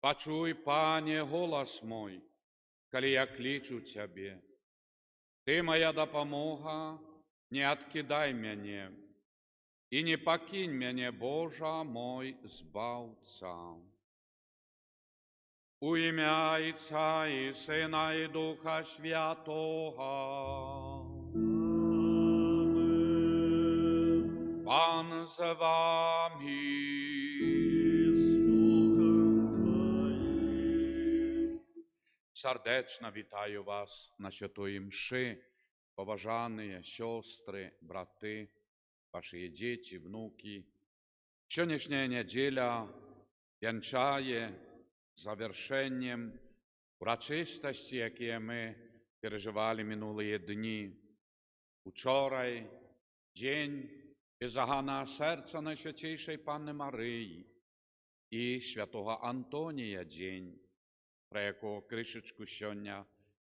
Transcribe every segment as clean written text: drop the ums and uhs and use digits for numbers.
Пачуй, Пане, голас мой, калі я клічу Цябе. Ты моя дапамога, не адкідай мяне, і не пакінь мяне, Божа мой збаўца. У імя Отца і Сина і Духа Святого. Пан з вами. Сардечно вітаю вас на святої мши, поважані сестри, брати, ваші діти, внуки. Сьогоднішня неділя вінчає завершенням урочистості, які ми переживали минулі дні. Учорай день беззаганного серця Найсвятейшої Панни Марії і святого Антонія день, про якого кришечку сьогодні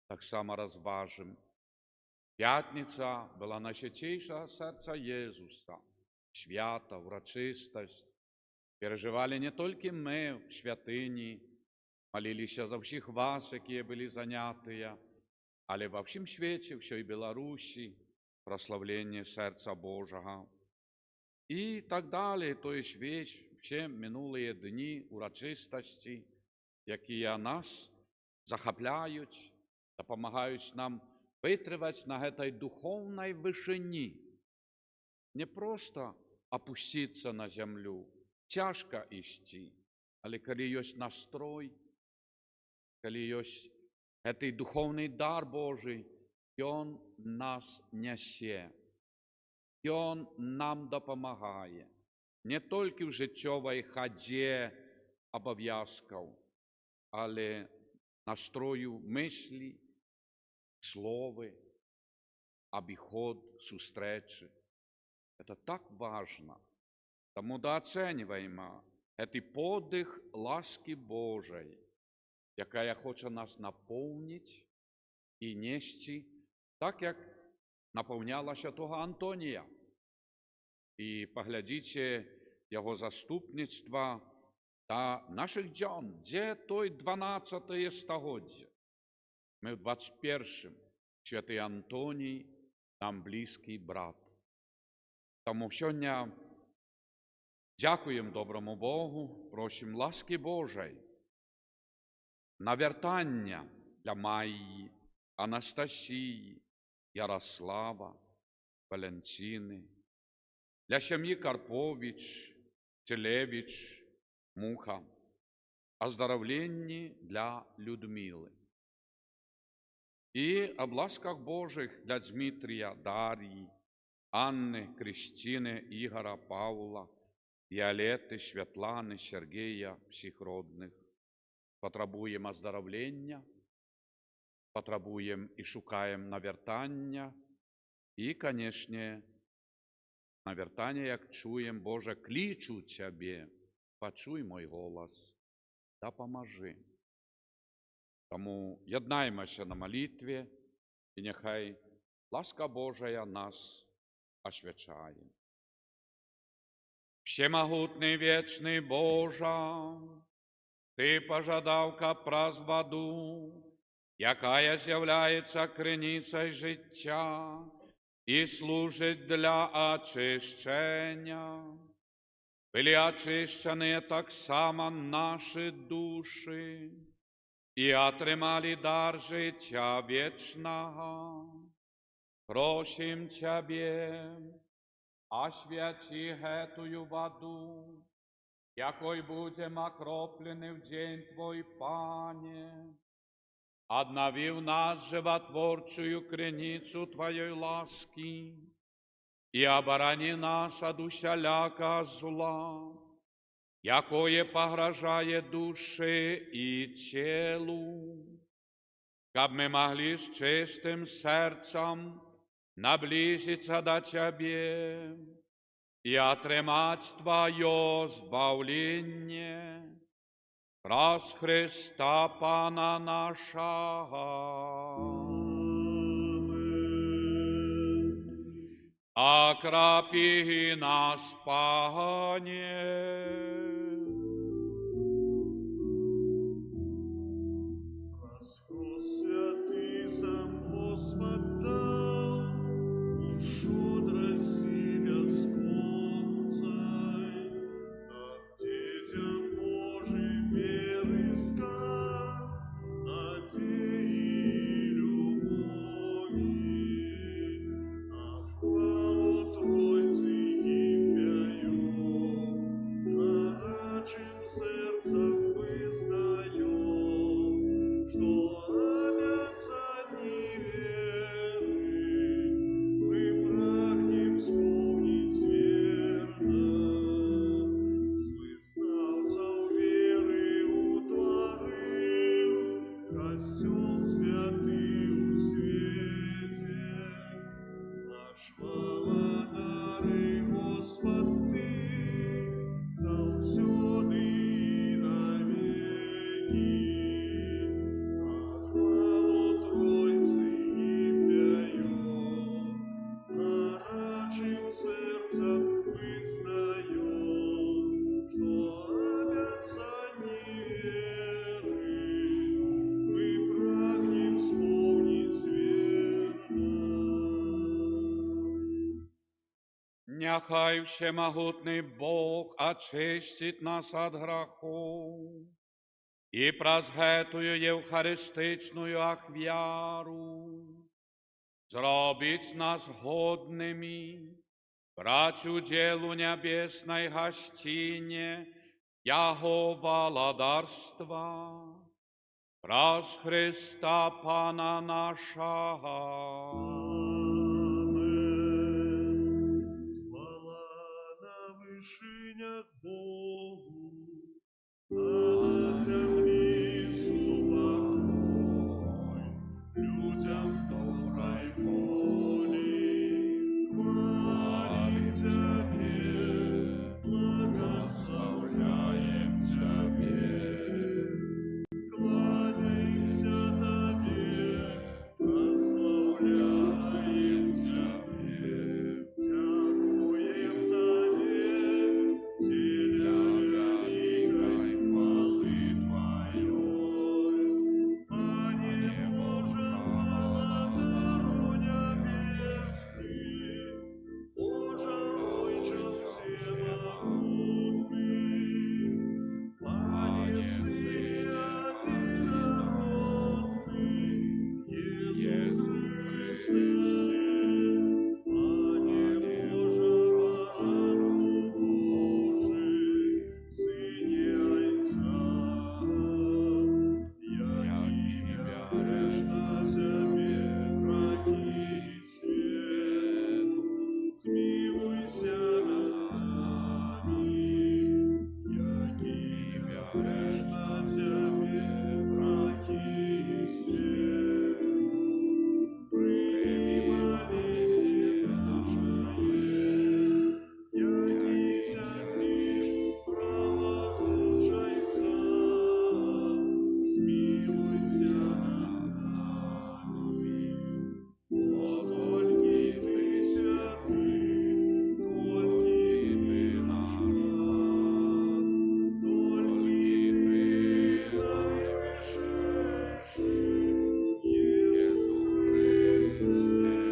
так само розважимо. П'ятниця була Найсвятейшого серця Єзуса, свята, урочистость. Переживали не тільки ми в святині, молилися за всіх вас, які були заняті, але во всім світі, в всій Білорусі, прославлення серця Божого. І так далі, то є всі минулі дні урочистості, які нас захопляють, допомагають нам витривати на цій духовній вишині. Не просто опуститися на землю, тяжко йти, але коли є настрой, коли є цей духовний дар Божий, Він нас несе, Він нам допомагає. Не тільки в життєвій ході обов'язків, але настрою мислі, слова, обиход, зустрічі. Це так важно. Тому дооцінюємо цей подих ласки Божої, яка хоче нас наповнити і нести, так як наповняла святого Антонія. І поглядіть його заступництво до наших днів, де той 12 століття. Ми в 21-м. Святий Антоній нам близький брат. Тому сьогодні дякуємо доброму Богу, просимо ласки Божої, навертання для Майї, Анастасії, Ярослава, Валентини, для сім'ї Карпович, Телевич, Муха, оздоровлення для Людмили. І об ласках Божих для Дмитрія, Дар'ї, Анни, Кристини, Ігора, Павла, Віолетти, Світлани, Сергія, всіх родних. Потребуємо оздоровлення, потребуємо і шукаємо навертання, і, звісно, навертання, як чуємо, Боже, кличу Тебе, почуй мой голос, допоможи. Тому єднаємося на молитві, і нехай ласка Божия нас освячає. Всемогутний, вечний Божа, Ти пожадав капраз воду, яка з'являється криницею життя і служить для очищення. Були очищені так само наші душі і отримали дар життя вічного. Просим Тебе, освяти эту воду, якой будем окроплены в день Твой, Пане, обнови в нас животворчую криницу Твоей ласки и оборони нас от усяляка зла, якое погрожает душе и телу. каб мы могли с чистым сердцем наблизиться до Тебе и отримать Твое збавление. Раз Христа Пана нашего. Окропи нас, Пане. Святый сам Господь дал, и щедро силя сконцай, над детям Божьим веры искать, надеи любови, а хвалу Тройцы имя горячим сердцем вызнаем, что обяза неверы мы прагнем исполнить верно. С вызнавцев веры утворил костел святый у свете. Наш володарый Господь Ты, завсёды и навеки. А хвалу Тройцы имя горячим сердцем вызнаем, что обяза неверы мы прагнем исполнить верно. Нехай всемогутний Бог очистить нас от греху і праз гэтую євхаристичную ахвяру зробить нас годными брать уделу небесной гостине Яго владарства. Праз Христа Пана нашего. На вышинях Богу, а на земле супокой, людям доброй воли. Хвалим Тебе, благословляем Тебе, кланяемся Тебе, прославляем Тебе. Дякуем Тебе, теля великой хвалы Твоей. Пане Боже, владару небесный, Боже, Отче всемогутный, Пане Святый, Иисус Христе, Пане Боже, Рабу Божий, Сыне Отца, яки вяришь на себе грехи свет, смилуйся над нами, яки вяришь на себе грехи свет. Прими моление наше, яки святыш правослужайца, смилуйся над нами. О, только Ты святый, только Ты наш раб, только Ты наивысший, Иисус Христе,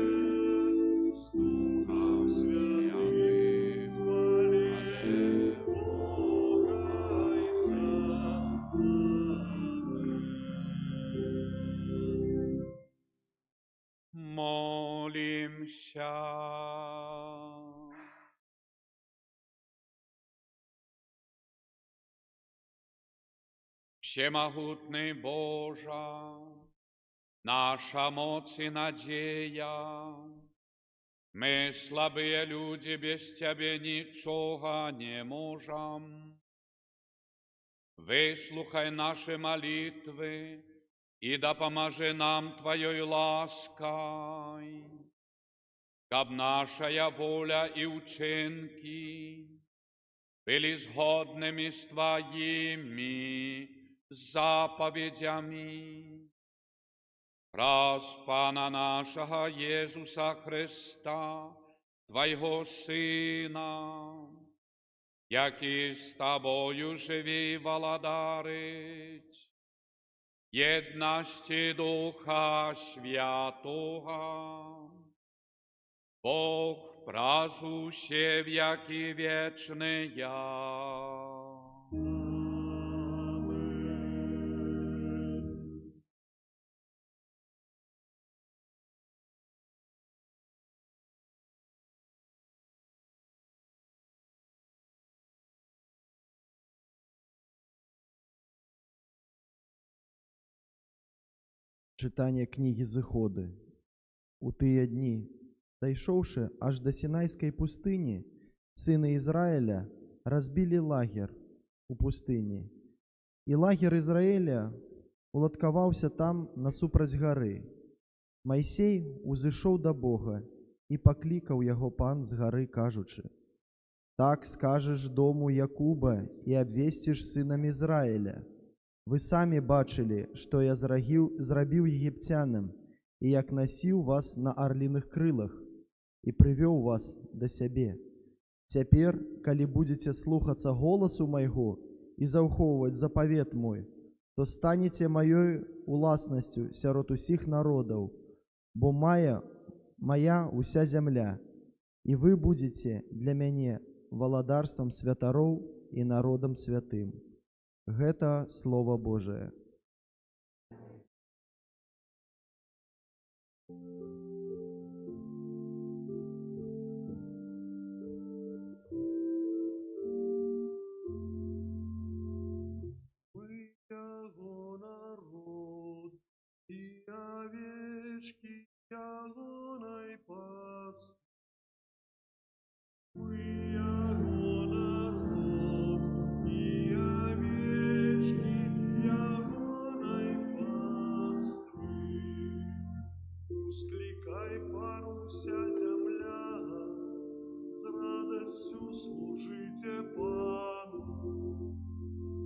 с Духом Святым, хвали Бога Отца. Аминь. Молимся. Всемогутний Боже, наша моць и надея, мы, слабые люди, без Тебе ничего не можем. Выслухай наши молитвы и да поможи нам Твоей лаской, каб нашая воля и учинки были сгодными с Твоими заповедями. Раз Пана нашего Иисуса Христа, Твоего Сына, який з Тобою живі володарить, єдності Духа Святого, Бог празуще веки вечные. Читання книги Зыходы. У тыя дні, дайшоўшы аж да Сінайскай пустыні, сыны Ізраіля разбілі лагер у пустыні. І лагер Ізраіля уладкаваўся там насупраць гары. Майсей узышоў да Бога і паклікаў яго пан з гары, кажучы: «Так скажаш дому Якуба і абвесціш сынам Ізраіля. Вы самі бачылі, што я зрабіў егіпцянам, і як насіў вас на арліных крылах, і прывёў вас да сябе. Цяпер, калі будзеце слухацца голасу майго і заўхоўваць запавет мой, то станеце маёй уласнасцю сярод усіх народаў, бо моя уся зямля, і вы будзеце для мяне валадарствам святароў і народам святым». Гэта Слово Божие. Мы Яго народ, и овечки Ягоной пасты. Мы Яго народ, и овечки Ягоной пасты. Ускликай пару вся земля, с радостью служите Пану.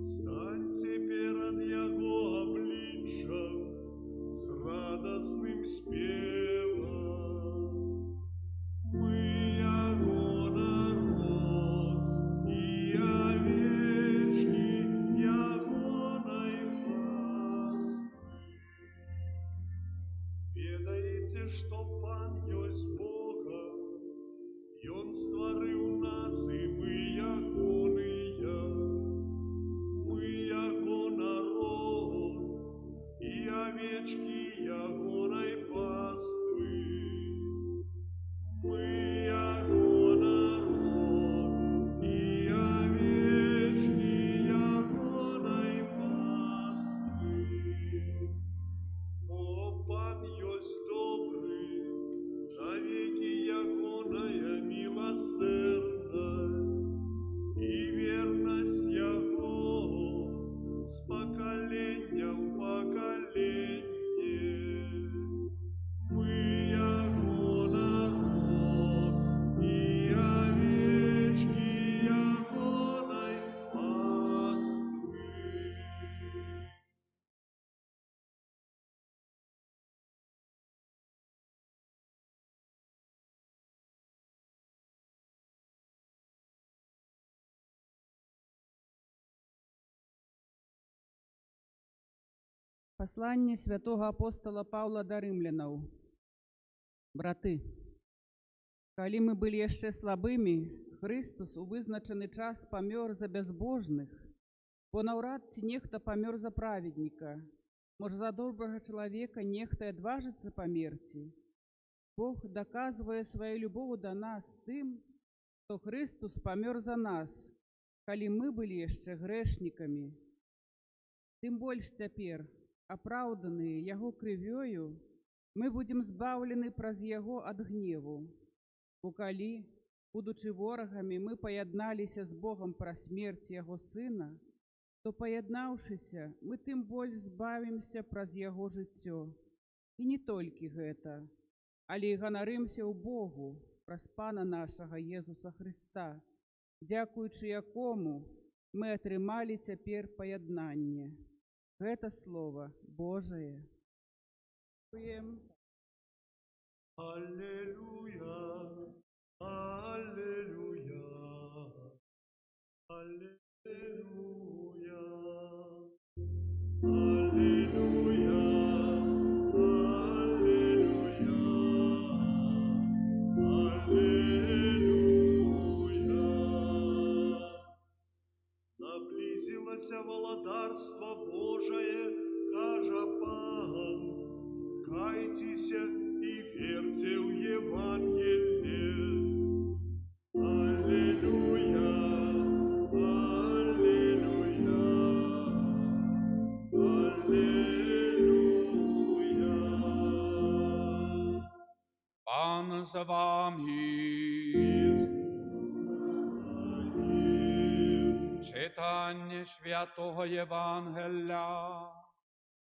Станьте перед Яго обличьем с радостным спевом. Мы Яго народ, и овечки Ягоной пасты. Ведаете, что Пан есть Бога, и Он створил нас, и мы Ягоные. Мы Яго народ, и овечки Ягоной паствы. Мы Яго народ, и овечки Ягоной паствы. О, Пан есть добрый, навеки Ягоная милосердность и верность Яго с поколения в поколение. Мы Яго народ, и овечки Ягоной паствы. Пасланне святого апостола Паўла да рымлянаў. Браты, калі мы былі яшчэ слабымі, Христус у вызначаны час памёр за бязбожных, бо наўрад ці нехта памёр за праведніка, можа, за добрага чалавека нехта і адважыцца памерці. Бог даказвае сваю любову да нас тым, што Христус памёр за нас, калі мы былі яшчэ грэшнікамі. Тым больш цяпер, апраўданыя Яго крывёю, мы будзем збаўлены праз Яго ад гневу. Бо калі, будучы ворагамі, мы паядналіся з Богам праз смерць Яго Сына, то, паяднаўшыся, мы тым больш збавімся праз яго жыццё. І не толькі гэта, але і ганарымся ў Богу праз Пана нашага Езуса Хрыста, дзякуючы якому мы атрымалі цяпер паяднанне. Гэта Слова Божае. Дзякуем. Аллилуйя, аллилуйя, аллилуйя, аллилуйя, аллилуйя. Наблизилося володарство Божие, кажа Пан, кайтеся и верьте в Евангелие. Аллилуйя, аллилуйя, аллилуйя. Пан з вами. Читання Святого Євангелія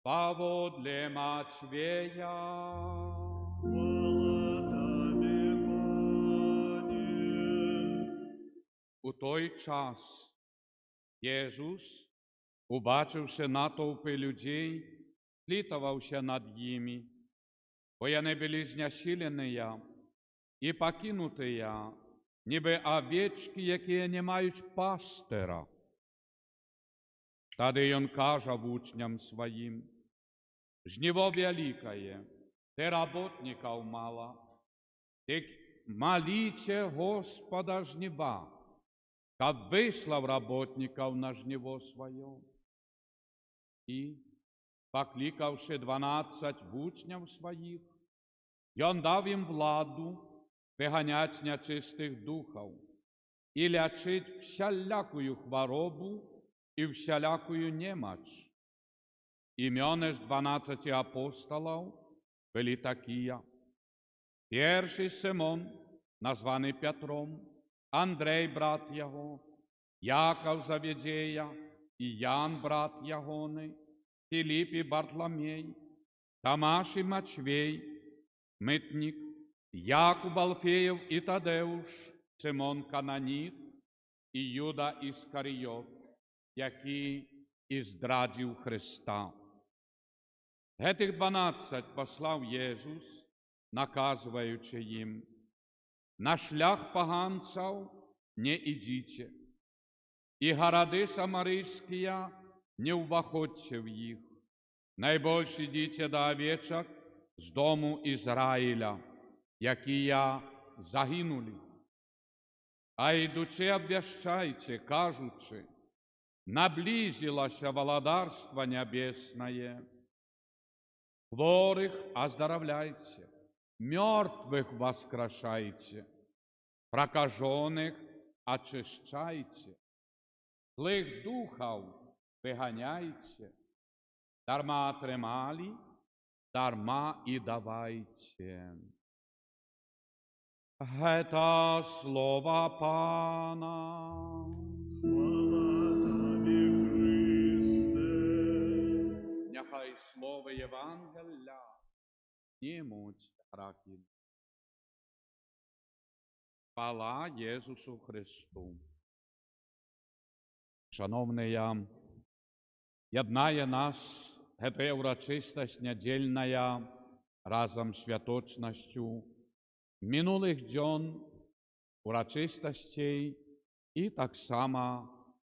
поводле Матвея. Хвала Тебе, Пане. У той час Єсус, убачивши натовпи людей, слітувався над ними, бо вони були знесилені і покинуті, ніби овечки, які не мають пастира. Тоді він каже учням своїм: «Жниво великое, те работников мало, так молите Господа жнива, как выслав работников на жниво свое». И, покликавши 12 учнів своїх, он дав їм владу виганять нечистих духов і лячить всялякую хворобу и всялякую немочь. Имена 12 апостолов были такие: первый Симон, названный Петром, Андрей, брат его, Яков Заведея и Ян, брат Ягоны, Филипп и Бартоломей, Томаш и Матвей, мытник, Якуб Алфеев и Тадеуш, Симон Кананит и Юда Искариот, який і здрадив Христа. Этих 12 послав Єсус, наказуючи їм: на шлях поганців не ідіть, і городи самарійські не вваходьте в їх, найбільш ідіть до овечок з дому Ізраїля, які загинули. А ідучи обвящайте, кажучи: наблизилось володарство небесное. Хворых оздоровляйте, мертвых воскрешайте, прокаженных очищайте, злых духов выгоняйте, дарма отримали, дарма и давайте. Это слово Пана. Хвала Тобі, Христе. Нехай слово Євангелія знімуть раки. Хвала Єсусу Христу. Шановні, єднає нас ця урочистость недільна разом з святочністю минулих днів урочистостей і так само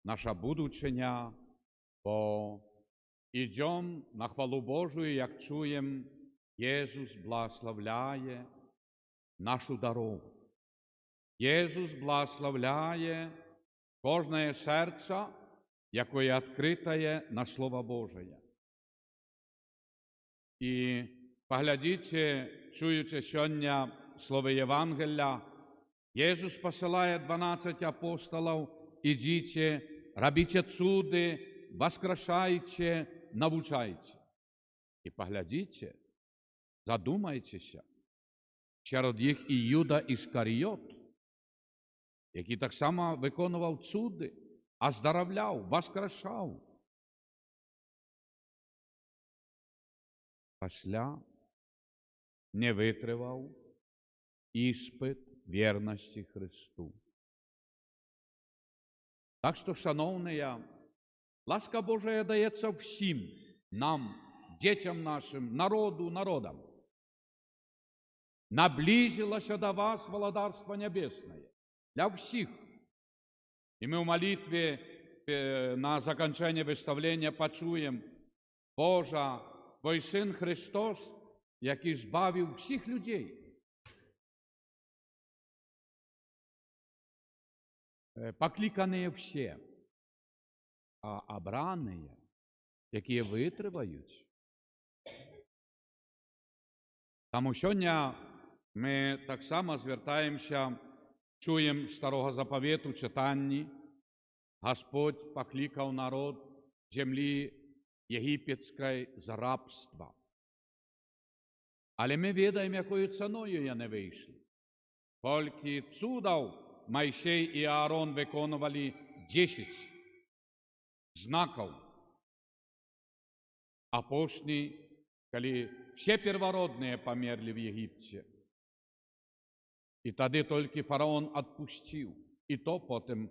наша будучиня, бо ідем на хвалу Божию, як чуємо, Єсус благословляє нашу дорогу. Єсус благословляє кожне серце, яке відкрите на Слово Божие. І поглядіть, чуючи сьогодні Слово Євангелія, Єсус посилає 12 апостолів: ідіть, робіть чуди, воскрешайте, навчайте. І поглядіть, задумайтеся, серед їх і Юда Іскаріот, який так само виконував чуди, оздоровлял, воскрешал. Після не витривав іспит вірності Христу. Так що, шановні, ласка Божия дається всім нам, дітям нашим, народам. Наблизилося до вас володарство небесное для всіх. І ми в молитві на закінчення виставлення почуємо: Боже, Твой Син Христос, який збавив всіх людей. Покликані всі, а обрані, які витривають. Тому сьогодні ми так само звертаємося, чуємо Старого Заповіту, читанні. Господь покликав народ землі єгипетської з рабства. Але ми відаємо, якою ціною вони вийшли. Скільки чудов Мойсей і Аарон виконували 10 знаків. А пошні, коли всі первородні померли в Єгипті. І тоді тільки фараон відпустив. І то потім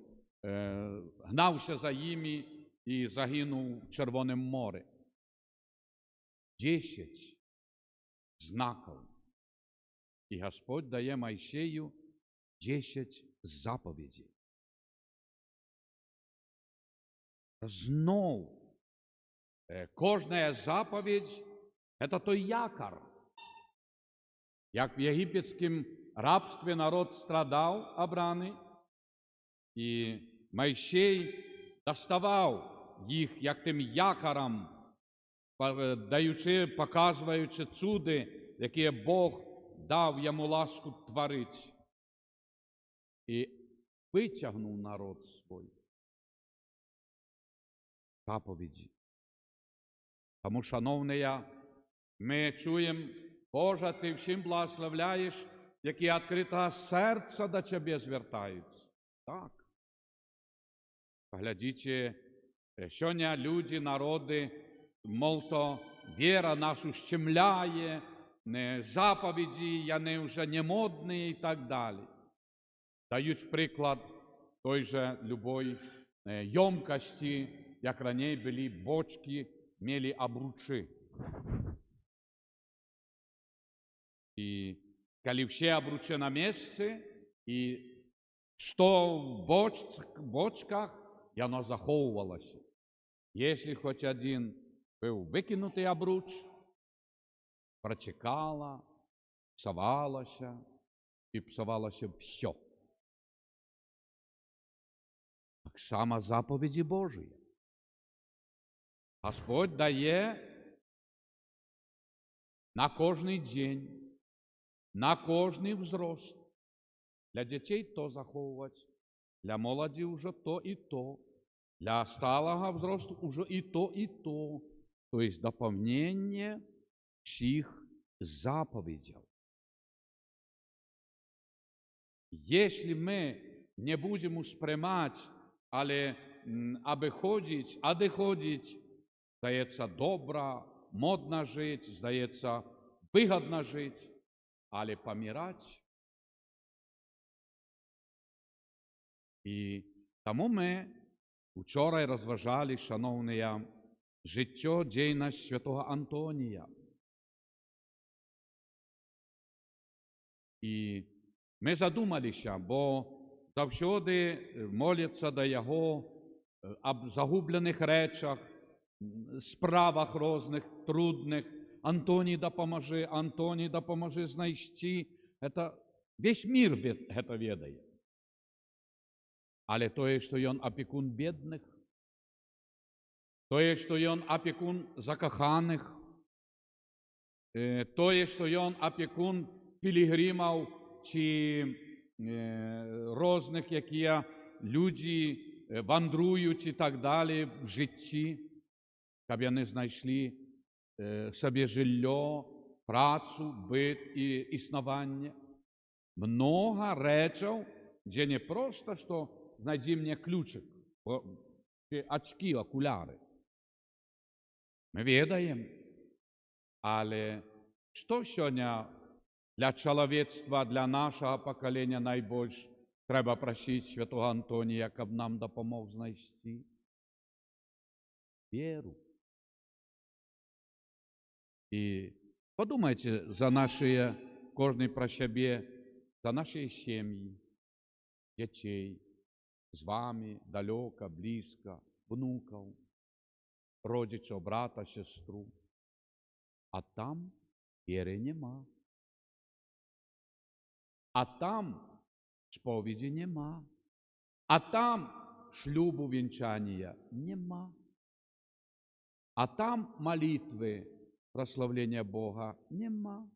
гнався за ними і загинув в Червоному морі. 10 знаків. І Господь дає Мойсею 10 заповідей. Знов, кожна заповідь – це той якор. Як в єгипетському рабстві народ страдав, обраний, і Мойсей доставав їх як тим якором, показуючи чуди, які Бог дав йому ласку творити. І витягнув народ свій. Заповіді. Тому, шановні, ми чуємо: Боже, Ти всім благословляєш, які відкритого серця до Тебе звертаються. Так. Поглядіть, сьогодні люди, народи, мол, то віра нас ущемляє, заповіді, вони вже не модні і так далі. Дають приклад той же любої ємкості, як раніше були бочки, мали обручі. І коли всі обручі на місці, і що в бочках, і воно заховувалося. Якщо хоч один був викинутий обруч, протікало, псувалося, і псувалося все. Так само заповіді Божі. Господь дає на кожний день, на кожний взрост. Для дітей то заховувати, для молоді вже то і то, для сталого взросту вже і то, і то. Тобто доповнення всіх заповідей. Якщо ми не будемо сприймати, але обиходить, здається, добре, модно жити, здається, вигідно жити, але помирати. І тому ми вчора розважали, шановні, життя, дійність святого Антонія. І ми задумалися, бо завжди моляться до Його об загублених речах, справах різних, трудних. Антоній допоможи знайти. Весь мир це ведає. Але то, що він опікун бідних, то, що він опікун закоханих, то, що він опікун пілігримів чи різних, які люди вандрують і так далі в житті, щоб вони знайшли собі жилье, працю, бит і існування. Много речей, де не просто, що знайди мені ключик чи очки, окуляри. Ми ведаємо, але що сьогодні для чоловічства, для нашого покоління найбільше треба просити святого Антонія, щоб нам допомог знайти? Віру. І подумайте за наші, кожен про себе, за наші сім'ї, дітей, з вами, далеко, близько, внуків, родичів, брата, сестру. А там віри нема. А там сповіді нема. А там шлюбу вінчання нема. А там молитви, прославлення Бога нема.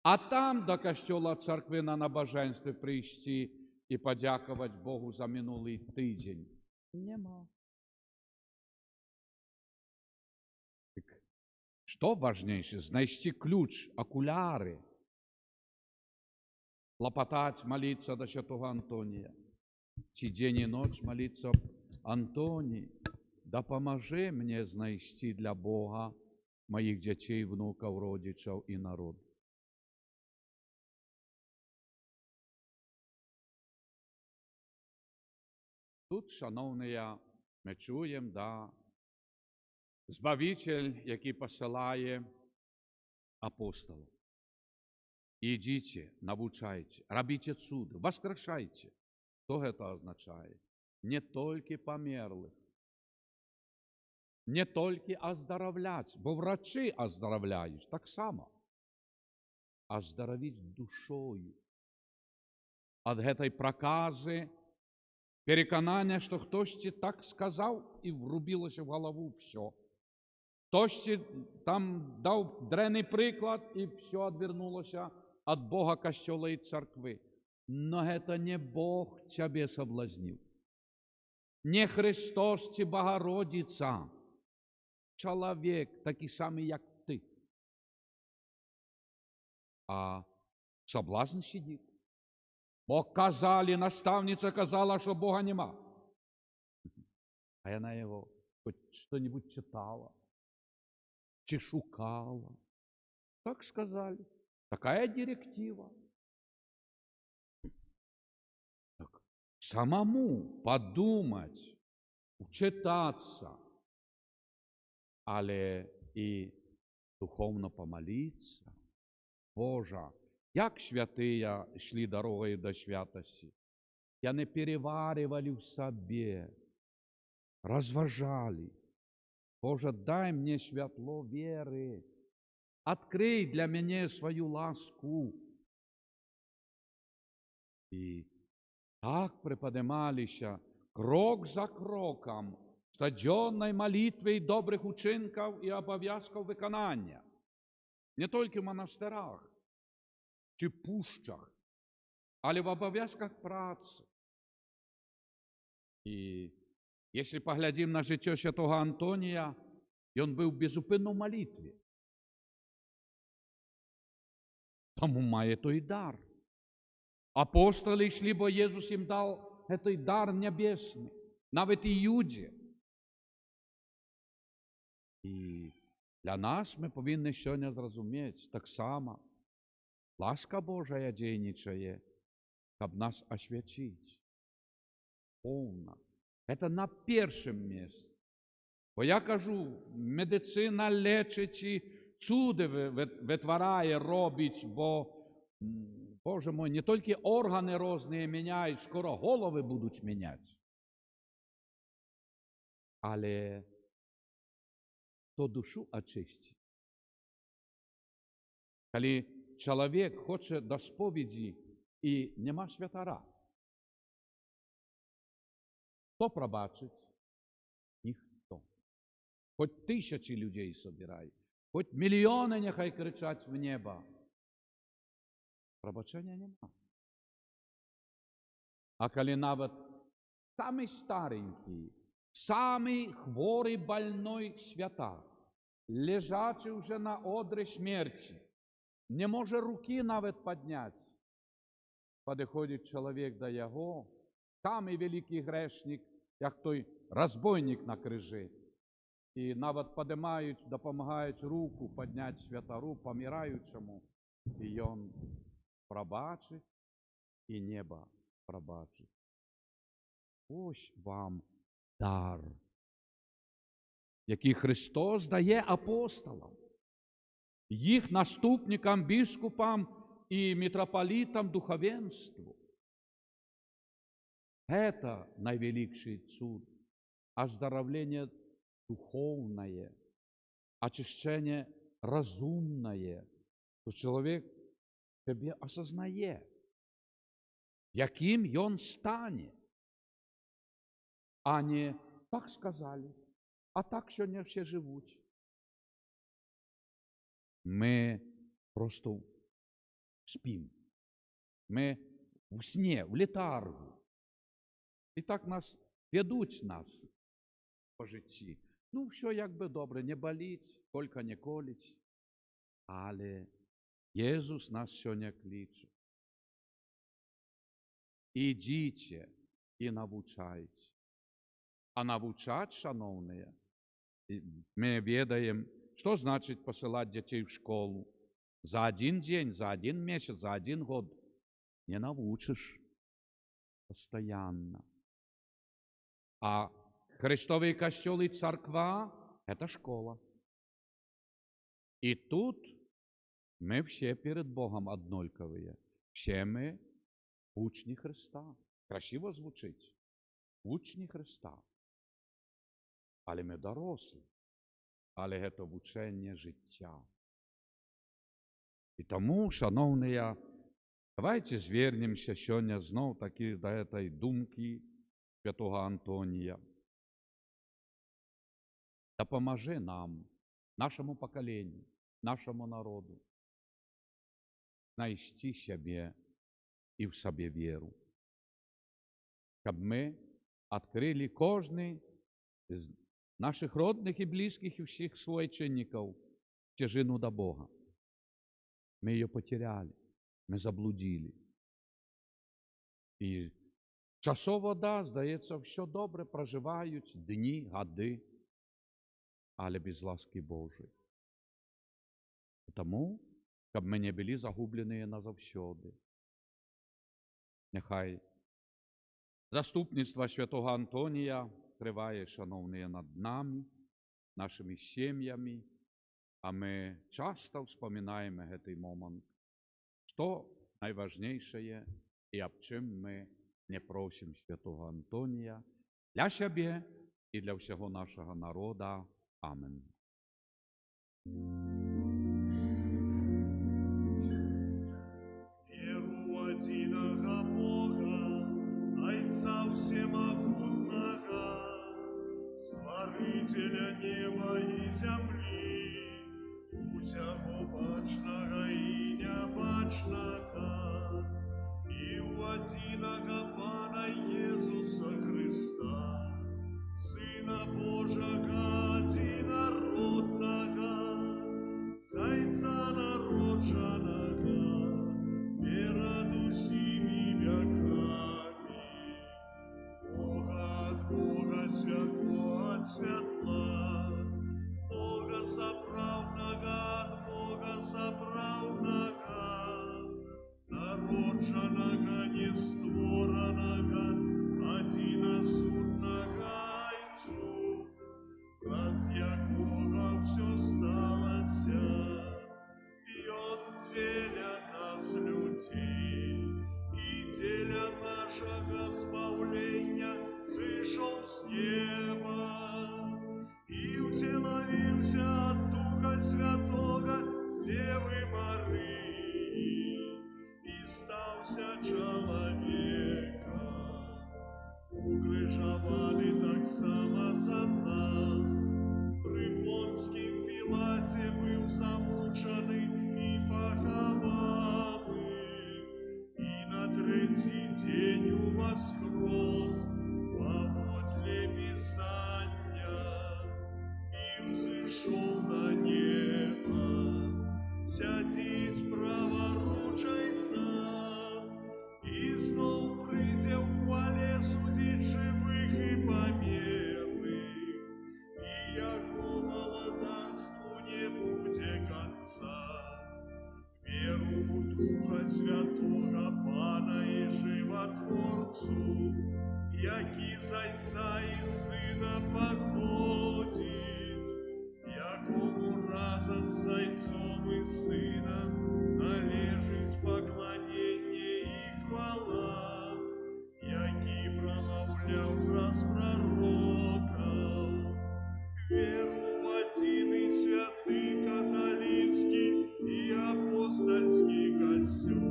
А там до костьола церкви на набоженстві прийти і подякувати Богу за минулий тиждень нема. Так, що важніше? Знайти ключ, окуляри, лопотать, молиться до святого Антонія. Чи день і ніч молиться: Антоній, допоможи мені знайти для Бога моїх дітей, внуків, родичів і народу. Тут, шановні, ми чуємо, да, Збавитель, який посилає апостолів. Ідіть, навчайте, робіть чудо, воскрешайте. Що це означає? Не тільки померлих, не тільки оздоровлять, бо врачі оздоровляють так само, а здоровіть душою. Від цієї прокази, переконання, що хтось так сказав і врубилося в голову все. Хтось там дав древний приклад і все відвернулося від Бога, костьола і церкви. Но це не Бог тебе соблазнив. Не Христос чи Богородиця. Чоловік такий самий, як ти. А соблазн сидить. Бо казали, наставниця казала, що Бога нема. А вона його хоч що-небудь читала, чи шукала. Так сказали. Такая директива. Так, самому подумать, учитаться, але і духовно помолитися. Боже, як святые йшли дорогою до святості, я не переварювали в собі, розважали. Боже, дай мені світло віри, открий для мене свою ласку. І так приподнималися крок за кроком стадіонної молитви і добрих учинків і обов'язків виконання. Не тільки в монастирах чи пущах, але в обов'язках праці. І якщо поглядимо на життя святого Антонія, він був безупинно в молитві. Тому має той дар. Апостоли йшли, бо Ісус їм дав цей дар небесний, навіть і Юді. І для нас ми повинні сьогодні зрозуміти так само. Ласка Божа дійничає, щоб нас освятити. Повна. Це на першому місці. Бо я кажу, медицина лечить і чуди витворяє, робить, бо, Боже мой, не тільки органи різні міняють, скоро голови будуть міняти. Але то душу очистить. Коли чоловік хоче до сповіді і нема святара, хто пробачить? Ніхто. Хоч тисячі людей собирай, хоч мільйони нехай кричать в небо. Пробачення нема. А коли навіть самий старенький, самий хворий, больной свята, лежачий вже на одрі смерті, не може руки навіть підняти, підходить чоловік до його, самий великий грешник, як той розбойник на крижі. І навіть піднімають, допомагають руку підняти святару помираючому, і він пробачить, і небо пробачить. Ось вам дар, який Христос дає апостолам, їх наступникам, біскупам і митрополитам духовенству. Это наивеликший цуд, оздоровление духовное, очищение разумное, то человек себе осознає, яким він стане, а не так сказали, а так сьогодні всі живуть. Ми просто спим, ми в сні, в летаргу. І так ведуть нас по житті. Ну, все якби добре, не болить, тільки не колить. Але Ісус нас сьогодні кличе. Ідіть і навчайте. А навчати, шановні, ми відаємо, що значить посилати дітей в школу. За один день, за один місяць, за один год не навчиш постоянно. А Христовий костел и церква – это школа. И тут мы все перед Богом однольковые. Все мы учни Христа. Красиво звучить. Учни Христа. Але ми дорослі. Але це вчення життя. І тому, шановні, давайте звернемося сьогодні знов таки до цієї думки святого Антонія. Допоможи нам, нашему поколению, нашему народу, знайти себе и в себе веру. Щоб ми відкрили кожний з наших родних і близьких і всіх свойчинників стежину до Бога. Мы ее потеряли, мы заблудили. І часово, да, здається, все добре проживають дні, годи, але без ласки Божої. Тому, щоб ми не були загублені назавсьоди. Нехай заступництво святого Антонія триває, шановні, над нами, нашими сім'ями, а ми часто вспоминаємо цей момент, що найважніше і об чим ми не просимо святого Антонія для себе і для всього нашого народу. Amen. Веру в единого Бога, Отца Всемогутного, Створителя неба и земли, усяго бачного и небачного, и в единого Пана Иисуса Христа, Сына Божьего единородного, Зайца народженого, перед усими веками, Бога от Бога, святого от светла, Бога соправдного от Бога соправдного, народженого, нестворенного, одиносудного Отцу, раз якого все сталося, и от теля нас людей, и теля нашего збавлення сышел с неба, и утеловился от Духа Святого с Девы Марии, и стався человек. святого Пана і животворцу, які зайця і сина походить, якому разом з зайцом і сином належить поклонення і хвала, який промовляв праз пророков. Веру в один і святий католицький і апостольський костюм.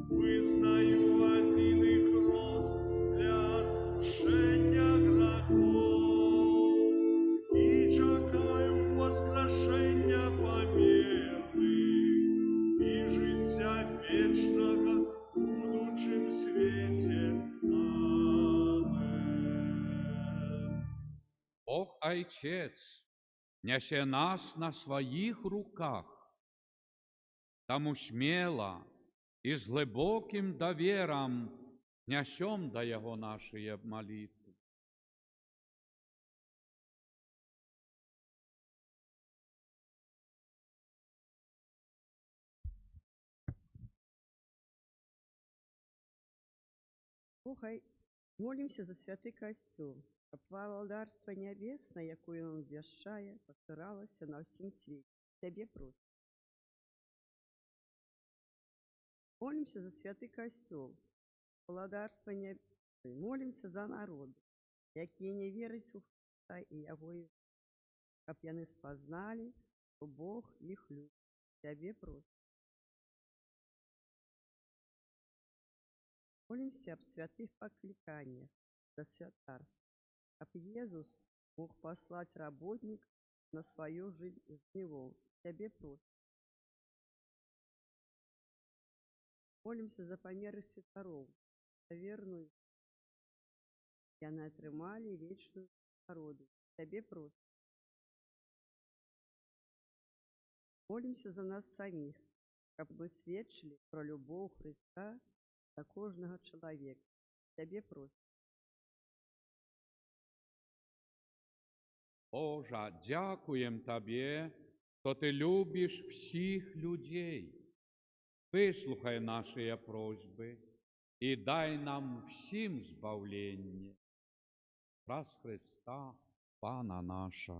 Визнаю один і хрост для отпущення грехов. І чекаю воскрешення померли і життя вічного в будучим світі. Амен. Бог Отец несе нас на своих руках, тому смело и с глубоким довером несем до Его наши молитвы. Бога, молимся за святый костюм, щоб володарство небесне, яке він ввящає, поширалося на всім світі. Тебе просим. Молимся за святый костюм, володарство небесне. Молимся за народи, які не вірять у Христа і Його, щоб вони спознали, що Бог їх любить. Тебе просим. Молимся об святых покликаниях за святарство, об Иисус мог послать работник на свою жнево. Тебе просим. Молимся за померы святоров, за верную, и они отримали вечную народу. Тебе просим. Молимся за нас самих, щоб ми свідчили про любов Христа до кожного чоловіка. Тебе просим. Боже, дякуем Тебе, что Ты любишь всех людей. Выслухай наши просьбы и дай нам всем збавление. Раз Христа, Пана наша.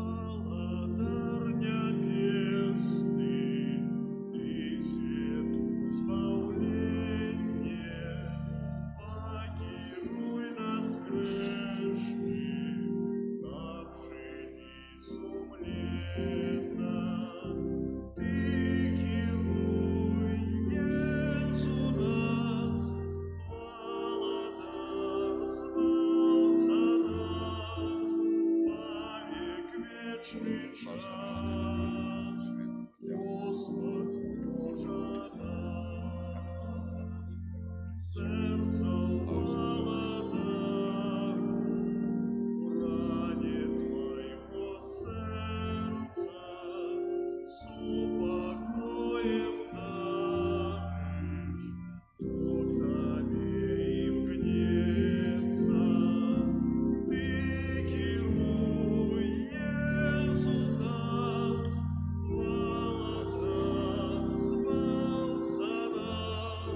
Володар небесный, Ты свету збавлення, покеруй нас грешных, как жить сумленно. Ты керуй, Єсу нас, володар збавца наш, повек вечный час. Господь Боже наш, сердце володар, ранит моего сердца, с упокоем даришь, кто к Тебе им гнется. Ты керуй, Єсу нас, володар збавца наш,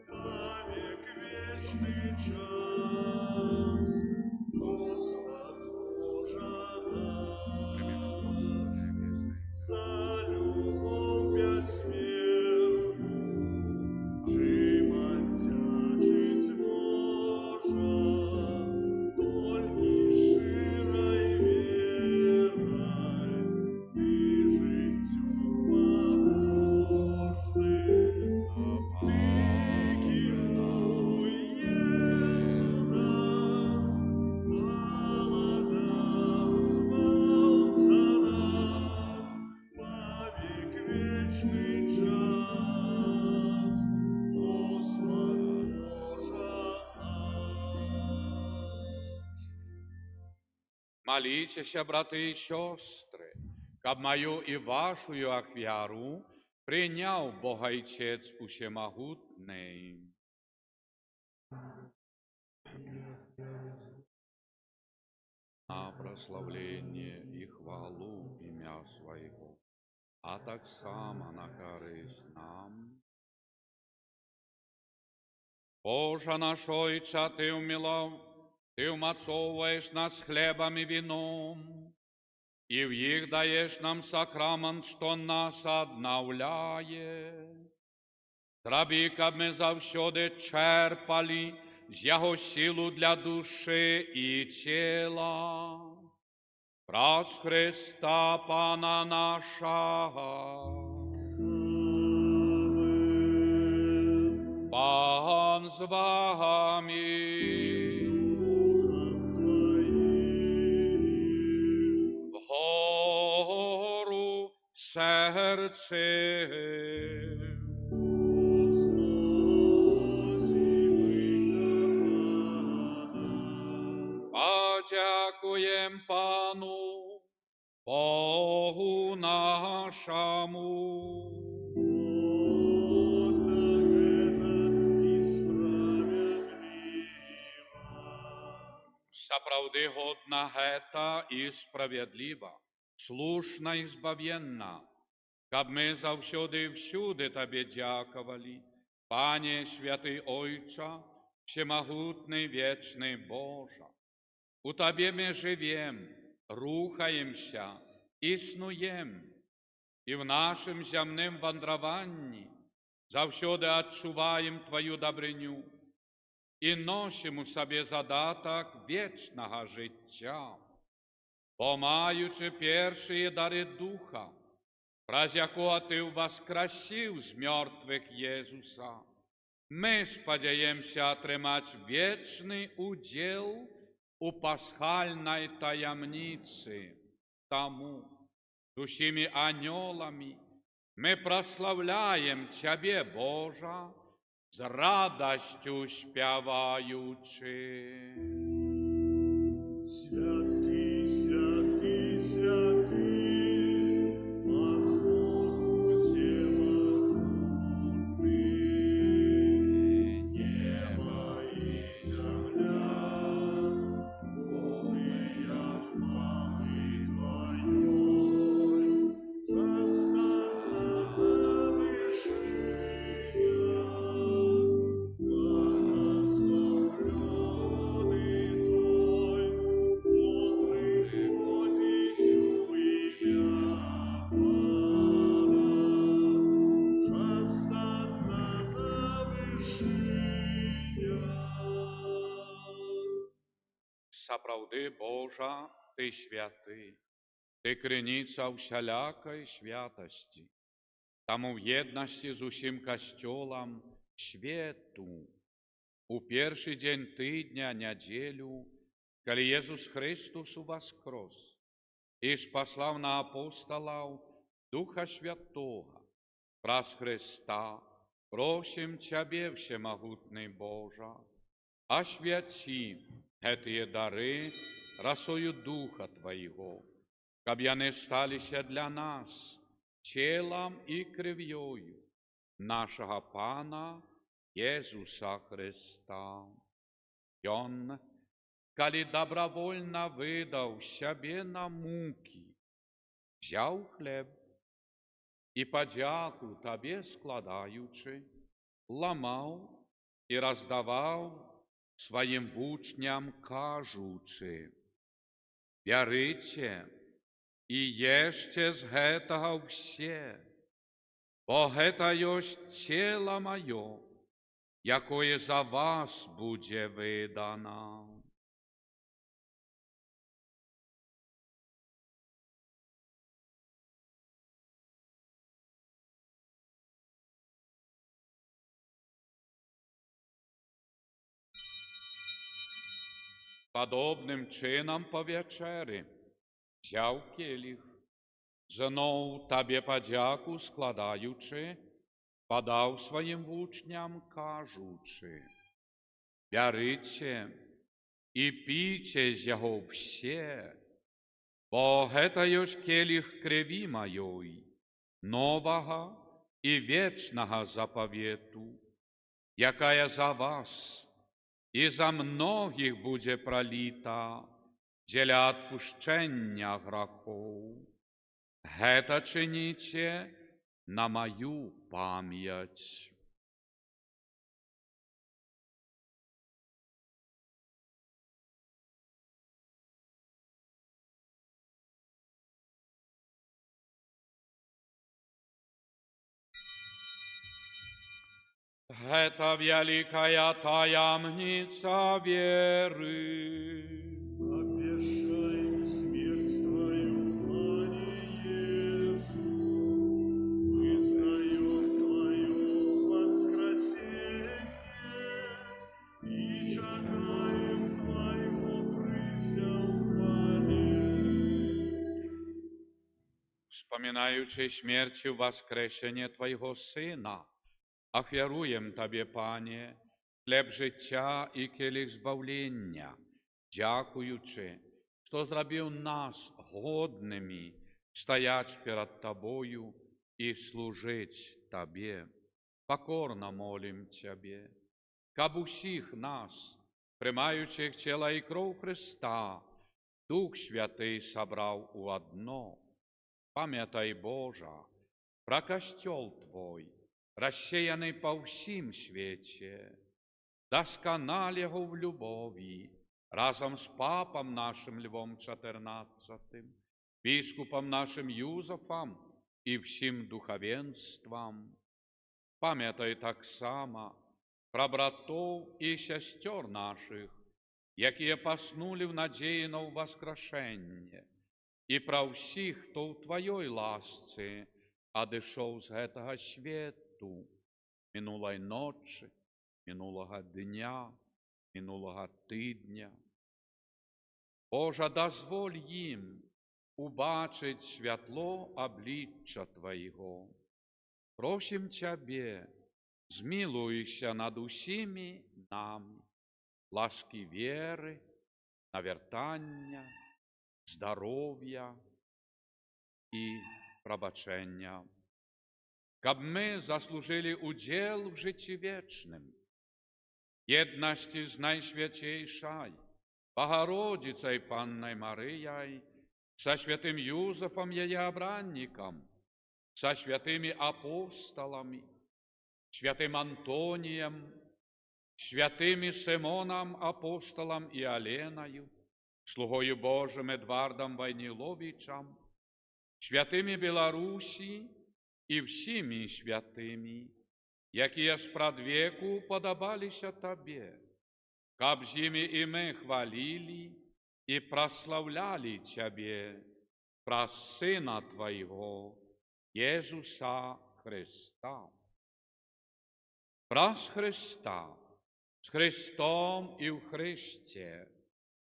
повек вечный час. Господь Боже наш, за любовь безмерную, чим отдячить можа, толькі широй верой и життю побожним. Ты керуй, Єсу нас, володар збавца наш, повек вечный час. Господь Боже наш. Молитесь, браты и сестры, каб мою и вашу ахвяру прийняв Богайчець Усемогутний. На прославление и хвалу имя Своего, а так само на корысть нам. Боже наш Ойче, Ты умилов, Ты умацовываешь нас хлебом и вином, и в их даешь нам сакрамент, что нас обновляет. Зроби, каб ми завсюди черпали з Його силу для душі і тіла. Праз Христа Пана нашого. Пан з вами. Вгору серце. Подякуєм Пану, Богу нашому. Справді годна гета і справедлива, слушна і збавенна, каб ми завсюди і всюди Тобі дякували, Пане святий Ойче, всемогутний вічний Боже. У Тобі ми живем, рухаємося, існуємо, і в нашому земному вандруванні завсюди відчуваємо Твою добриню і носимо у собі задаток вічного життя, бо маючи перші дари Духа, праз якого Ти воскресив з мертвих Єсуса, ми сподіваємося отримати вічний уділ у пасхальной таямнице. Тому с усіми ангелами мы прославляем Тебе, Боже, с радостью спеваючи. Святий, святий, святий, Богу всемогутний, небо и земля. Справді, Божа, Ти святий, Ти криниця всялякої святості, тому в єдності з усім Костьолом світу, у перший день тижня, неділю, коли Єсус Христос воскрес і спаслав на апостолів Духа Святого, праз Христа, просим Тебе, всемогутний Боже, освяти эти дары росою Духа Твоего, каб яны сталися для нас телом и кров'ю нашего Пана Иисуса Христа. Он, коли добровольно выдал себе на муки, взял хлеб и подяку Тебе складаючи, ламал и раздавал своїм учням, кажучи: «Берите і єште з гетого все, бо гето єсть тіло моє, якое за вас буде видано». Подобним чином по вечері взяв келих, знов Тобі подяку складаючи, подав своїм учням, кажучи: «Берите і пійте з його все, бо гето єсть келих крові моєї, нового і вечнага запавету, якая за вас і за многіх будзе праліта дзеля адпушчэння грахоў. Гэта чыніце на маю памяць. Гэта вялікая таямніца веры. Обещаем смерть Твою, Пане Иисус, вызнаем Твое воскресение и чекаем Твоего присягания. Вспоминаючи смертю воскресення Твоего Сина, ахвяруєм Табі, Пане, хлеб життя і келих збавлення, дякуючи, що зробив нас годними стоять перед Тобою і служить Табі. Покорно молим Тебе, каб усіх нас, приймаючих тіла і кров Христа, Дух Святий собрав у одно. Пам'ятай, Божа, про костел Твой, рассеянный по всім свете, досконал его в любови, разом с папом нашим Львом XIV, бискупом нашим Юзефом и всім духовенством. Пам'ятай так само про братов и сестер наших, якія поснули в надеї на воскрешення, і про всіх, хто у Твоей ласці одійшов з гэтага свету, минулой ночи, минулого дня, минулого тижня. Боже, дозволь їм убачить світло обличчя Твоего. Просим Тебе, змилуйся над усіми нами, ласки віри, навертання, здоров'я і пробачення, каб ми заслужили удел в житті вічним, єдності з Найсвятейшою Богородицей Панною Марією, со святим Юзефом її обранником, со святими апостолами, святим Антонієм, святими Симоном апостолом і Оленою, слугою Божим Едвардом Войниловичем, святими Білорусі і всіми святими, які спрадвеку подобалися Тобі, каб з ними і ми хвалили і прославляли Тебе, про Сина Твоего, Єсуса Христа. Про Христа, з Христом і в Христі,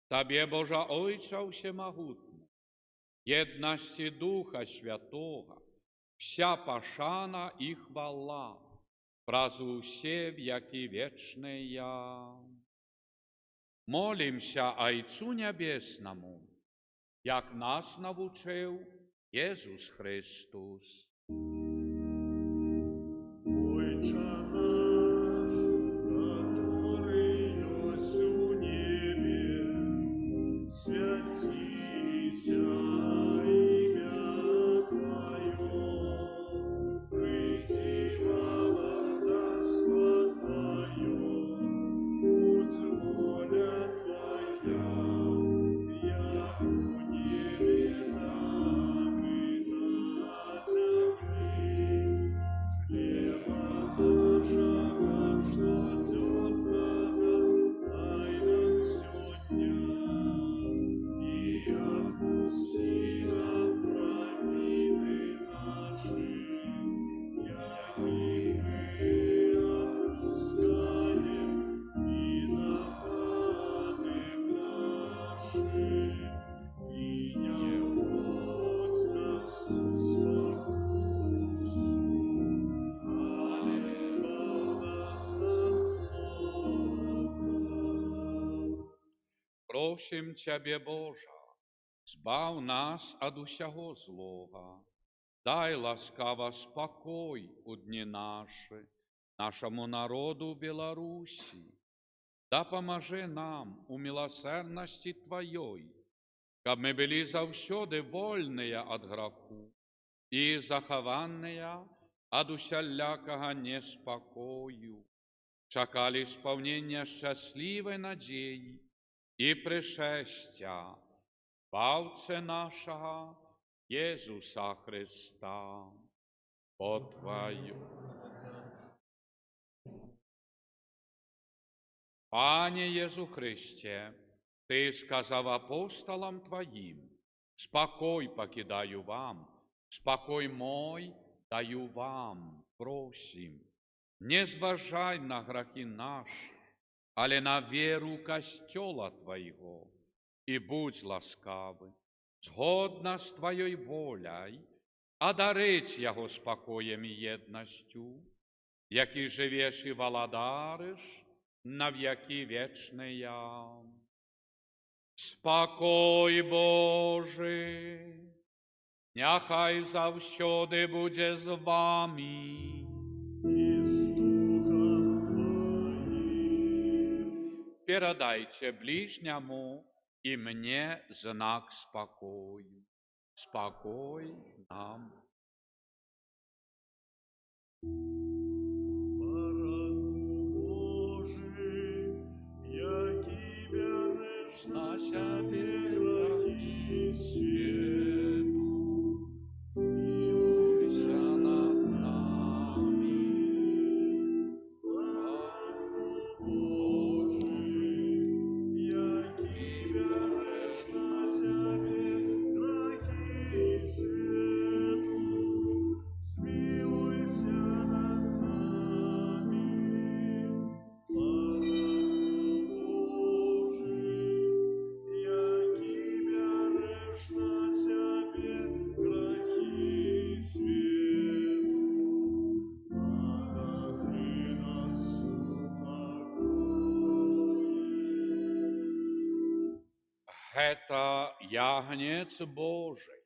Тобі, Божа Ойця Всемогутня, єдності Духа Святого, вся пошана і хвала, праз усе веки вечные. Молимся Отцу Небесному, як нас навчив Ісус Христос. Отче наш, который есть у небе, святися имя Твое, приди во царство Твое, будь воля Твоя, як у небе, так и на земле. Хлеба нашего ежедневного дай нам сегодня, и отпусти нам провины наши, як и мы отпускаем виноватым нашим, и не вводь нас в искушение, але избавь нас от злого. Просим Тебе, Божа, збав нас од усього злого, дай ласкаво спокой у дні наші, нашому народу Беларусі. Да поможи нам у милосердности Твоей, каб мы были заўсёды вольныя ад граху і захаваныя ад усялякага неспакою, чакалі спаўнення шчаслівай надзеі і прышэсця Баўцы нашага Езуса Христа. По Твою. Пане Єзу Христе, Ти сказав апостолам Твоїм: спокой покидаю вам, спокой мой даю вам, просим. Не зважай на грахи наши, але на веру Костела Твоего, и будь ласкавы, згодна з Твоей воляй, одарить Його спокоєм і єдністю, який живеш і володариш на віки вічні. Спокой Божий, нехай завсюди буде з вами. и с Духом Твоим. Передайте ближнему и мне знак спокою. Спокой нам. Барану Божий, який береш На себе грехи світу, смилуйся над нами. Барану Божий, який береш на себе грехи світу, смилуйся над нами. Барану Божий, який береш на себе грехи світу, нагоди нас упокоїш. Гэта ягнец Божий,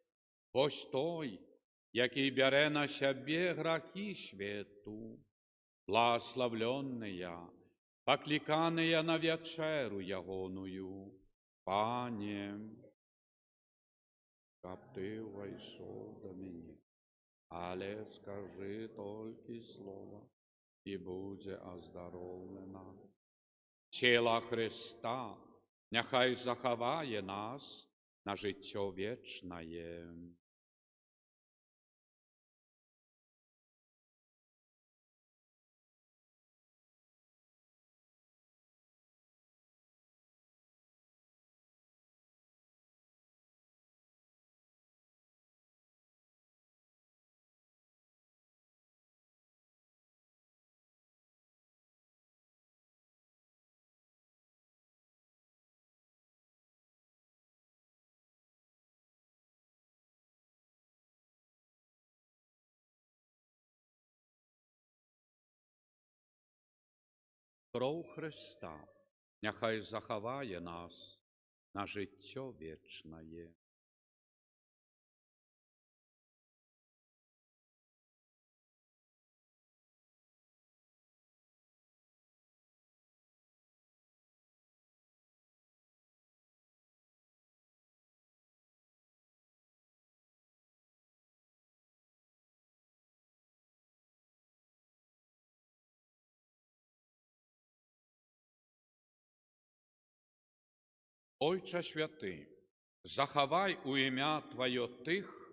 ось той, який бере на себе грахи свету, благословленные, покликанные на вечеру ягоную. Пане, каб ты войшов до меня, але скажи только слово, и буде оздоровлена. Тіла Христа нехай заховає нас на життя вічне. Кров Христа нехай заховає нас на життя вічне. Ойче святий, заховай у ім'я Твоє тих,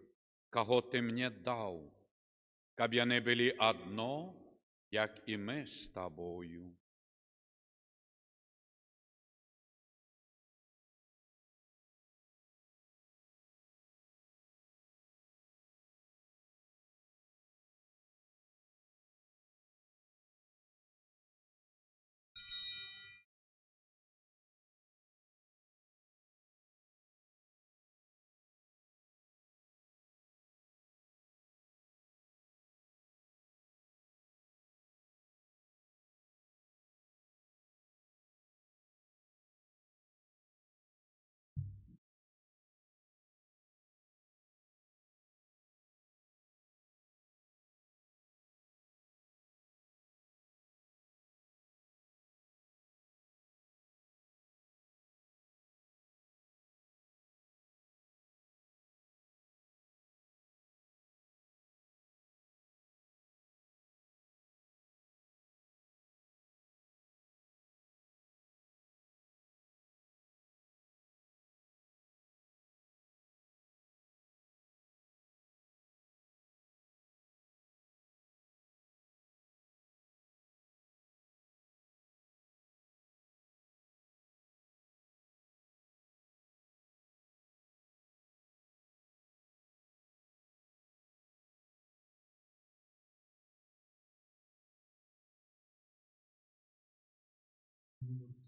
кого Ти мені дав, каб яни були одно, як і ми з Тобою. говорить.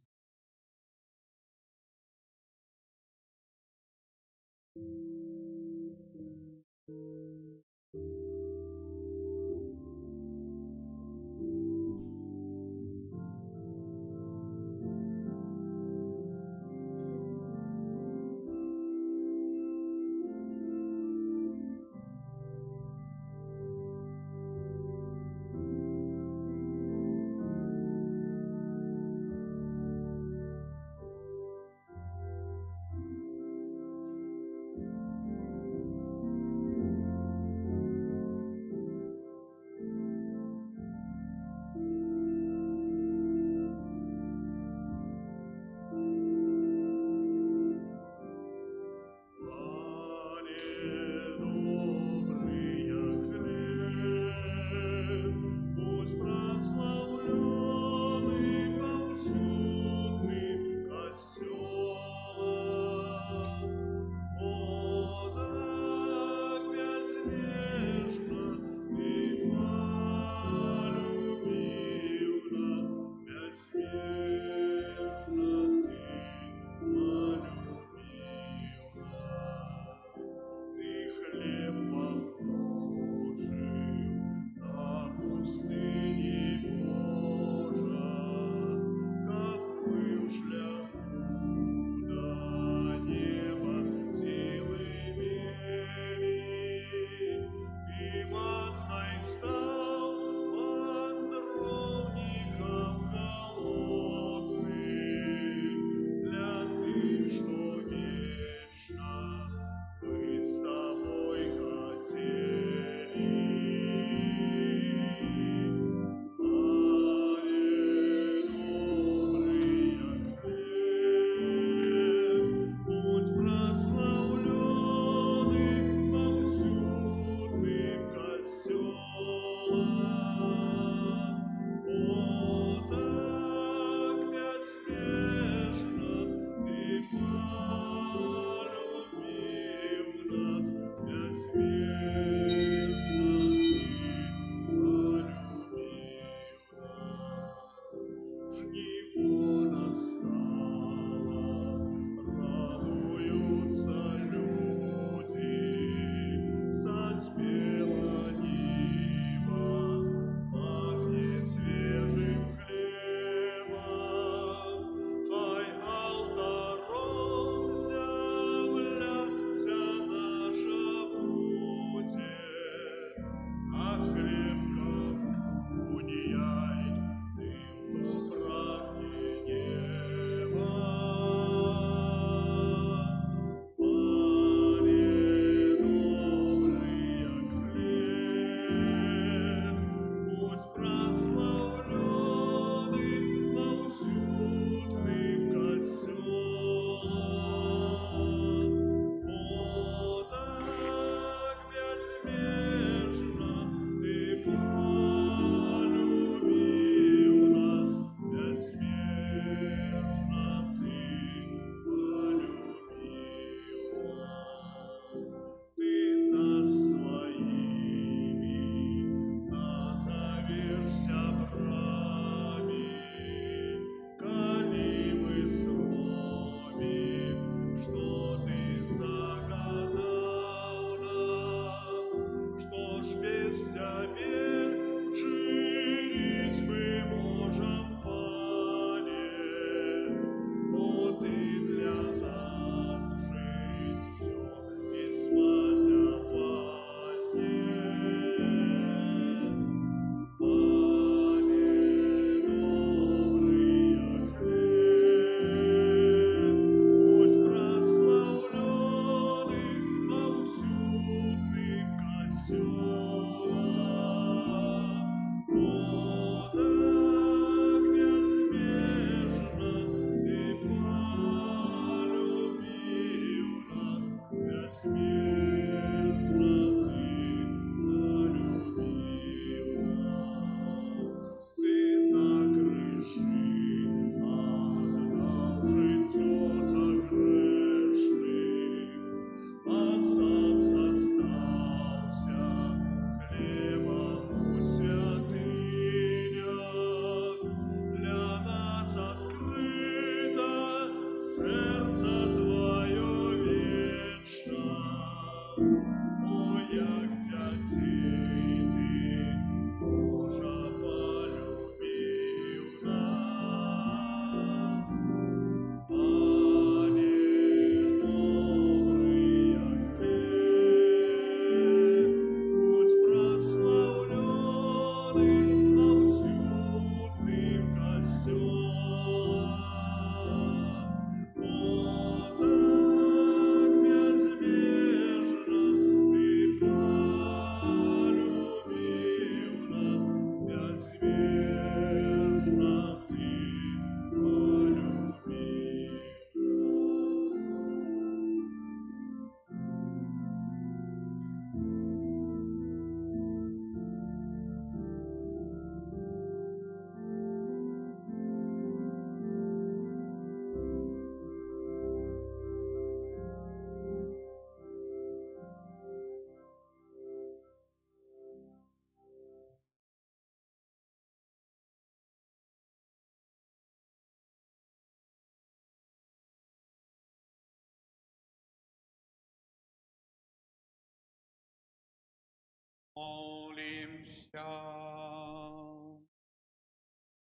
Молимся.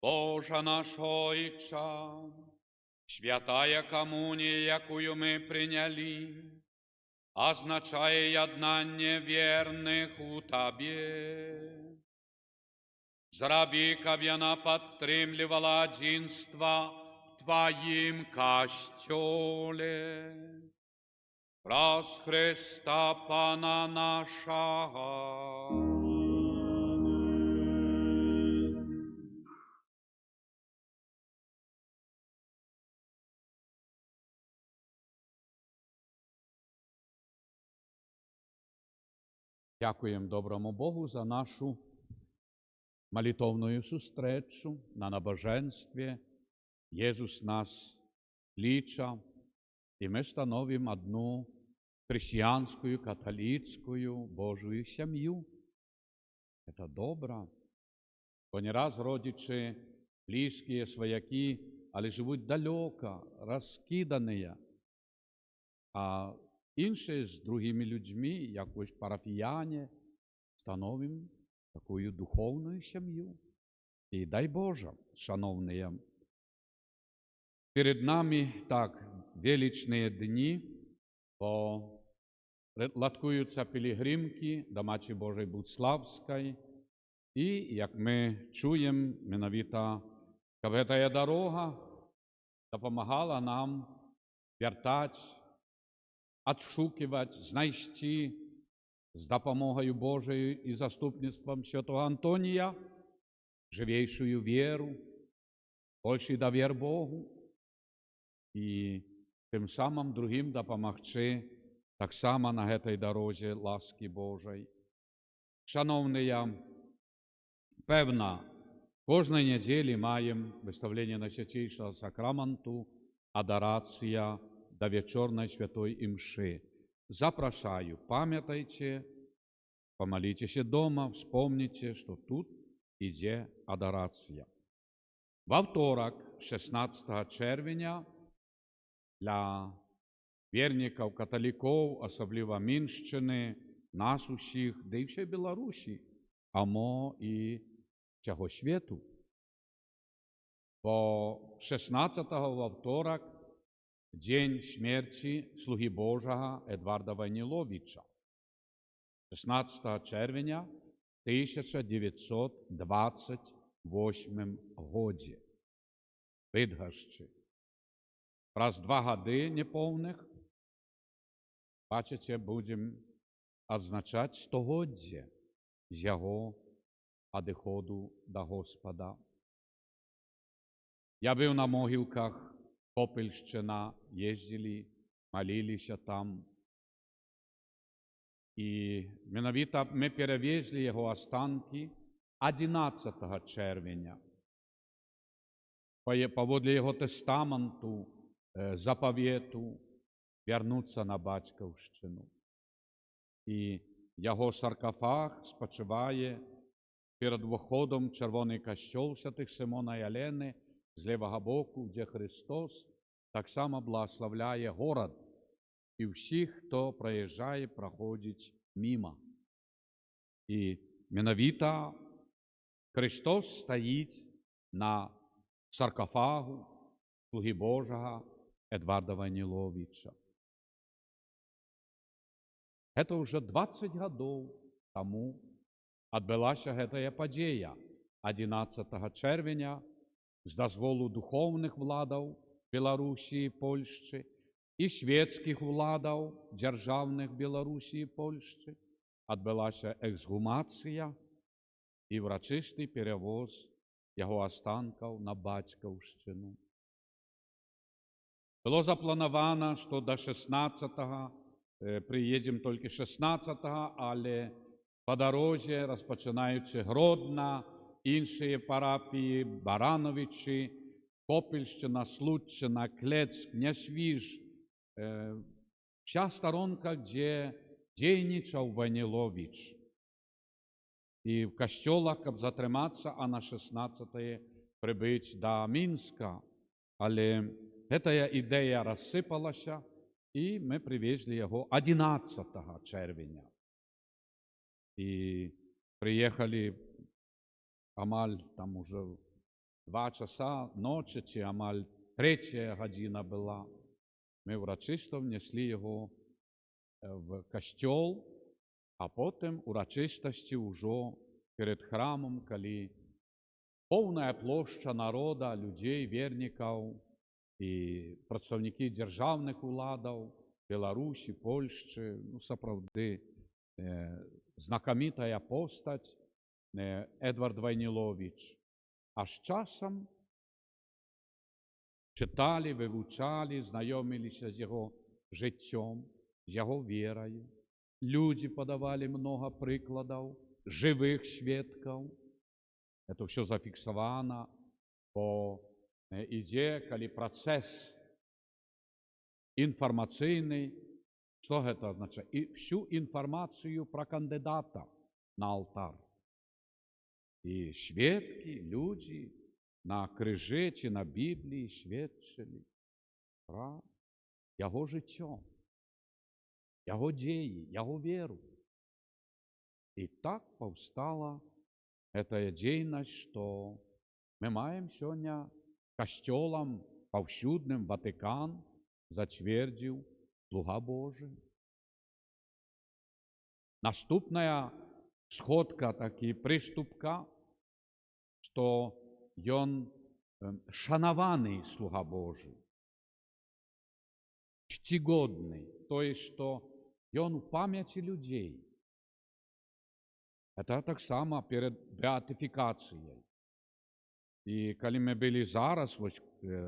Боже наш Ойча, святая коммуния, якую мы приняли, означає єднання верных у Тебе. Зраби, каб яна подтримливала единство в Твоим костеле. Раз Христа Пана нашего. Дякуємо доброму Богу за нашу молитовную зустрічу на набоженстві. Єсус нас ліча, і ми становимо одну християнську, католицьку, Божую сім'ю. Це добре. Бо не раз родичі, близькі, свояки, але живуть далеко, розкидані. А інші з другими людьми, як ось парафіяни, становимо таку духовну сім'ю. І дай Боже, шановні, перед нами так величні дні, бо ладкуються пілігримки до Матері Божої Будславської, і, як ми чуємо, менавіта, ця дорога допомагала нам вертати, відшукувати, знайти з допомогою Божою і заступництвом святого Антонія живейшую віру, більший довір Богу і тим самим другим допомогти так само на цій дорозі ласки Божої. Шановні, певно, кожної неділі маємо виставлення Найсвятішого Сакраменту, адорація до вечорної святої мши. Запрошаю, пам'ятайте, помолитесь дома, вспомните, що тут іде адорація. Во второк, 16 червня, для вірників, католиків, особливо Мінщини, нас усіх, да і всієї Білорусі, амо і цього світу. Бо 16-го во второк день смерті слуги Божого Едварда Войніловича. 16 червня 1928 годі. Бидгощі. Раз 2 годи неповних, бачите, будемо відзначати 100-годдя з його одиходу до Господа. Я був на могилках Попельщина, їздили, молилися там. І менавіта ми перевезли його останки 11 червня. Поводле його тестаменту, заповіту, вернуться на Батьківщину. І його саркофаг спочиває перед входом в Червоний костьол святих Симона і Олени з лівого боку, де Христос так само благословляє город і всіх, хто проїжджає, проходить мимо. І менавіта Христос стоїть на саркофагу слуги Божого Едварда Войніловича. Це вже 20 років тому відбулася ця подія 11 червня з дозволу духовних владів Білорусі і Польщі і світських владів державних Білорусі і Польщі відбулася ексгумація і урочистий перевоз його останків на Батьківщину. Було заплановано, що до 16-го приїдемо тільки 16-го, але по дорозі, розпочинаючи Гродно, інші парафії, Барановичі, Попельщина, Случчина, Клецк, Несвіж, вся сторонка, де дійничав Войнілович. І в костьолах, щоб затриматися, а на 16-е прибити до Мінська. Але ця ідея розсипалася, і ми привезли його 11 червня. І приехали амаль там уже 2 часа ночі, чи амаль 3 година була. Ми урочисто внесли його в костьол, а потім урочистості вже перед храмом, коли повна площа народа, людей, верників і представники державних уладів Білорусі, Польщі, ну, сапраўды, знакомитая постать Едвард Войнилович. А з часом читали, вивчали, знайомилися з його життям, з його вірою. Люди подавали много прикладів, живих свідків. Це все зафіксовано, бо іде, коли процес інформаційний, що це означає? І всю інформацію про кандидата на алтар. І свідки, люди на крижі чи на Біблії свідчили про його життя, його дії, його віру. І так повстала ця діяльність, що ми маємо сьогодні костьолом повсюдним Ватикан затвердив слуга Божий. Наступная сходка, таки приступка, що ён шанований слуга Божий, чтигодный, то есть, что ён в памяти людей. Это так само перед беатификацией. И коли мы были зараз, вот,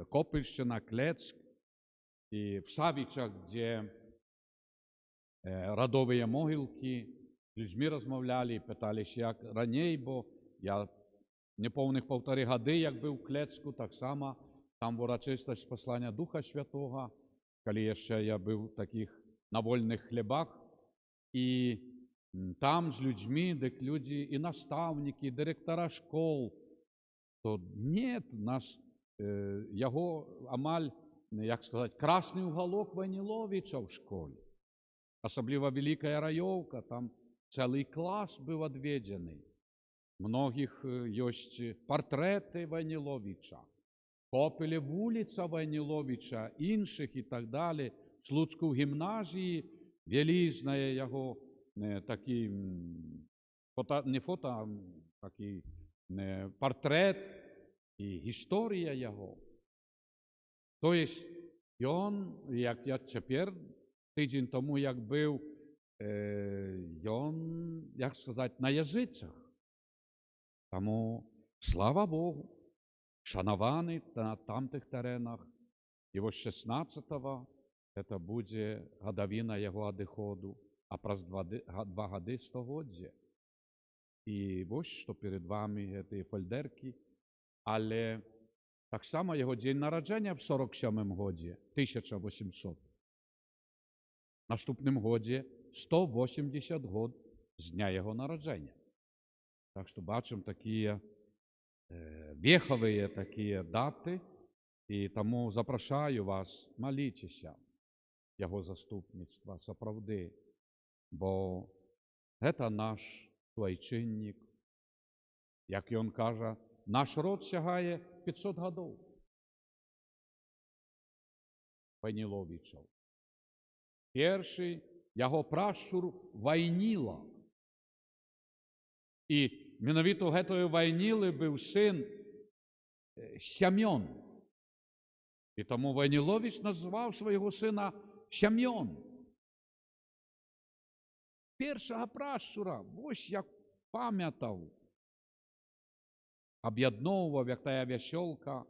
Копельщина, Клецк, и в Савичах, где родовые могилки, з людьми розмовляли і питалися, як раніше, бо я неповних 1,5 годи, як був в Клецку, так само там урочистость послання Духа Святого, коли ще я був в таких на вольних хлібах, і там з людьми, де люди і наставники, і директора школ, то ні, нас його амаль, як сказати, красний уголок Войниловича в школі. Особливо Велика Райовка, там цілий клас був відведений. Многих є портрети Войниловича, Копеле вулиця Войниловича, інших і так далі. В Слуцьку гімназії величне його такий, не фото, а такий портрет і історія його. Тобто, він, як я тепер, тиждень тому, як був, він, як сказати, на язицях. Тому, слава Богу, шанований на тамтих теренах. І ось 16-го це буде годовина його одиходу, а праз 2 годи 100-годдя. І ось, що перед вами ці фольдерки, але так само його день народження в 47-му годі, 1800. Наступним годі 180 год з дня його народження. Так що бачимо такі вехові такі дати, і тому запрошую вас, молітеся його заступництва, справді, бо це наш священник. Як він каже, наш род сягає 500 років. Войниловичів. Перший його пращур Войніла. І менавіто гэтої Войніли був син Сям'он. І тому Войнилович назвав свого сина Сям'он. Першого пращура, ось як пам'ятав, об'єдновував, як та вящолка,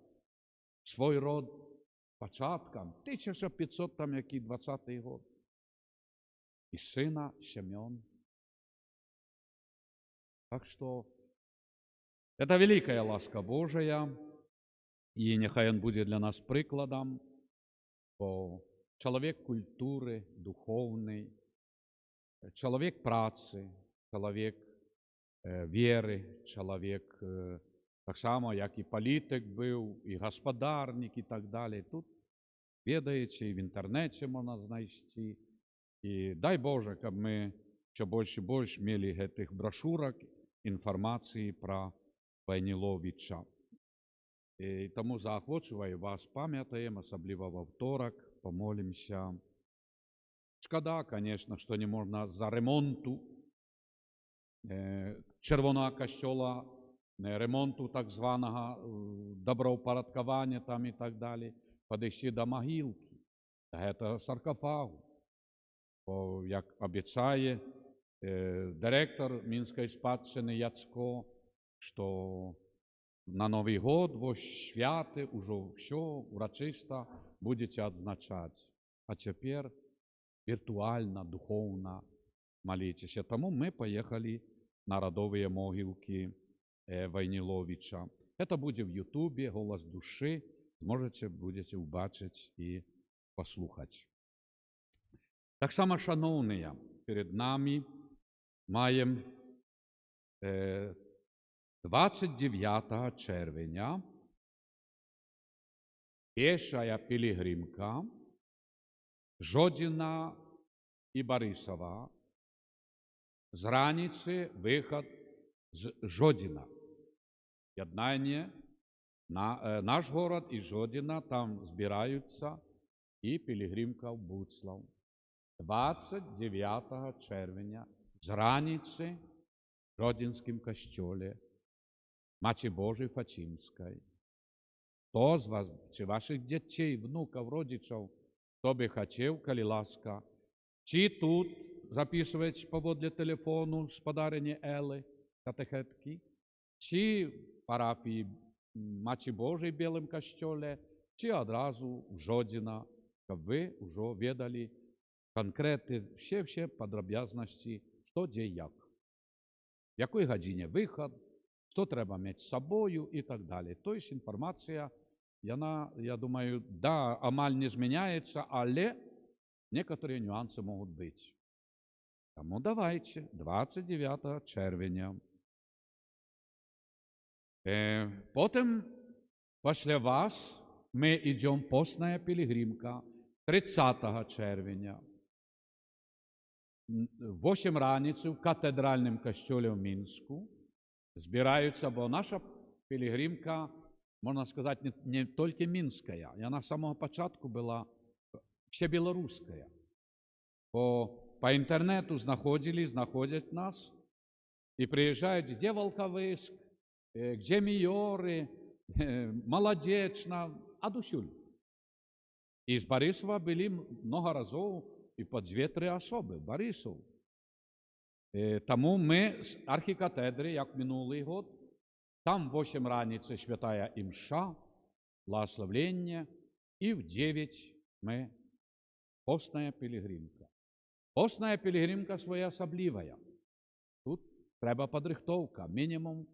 свій род початком, 1520 год. І сина Сям'он. Так что это великая ласка Божия, и нехай он будет для нас прикладом, бо человек культуры, духовный, человек працы, человек віри, чоловік, так само, як і політик був, і господарник, і так далі. Тут, ведаєте, і в інтернеті можна знайти. І дай Боже, щоб ми ще більше і більше мали цих брошурок інфармації про Войниловича. І тому заохочую вас, пам'ятаємо, особливо во второк, помолимося. Шкода, звісно, що не можна за ремонту Червоного костьола, ремонту так званого доброупорядкування там і так далі, підійти до могилки, до цього саркофагу. Бо, як обіцяє директор Мінської спадщини Яцко, що на Новий год, во святи, уже все урочисто будете відзначати. А тепер віртуально, духовно молитесь. Тому ми поїхали на родові могилки Войниловича. Це буде в Ютубі, «Голос душі». Зможете, будете побачити і послухати. Так само, шановні, перед нами маємо 29 червня пешая пилигримка Жодина і Борисова. З раниці виход з Жодина. Єднання наш город і Жодина, там збираються і пилигримка в Буцлав. 29 червня з раниці в Жодинському костьолі Матері Божої Фатимської. Хто з вас, чи ваших дітей, внуків, родичів, хто би хотів, коли ласка, чи тут записувати поводле телефону з подарення Ели, катехетки, чи в парафії Матері Божої в Білому костьолі, чи одразу в Жодина, щоб ви вже відали конкретні всі подробязності, що де як. В якій годині виход, що треба мати з собою і так далі. Тобто інформація, я думаю, да, амаль не зміняється, але некоторі нюанси можуть бути. Тому давайте, 29 червня. Потім, після вас, ми йдемо постна пилигримка 30 червня. В 8 раниці в катедральному костьолі в Мінську збираються, бо наша пилигримка, можна сказати, не тільки мінська, вона з самого початку була всебілоруська. По інтернету знаходять нас і приїжджають, де Волковиск, де Мійори, Молодечна, адусюль. І з Борисова були много разів і по 2-3 особи, Борисов. Тому ми з архікатедри, як минулий год, там в 8 раниці святая імша, благословлення, і в 9 ми постная пилигримка. Постная пилигримка своя особлива. Тут треба підрихтовка, мінімум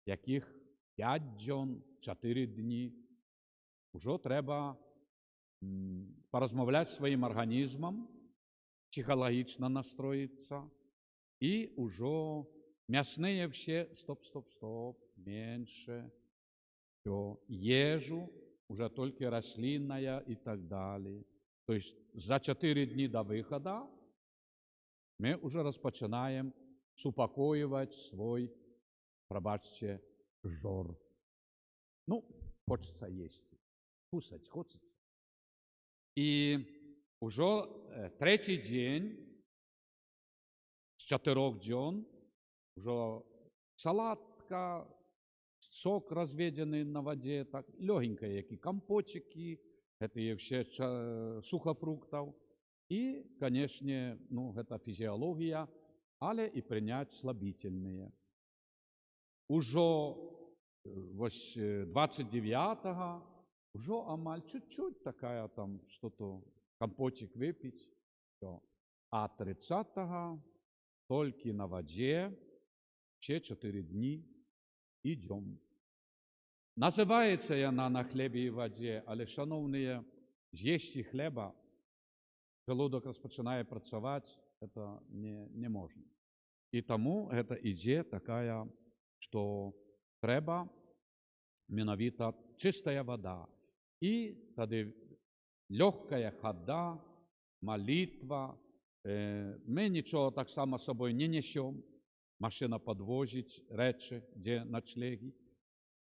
яких 5 днів, 4 дні. Уже треба порозмовляти зі своїм організмом, психологічно настроїтися, і уже м'ясні всі, стоп, менше, все, ежу, уже тільки рослинна і так далі. Тобто за 4 дні до виходу ми вже розпочинаємо супокоювати свій, пробачте, жор. Ну, хочеться їсти, кусати хочеться. І уже третій день з 4 днів вже салатка, сок розведений на воді, так, легенько, які компотики, це все сухофруктів. І, звісно, ну, це фізіологія, але і прийняти слабительні. Уже 29-го, уже амаль чуть-чуть такая там, что-то, компотик выпить. Все. А 30-го только на воде, ще 4 дні идем. Називається вона на хлібі і воді, але, шановні, з'їсти хліба, желудок розпочинає працювати, це не можна. І тому це ідея така, що треба менавіта чистая вода. І тоді легкая хода, молитва. Ми нічого так само з собою не несемо. машина подвозить речі, де ночлеги.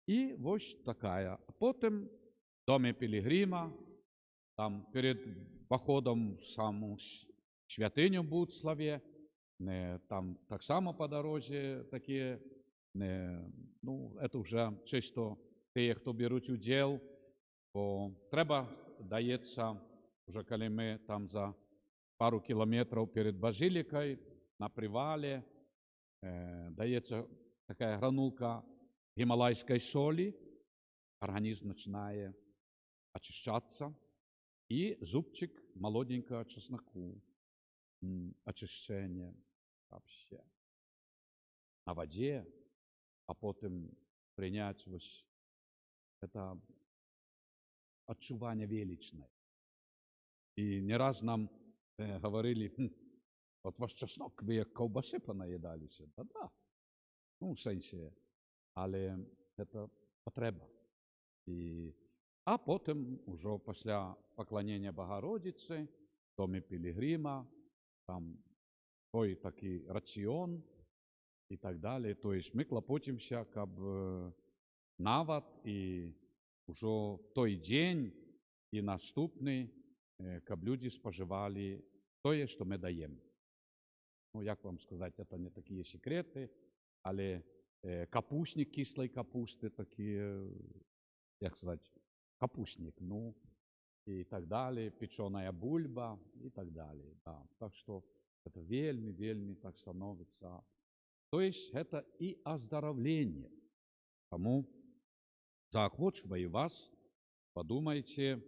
І ось така. А потім в домі Пілігрима, там перед походом в саму святиню Буцлаві, там так само по дорозі такі, це вже чисто ті, хто беруть уділ, бо треба, дається, вже коли ми там за пару кілометрів перед базилікою на привалі, дається така гранулка гімалайської солі, організм починає очищатися, і зубчик молоденького чесноку, очищення вообще. На воді, а потім прийняти ось це відчування величне. І не раз нам говорили, от ваш чеснок, ви як ковбаси понаїдалися. Да. В сенсі, але це потреба. А потім, уже після поклонення Богородиці, в домі Пілігрима, там той такий раціон і так далі. Тобто ми клопотимося, щоб навіть і вже в той день і наступний, щоб люди споживали те, що ми даємо. Як вам сказати, це не такі секрети, але капустник кислої капусти, такі, як сказати, капустник, і так далі, печеная бульба і так далі. Да. Так що це вельми так становиться. Тобто це і оздоровлення. Тому заохочую вас, подумайте,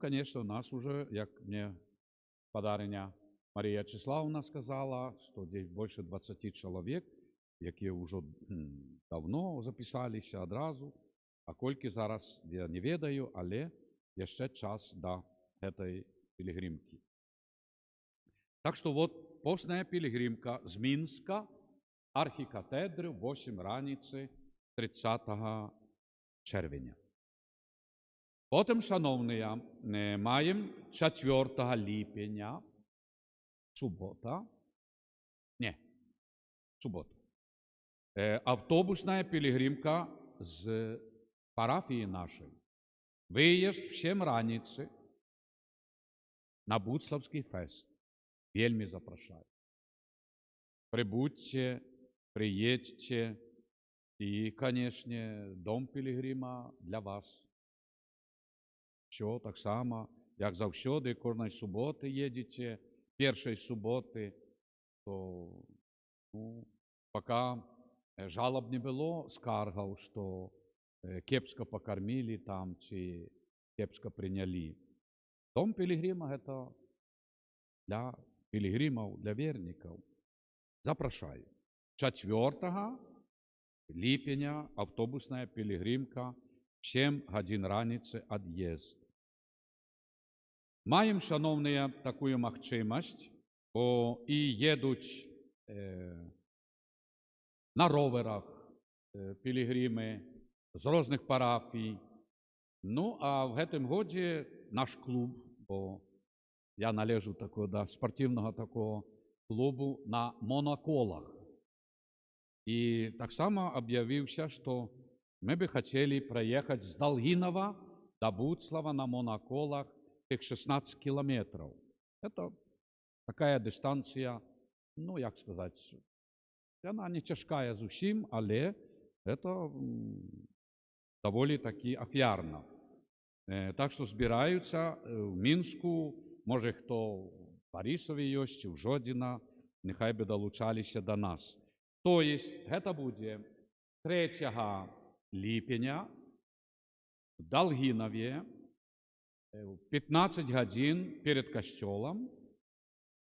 конечно, у нас уже, як мне подарення Марія Вячеславовна сказала, що десь більше 20 чоловік, які вже давно записалися одразу, а кільки зараз я не ведаю, але є ще час до цієї пілігримки. Так що от постна пілігримка з Мінська, архікатедри в 8 раніці 30 червня. Потім, шановні, маємо 4 липня, субота, автобусна пілігримка з парафії нашої. Виїзд в 7 раніці на Буцлавський фест. Вельми запрошую. Прибудьте, приїдьте і, звісно, дом Пілігрима для вас. Все так само, як завжди, кожної суботи їдете, першої суботи, то поки жалоб не було, скаргав, що кепсько покормили там, чи кепсько прийняли. Дом Пілігрима – це для пілігримів, для вірників. Запрошую. 4 липня автобусна пілігримка в 7 годин раніці від'їзд. Маємо, шановні, таку можливість, бо і їдуть на роверах пілігрими з різних парафій. А в цьому році наш клуб, бо я належу до спортивного такого клубу на моноколах. І так само об'явився, що ми би хотіли проїхати з Долгинова до Буцлава на моноколах тих 16 кілометрів. Це така дистанція, як сказати, вона не тяжка зовсім, але це доволі таки офіарно. Так що збираються в Мінську, може хто в Борисові є, чи в Жодіна, нехай би долучалися до нас. Тобто, це буде 3 липня в Долгинові, в 15 годин перед костелом,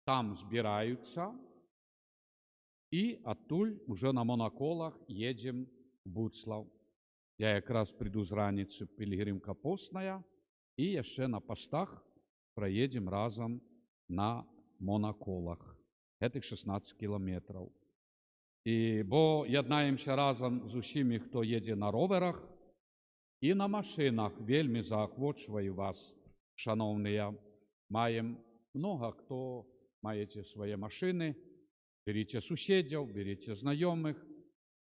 там збираються, і оттуль уже на моноколах їдемо в Буцлав. Я якраз прийду з раніці пілігримка постная, і ще на постах проїдемо разом на моноколах. Це 16 кілометрів. Бо єднаємося разом з усіми, хто їде на роверах і на машинах. Вельми заохочую вас, шановні. Маємо много хто маєте свої машини, Беріце суседзяў, беріце знаёмых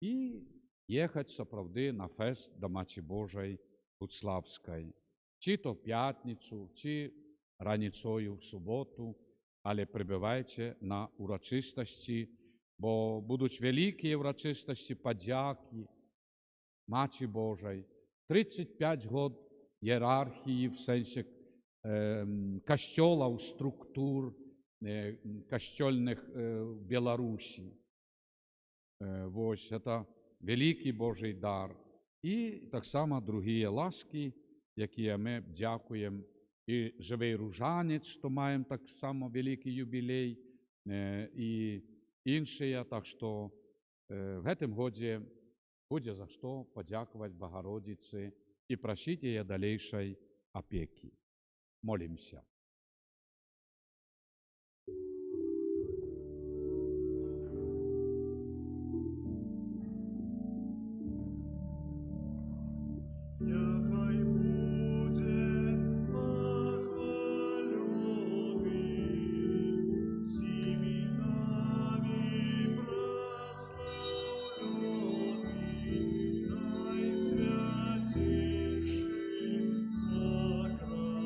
і ехаць сапраўды на фэст да Маці Божай Буцлавскай. Ці то пятніцу, ці раніцою в суботу, але прыбывайце на урачыстасці, бо будуць вялікія ўрачыстасці падзякі Маці Божай. 35 год іерархіі в сэнсе касцёлаў, структур касцёльных в Беларусі. Вось, это вялікі Божий дар. І таксама другія ласкі, якія мы дзякуем, і жывий ружанець, што маем таксама вялікі юбілей, і іншыя, так што в гэтым годзе будзе за што падзякаваць Багародзіцы і прасіць яе далейшай апекі. Молімся. Няхай буде похвалений всіми нами прославлений найсвятейший сакрамент.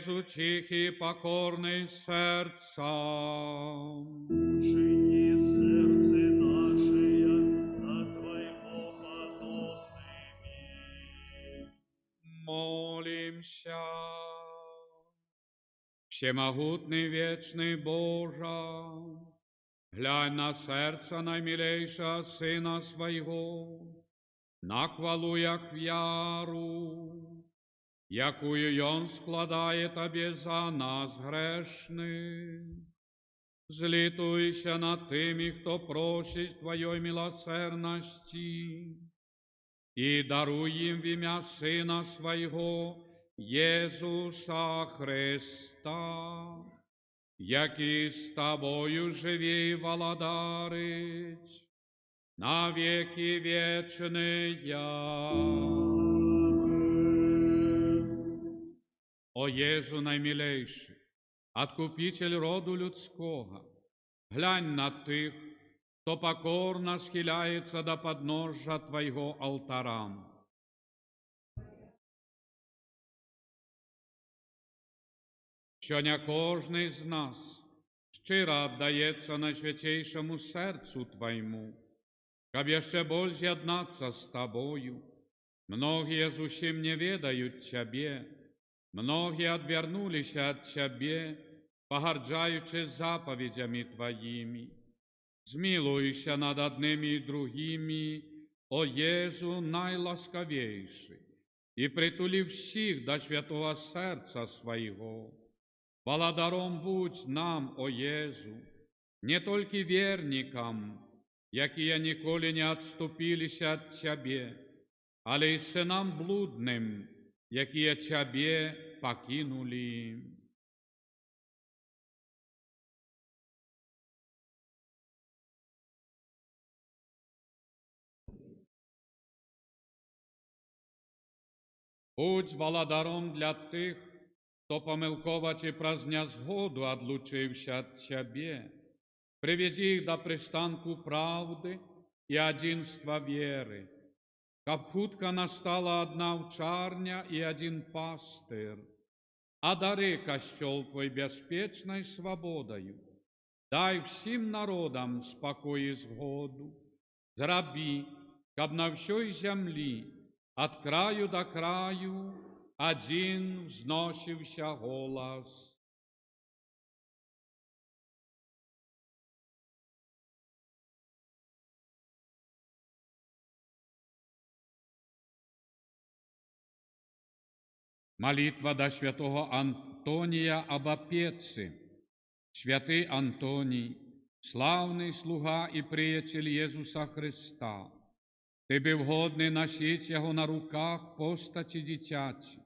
Єзу тихий, покорний серцем. Учини сердце наше на Твоего подобными. Молимся. Всемогутный вечный Боже, глянь на сердце наимилейшего Сына Своего, на хвалу як вяру, якую Он складає Тобі за нас грешних. Злітуйся над тими, хто просить Твоєї милосердності, і даруй їм в ім'я Сина Свого, Єсуса Христа, який з Тобою живі і владарить на веки вечные. О Єзу наймилейший, Откупитель роду людського, глянь на тих, хто покорно схиляється до подножжя Твоего алтаря. Сьогодні кожний з нас щиро віддається найсвятейшому серцю Твоєму, щоб ще більше з'єднатися з Тобою. Многие зусім не ведають Тебе, многие отвернулись от Тебе, погорджаючи заповедями Твоими. Змилуйся над одними и другими, о Єзу найласковейший, и притули всіх до святого серця Своего. Владаром будь нам, о Єзу, не тільки вірникам, які ніколи не отступилися от Тебе, але й синам блудним, які Тебе покинули. Будь владаром для тих, хто помилково чи празня згоду одлучився от Тебе. Приведи їх до пристанку правди і одинства віри, щоб хутко настала одна вчарня і один пастир. Одари костел Твой безпечной свободою, дай всім народам спокій і згоду, зроби, щоб на всій землі от краю до краю один взносився голос. Молитва до святого Антонія об Опеці. Святий Антоній, славний слуга і приятель Єсуса Христа, Тобі вгодний носить його на руках постаті дитяті,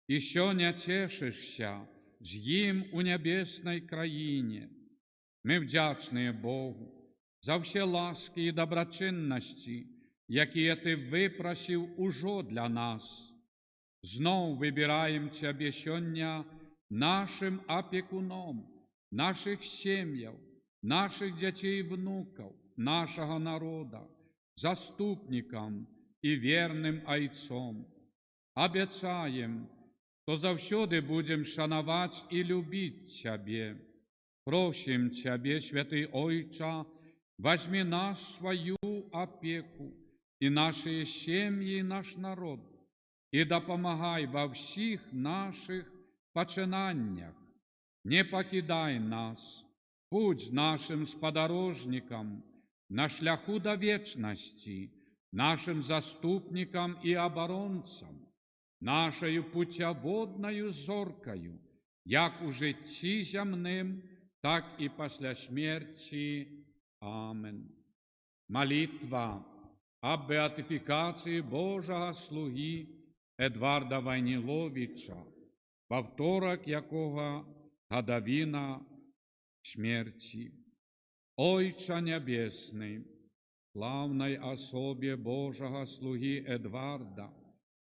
і що не тешишся з їм у небесній країні. Ми вдячні Богу за всі ласки і доброчинності, які Ти випросив уже для нас. Знов вибираємо Тебе сьогодні нашим опікуном, наших сім'їв, наших дітей і внуків, нашого народу, заступником і вірним Отцом. Обіцяємо, що завсюди будемо шанувати і любити Тебе. Просим Тебе, Святий Отче, возьми нас в свою опеку і наші сім'ї, і наш народ, і допомагай во всіх наших починаннях. Не покидай нас, будь нашим сподорожником на шляху до вечности, нашим заступником и оборонцем, нашою путеводною зоркою, як у житті земним, так і після смерті. Амен. Молитва об беатифікації Божого слуги Едварда Войниловича, во второк якого годовина смерти. Отче Небесный, славной особе Божьего слуги Эдварда,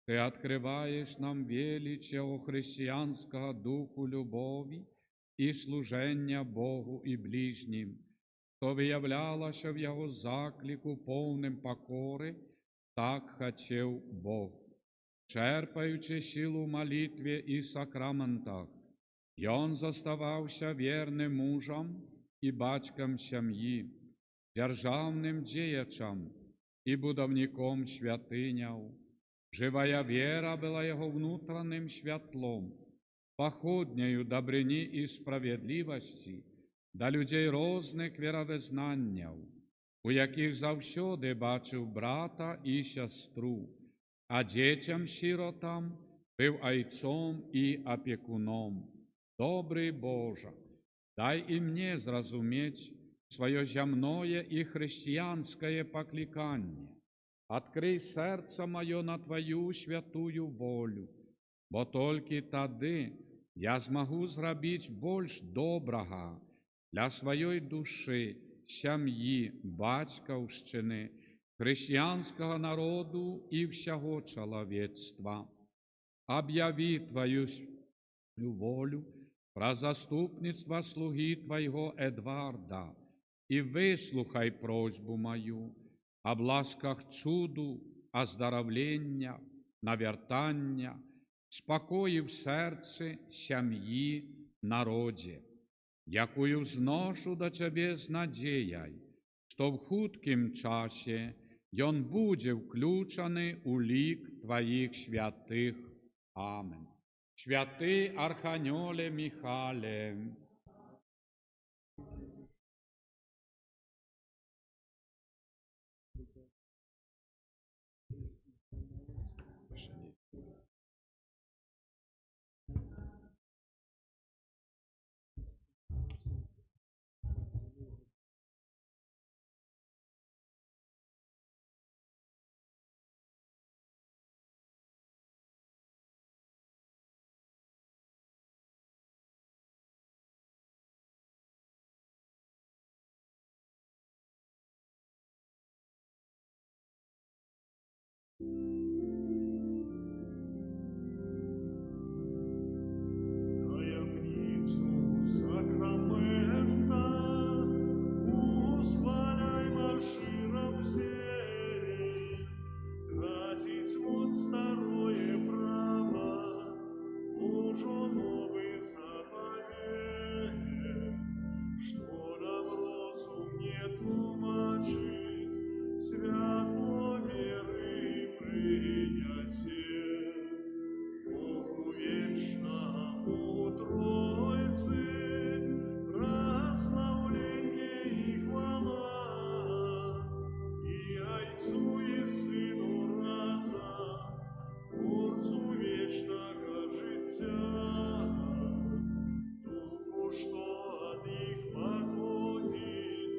Ты открываешь нам величие христианского духу любови и служения Богу и ближним, что виявлялося в Его заклику полным покоры, так хотел Бог. Черпаючи силу в молитве и сакраментах, ён заставаўся верным мужам і бацькам сям'і, дзяржаўным дзеячам і будаўніком святыняў. Жывая вера была яго внутраным святлом, паходняю дабрыні і справядлівасці да людзей розных веравызнанняў, у якіх заўсёды бачыў брата і сястру, а дзецям-сіротам быў айцом і апекуном. Добры Божа, дай і мне зразумець сваё зямное і хрысціянскае пакліканне. Адкрый сэрца маё на Тваю святую волю, бо толькі тады я змагу зрабіць больш добрага для сваёй душы, сям'і, бацькаўшчыны, хрысціянскага народу і ўсяго чалавецтва. Аб'яві Тваю волю пра заступніцтва слугі Твайго Эдварда і выслухай просьбу маю аб ласках цуду, аздараўлення, навяртання, спакою ў сэрцы, сям'і, народзе, якую зношу да Цябе з надзеяй, што ў хуткім часе ён будзе ўключаны ў лік Тваіх святых. Амен. Святы Арханёле Михале, таємницю сакрамента узваляй марширом сей, тратить вот старое право, уже новый заповедь, что нам розум не тлумачить, святло веры приясе. Богу вечному Тройцы прославление и хвала, и Отцу и Сыну разом, Творцу вечного життя, Духу, что от них походит,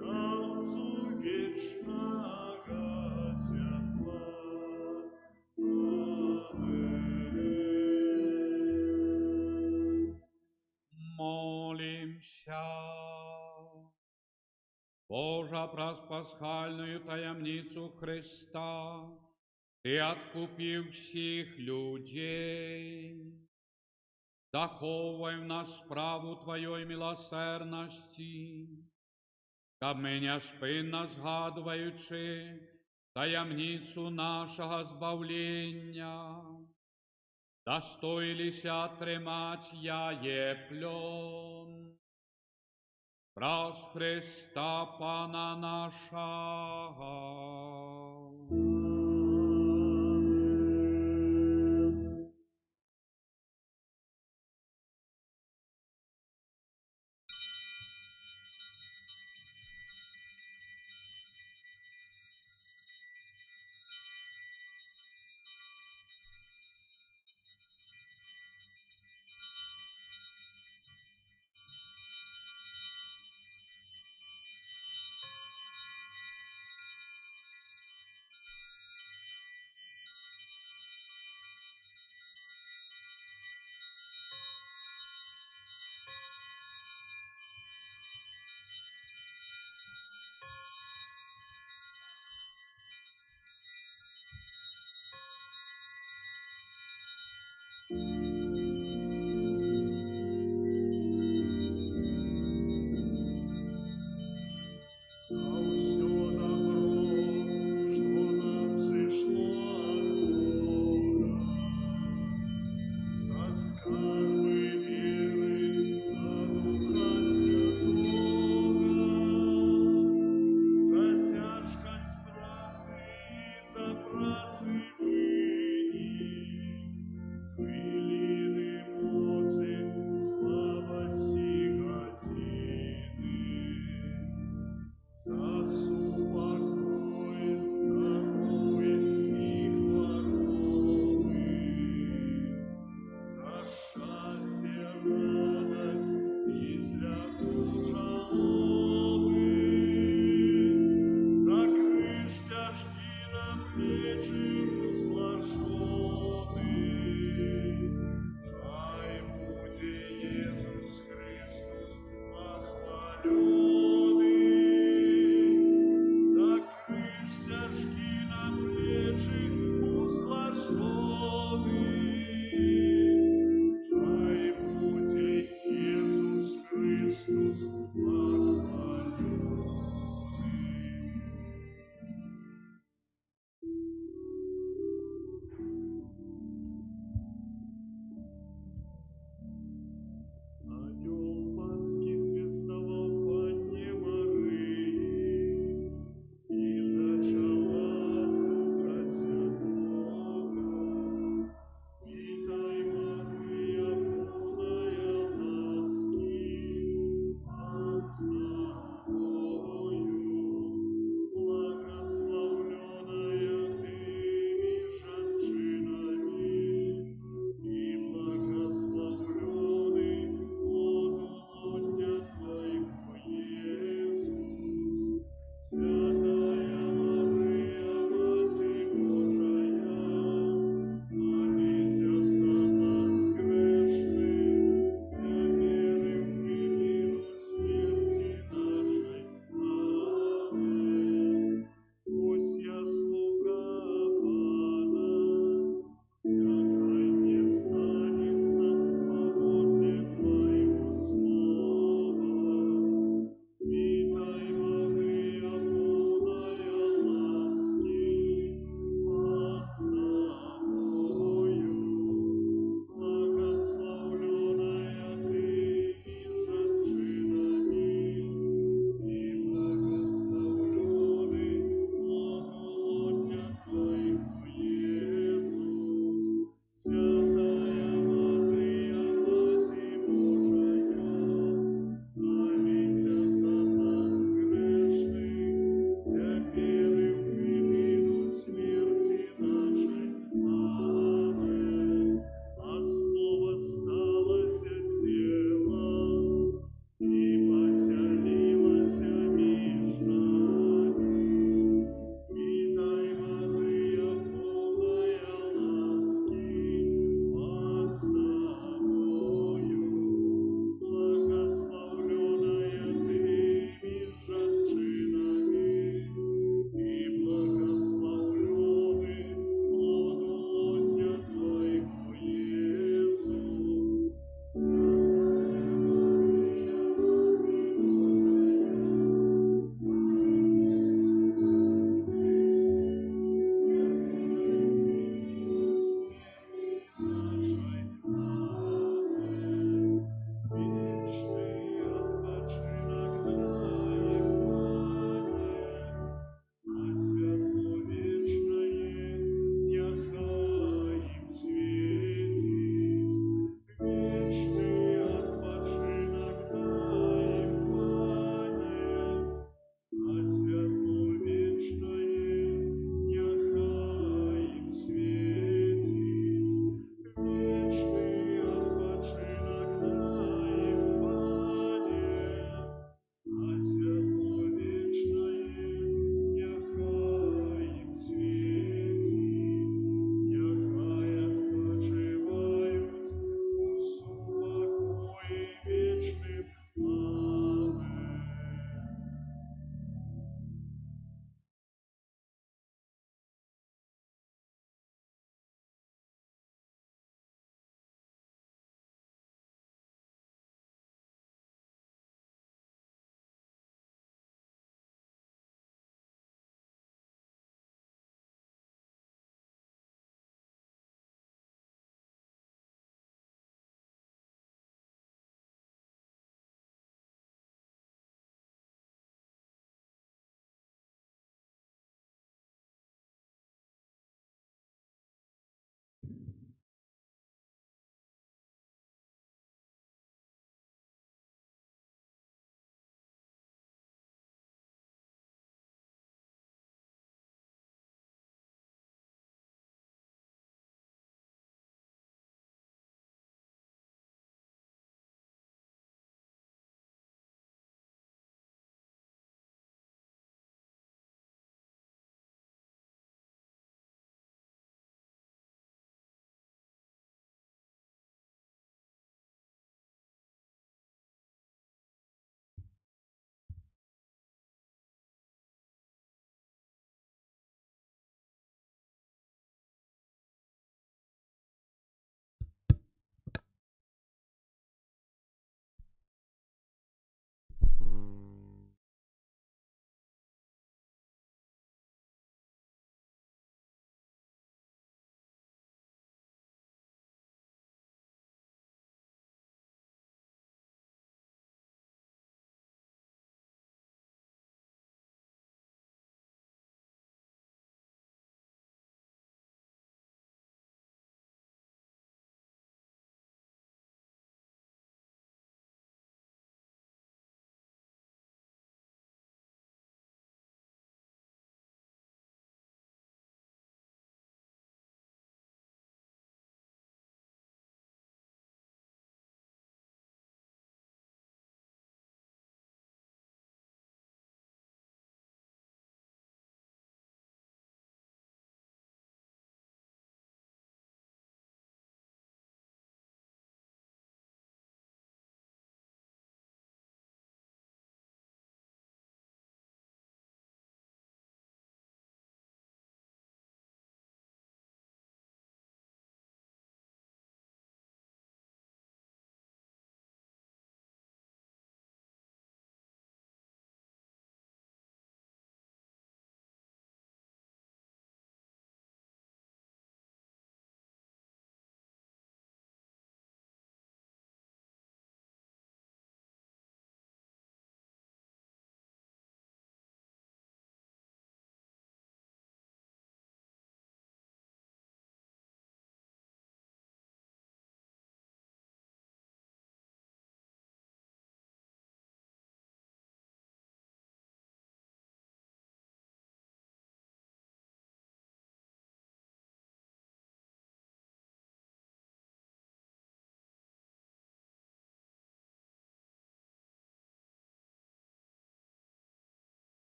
Давцу вечного святла. молимся. Божа, праз пасхальную таямницу Христа Ты откупил всех людей. Заховай в нас справу Твоей милосердности, каб ми неспинно згадуючи таямницу нашого збавлення, достоїлися тримать яєплон. Праз Христа Пана нашого.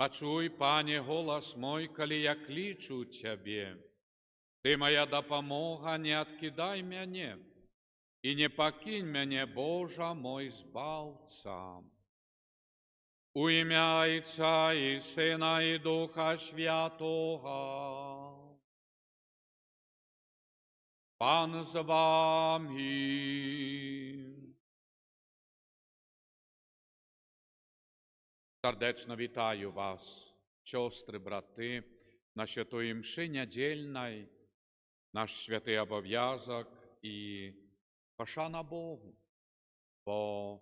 Почуй, Пане, голос мой, коли я кличу Тебе. Ты моя допомога, не откидай меня, и не покинь меня, Божа мой збавца. У ім'я Отця і Сина і Духа Святого. Пан з вами. Сердечно вітаю вас, сестри, брати, на святої мши недільної, наш святий обов'язок і пошана Богу, бо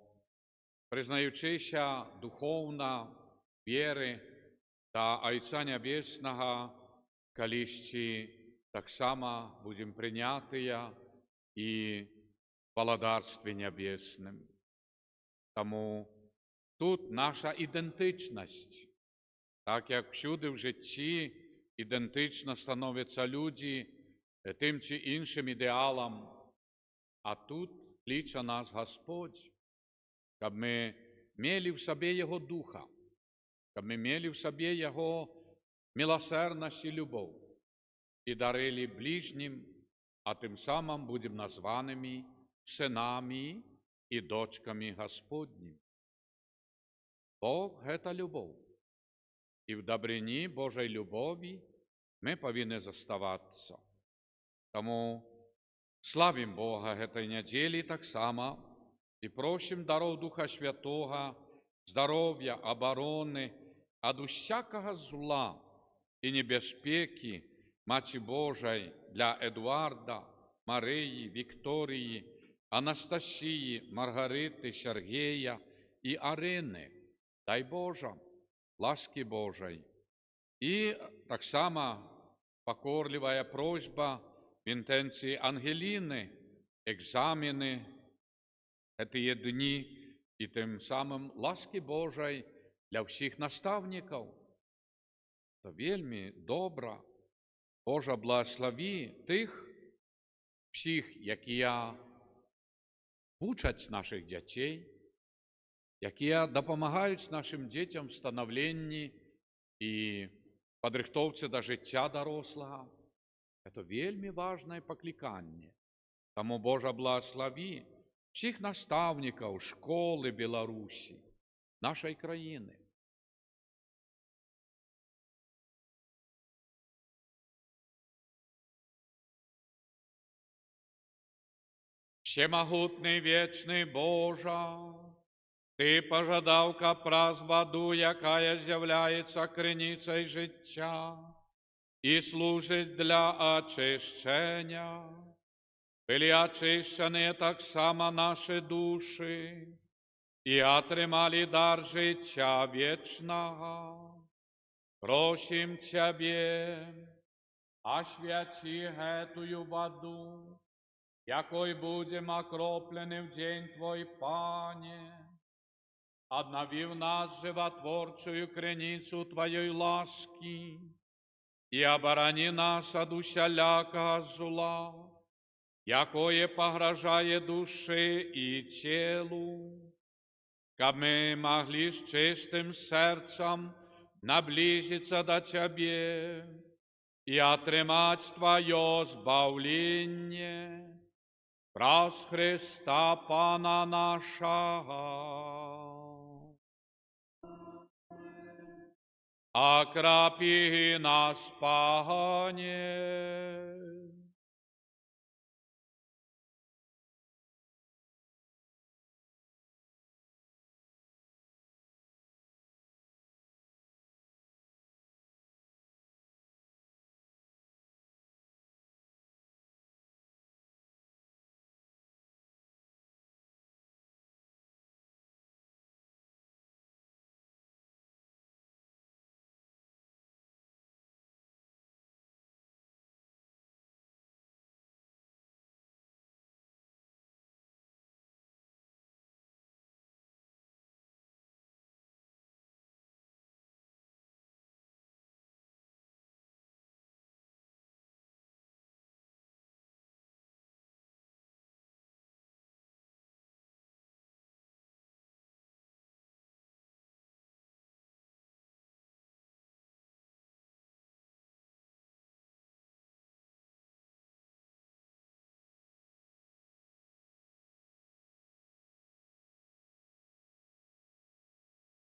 признаючися духовно віри та Отця Небесного, колись так само будемо прийняти і в Володарстві Небесним. Тому тут наша ідентичність, так як всюди в житті ідентично становляться люди тим чи іншим ідеалам, а тут кличе нас Господь, щоб ми мали в собі Його Духа, щоб ми мали в собі Його милосердність і любов і дарили ближнім, а тим самим будемо названими синами і дочками Господніми. Бог – это любов. І в добрині Божої любові ми повинні заставатися. Тому славим Бога этой недели так само и просим даров Духа Святого, здоровья, обороны, от всякого зла и небезпеки Маті Божої для Едуарда, Марії, Вікторії, Анастасії, Маргарити, Сергея и Арини. Дай Божа, ласки Божей. И так само покорливая просьба в интенции Ангелины, экзамены, эти дни, и тем самым ласки Божей для всіх наставників. То вельми добра. Божа благослови тих всіх, які учать наших дітей, які допомагають нашим дітям в становленні і підрихтовці до життя дорослого. Це вельми важне покликання. Тому Божа благослови всіх наставників школи Білорусі, нашої країни. Всемогутний, вічний Божа, Ти пожадав капраз воду, яка з'являється криницею життя і служить для очищення. Были очищені так само наші душі і отримали дар життя вічного. Просим Тебе, освяти эту воду, якой будем окроплены в день Твой, Пане, обнови в нас животворчую криницу Твоей ласки и оборони нас от усялякого зла, якое погрожает душе и телу, как мы могли с чистым сердцем наблизиться до Тебе и отримать Твое збавление. Праз Христа Пана нашего. Окропи нас, Пане.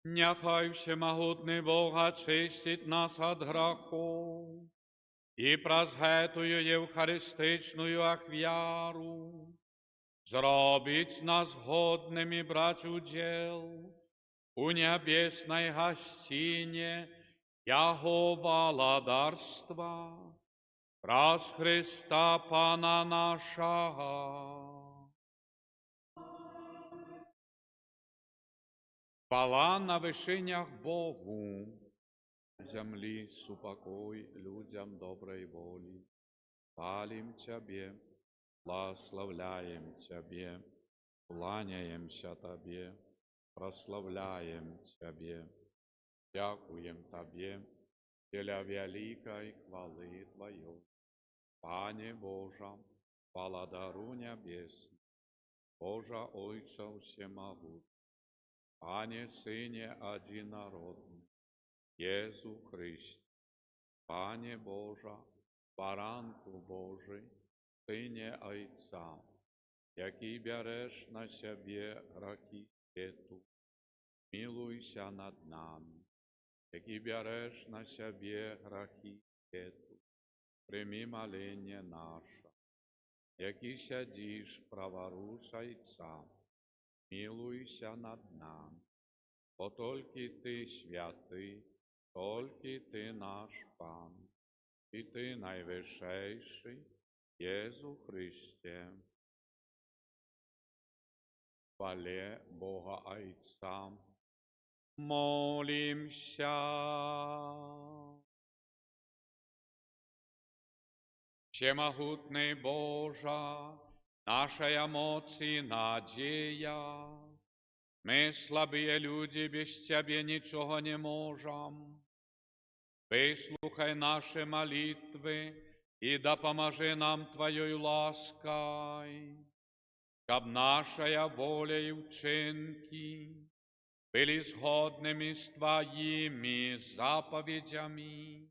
Няхай всемогутний Бог очистить нас от грехов і праз гэтую євхаристичную ахвяру зробить нас годними брать удел у небесной гостине Яго владарства, праз Христа Пана нашего. Хвала на вишинях Богу, земли супокой людям доброй воли. Хвалим Тебе, благословляем Тебе, кланяемся Тебе, прославляем Тебе, дякуем Тебе для великой хвалы Твоей. Пане Божа, владару небесный, Божа Ойца всемогутный, Пане Сыне одинородный, Иису Христе, Пане Божа, Баранку Божий, Сыне Отца, який береш на себе грехи світу, милуйся над нами, який береш на себе грехи світу, прийми молення наше, який сидиш праворуч Отца, милуйся над нами, бо тільки Ти святий, тільки Ти наш Пан, і Ти найвищий, Єсу Христе. Хвале Бога Отца, молимся. Всемогутний Божа, наша моць и надея, мы слабые люди, без Тебе ничего не можем. Выслухай наши молитвы и да поможи нам Твоей лаской, щоб наша воля и вчинки были сгодными с Твоими заповедями.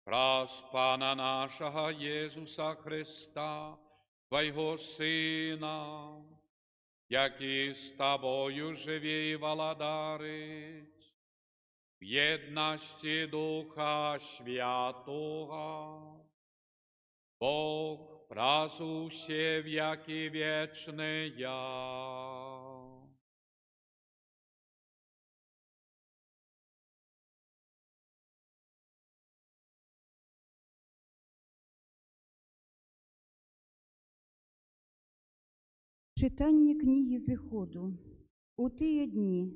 Праз Пана нашего Иисуса Христа, Твоего Сына, який з Тобою живе и владарить, в єдності Духа Святого, Бог прасуще веки вечные. Читання книги Зиходу. У тыя дні,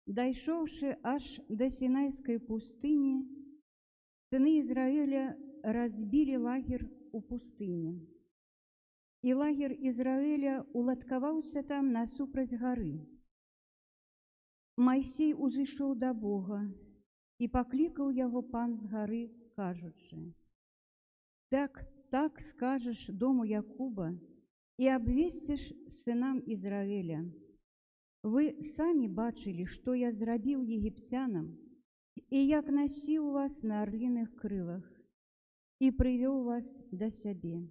дайшоўшы аж до Сінайской пустыні, сыны Израиля разбили лагерь у пустыні. І лагерь Израиля уладкаваўся там насупраць гары. Майсей узышоў да Бога і паклікаў яго пан з гары, кажучы: так скажеш дому Якуба і абвесціш сынам Израиля: вы самі бачылі, што я зрабіў егіпцянам, і як насіў вас на арліных крылах, і прывёў вас да сябе.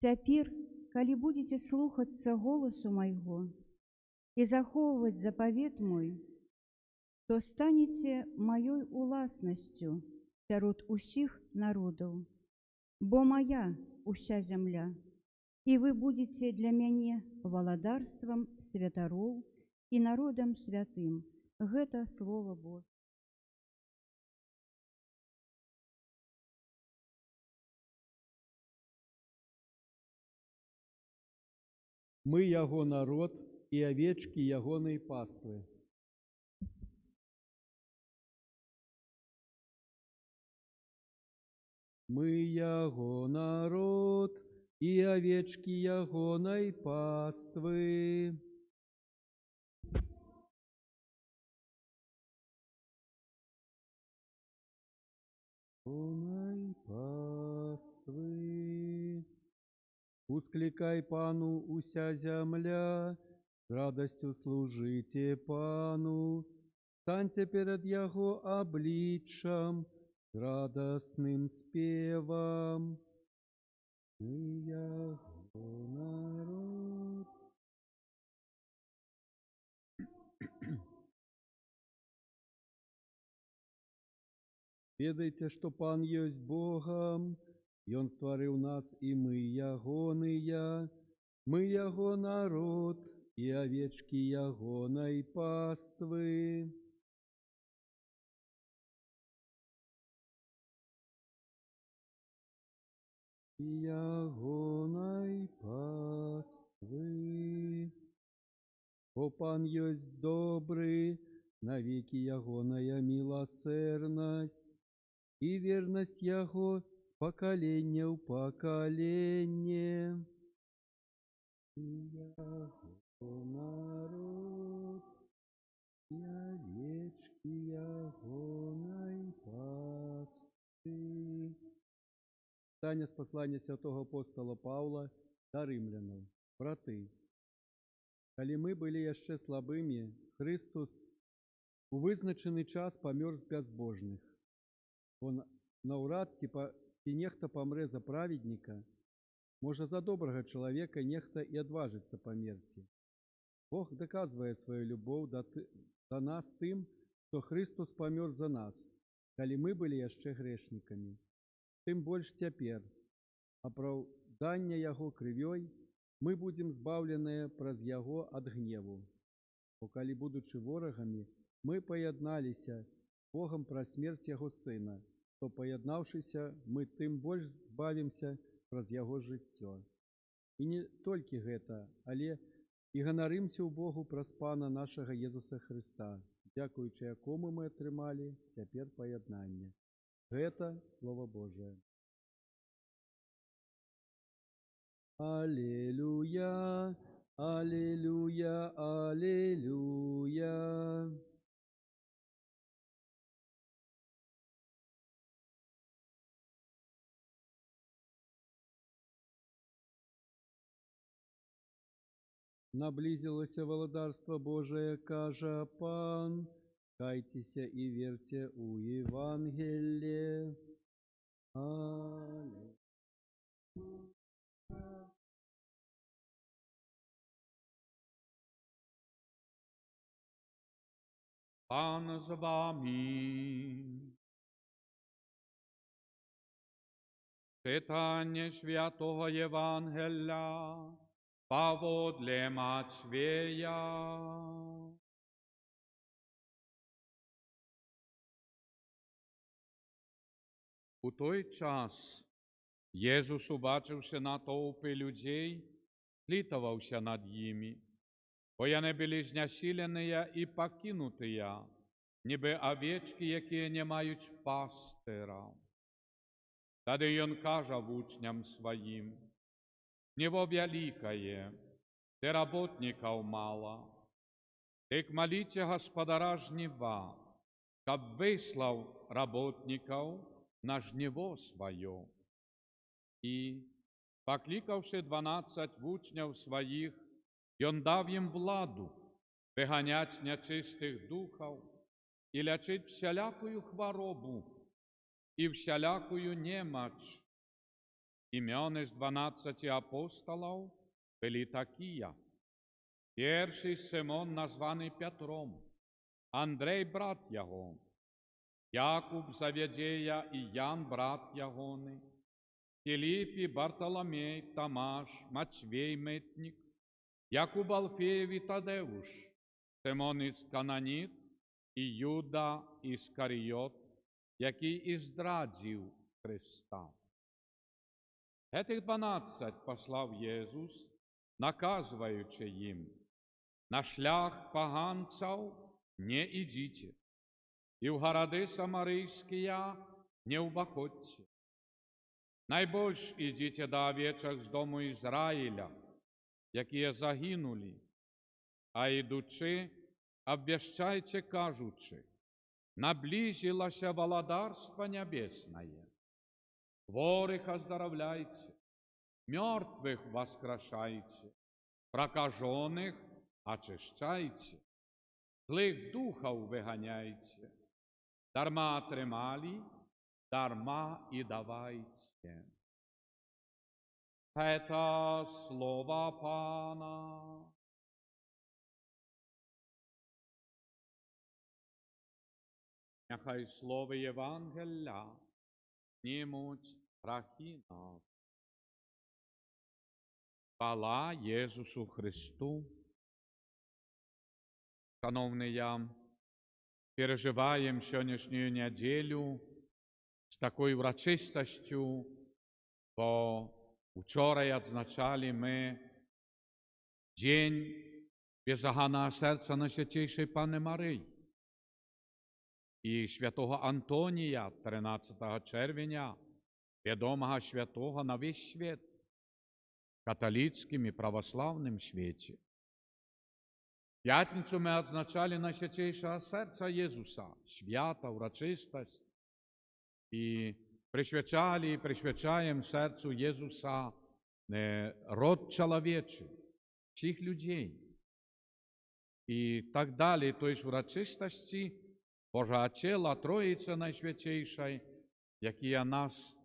Цяпер, калі будзеце слухацца голасу майго і захоўваць запавет мой, то станеце маёй уласнасцю сярод усіх народаў, бо моя уся зямля, і вы будзеце для мяне валадарствам святароў і народам святым. Гэта Слова Божье. Мы яго народ і авечкі ягонай паствы. Мы яго народ і авечкі ягонай паствы. Ягонай паствы. Ускликай Пану уся земля, с радостью служите Пану, станьте перед Яго обличчям, с радостным спевом. Мы Яго народ. Ведайте, што Пан ёсць Богам, Ён стварыў нас, і мы ягоныя, мы яго народ, і авечкі ягонай паствы. Ягонай паствы. Бо Пан ёсць добры, навекі ягоная міласэрнасць, і вернасць яго з пакалення ў пакаленне. Яго народ, і авечкі ягонай паствы. Читання з послання святого апостола Павла да рымлянаў. Браты, калі мы былі яшчэ слабымі, Христос у вызначаны час памёр з бязбожных. Бо наўрад ці нехта памрэ за праведніка, можа за добрага чалавека нехта і адважыцца памерці. Бог даказвае сваю любоў да нас тым, што Христос памёр за нас, калі мы былі яшчэ грэшнікамі. Тым больш цяпер, апраўдання яго крывёй, мы будзем збаўленыя праз яго ад гневу. Бо калі, будучы ворагамі, мы паядналіся Богам праз смерць яго Сына, то паяднаўшыся, мы тым больш збавімся праз яго жыццё. І не толькі гэта, але і ганарымся ў Богу праз Пана нашага Езуса Хрыста, дзякуючы якому мы атрымалі цяпер паяднанне. Гэта Слово Божие. Аллилуйя, аллилуйя, аллилуйя. Наблизилося владарство Божие, кажа Пан, кайтеся и верьте у Евангелие. Аллилуйя. Пан з вами. Читання святого Євангелія поводле Матвея. У той час Єсус, убачивши натовпи людей, літувався над ними, бо яны былі знясіленыя і пакінутыя, ніби овечки, які не мають пастира. Тады ён кажа вучням своим: «Нево великое, де работников мало, тик молите Господара жнива, каб выслал работников на жниво свое». І, покликавши 12 учнів своїх, ён дав їм владу виганять нечистих духов і лечить всялякую хворобу і всялякую немач. Імёны з 12 апостолов были такие: перший Симон, названий Петром, Андрей, брат його, Якуб Заведея і Ян, брат ягоний, Филиппий, Бартоломей, Томаш, Матвей митник, Якуб Алфеев і Тадеуш, Симон Іскананит і Юда Іскаріот, який і здрадзив Христа. Этих 12 послав Єсус, наказуючи їм: на шлях поганців не ідіть, і в городи самарійські не вбаходьте. Найбольш ідіть до овечок з дому Ізраїля, які загинули, а ідучи, обвещайте, кажучи: наблизилося владарство небесное. Хворых оздоровляйте, мертвых воскрешайте, прокаженных очищайте, злых духов выгоняйте. Дарма отримали, дарма и давайте. Это слово Пана. нехай слово Євангелля знімуть страхи нас. Хвала Єсусу Христу. Шановні, переживаємо сьогоднішню неділю з такою урочистостю, бо вчора відзначали ми День беззаганного серця Найсвятейшої Панни Марії. І святого Антонія, 13 червня, відомого святого на весь світ, католицьким і православним світі. П'ятницю ми відзначали Найсвятейшого серця Єсуса, свята, урочистость, і присвячали і присвячаємо серцю Єсуса род чоловічий, всіх людей. І так далі, тобто урочистості Божого тіла Троїця Найсвятейшої, які нас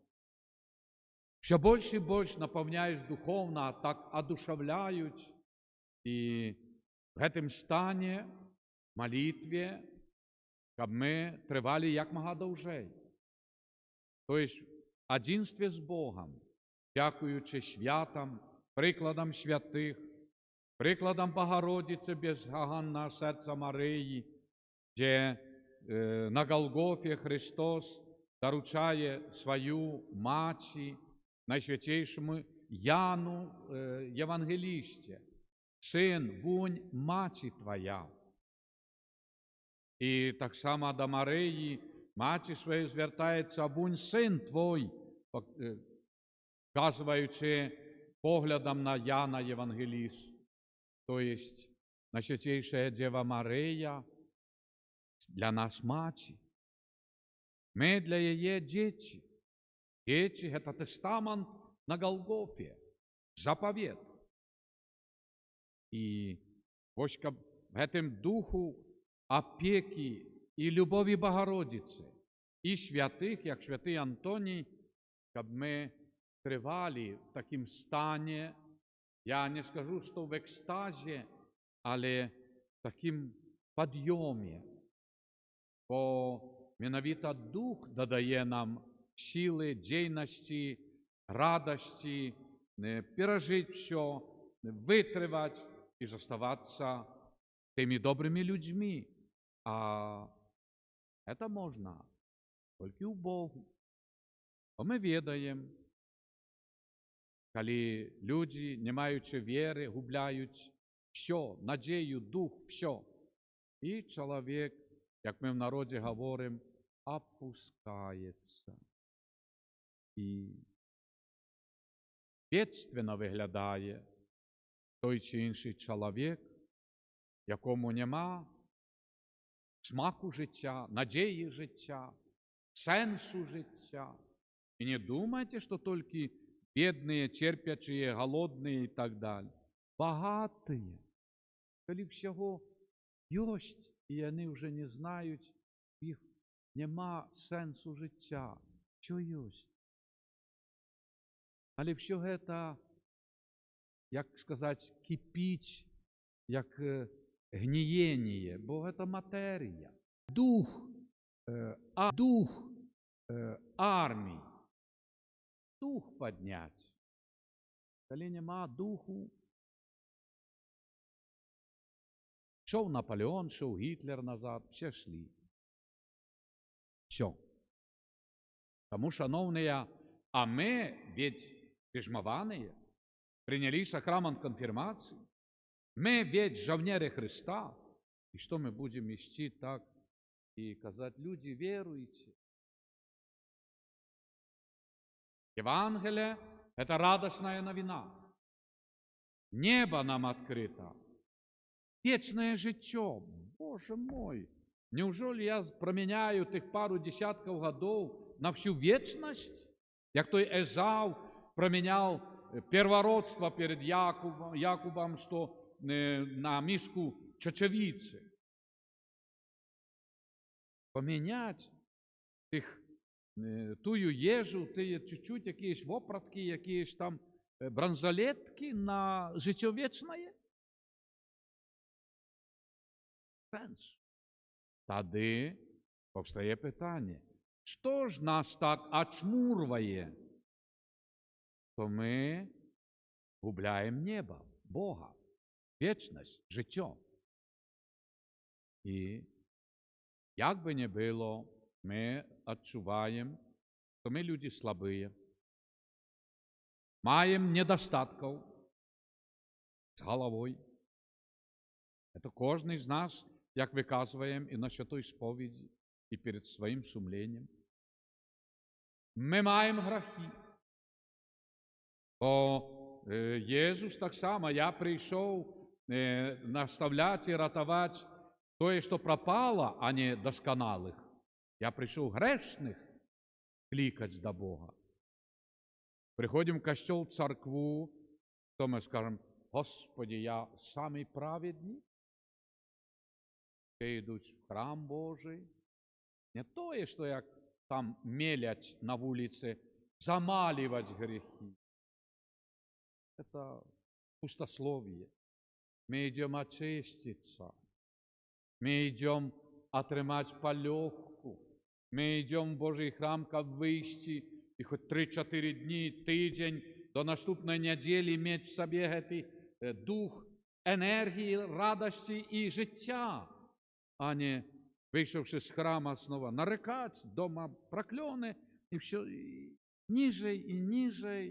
все більше і більше наповняють духовно, так одушевляють. І в цьому стані, молитві, щоб ми тривали як мога довше. Тобто, в одинстві з Богом, дякуючи святам, прикладам святих, прикладам Богородиці беззаганного серця Марії, де на Голгофі Христос доручає свою матці, Найсвятейшому Яну Євангелісті. Син, вунь матці твоя. І так само до Марії, матці своєї звертається, вунь син твой, вказуючи поглядом на Яна Євангеліст. Тобто, Найсвятейшая Дева Марія для нас матці. Ми для її діти. Діти – це тестамент на Голгофі, заповіт. І ось в цьому духу опеки і любові Богородиці, і святих, як святий Антоній, щоб ми тривали в такому стані, я не скажу, що в екстазі, але в такому підйомі. Бо mianowicie Дух додає нам сили, дійності, радості, пережити все, витривати і залишатися тими добрими людьми. А це можна тільки у Богу. Бо ми відаємо, коли люди, не маючи віри, губляють все, надію, дух, все. І чоловік, як ми в народі говоримо, опускається. І бідственно виглядає той чи інший чоловік, якому нема смаку життя, надії життя, сенсу життя. І не думайте, що тільки бідні, терпячі, голодні і так далі. Багаті, коли всього є, і вони вже не знають, їх нема сенсу життя, що є. Але все це, як сказати, кипить, як гнієння, бо це матерія. Дух армії, дух підняти. Коли нема духу, шов Наполеон, шов Гітлер назад, все шли. Все. Тому, шановні, а ми ведь піжмовані, прийняли сакрамент конфірмації, ми ведь жовнери Христа. І що ми будемо йти так і казати, люди, віруйте. Евангелие – это радостная новина. Небо нам открыто. Вечное життя. Боже мой! Неужели я променяю тих пару десятків годов на всю вечность? Як той Езав променял первородство перед Якубом, что на миску чечевицы. Поменять тую ежу, ті чуть-чуть якісь вопратки, якісь там бранзолетки на життя вічне? Сенс. Тоді Повстає питання, що ж нас так очмурює, то ми губляємо небо, Бога, вічність, життя. І як би не було, ми відчуваємо, що ми люди слабі, маємо недостатків з головою. Це кожен з нас, як виказуємо і на святій сповіді, і перед своїм сумлінням. Ми маємо гріхи. Бо Ісус так само, я прийшов наставляти і рятувати те, що пропало, а не досконалих. Я прийшов грешних кликати до Бога. Приходимо в костел, в церкву, то ми скажемо, Господи, я самий праведний. Все йдуть в храм Божий. Не то, що як там мелять на вулиці, замаливать грехи. Это пустословие. Мы идем очиститься. Мы идем отримать полегку. Мы идем в Божий храм, как выйти, и хоть 3-4 дні, тиждень, до наступної неділі иметь в собі этот дух енергії, радості і життя, а не, вийшовши з храма, снова нарекать, дома прокляни, і все, ниже, і ниже,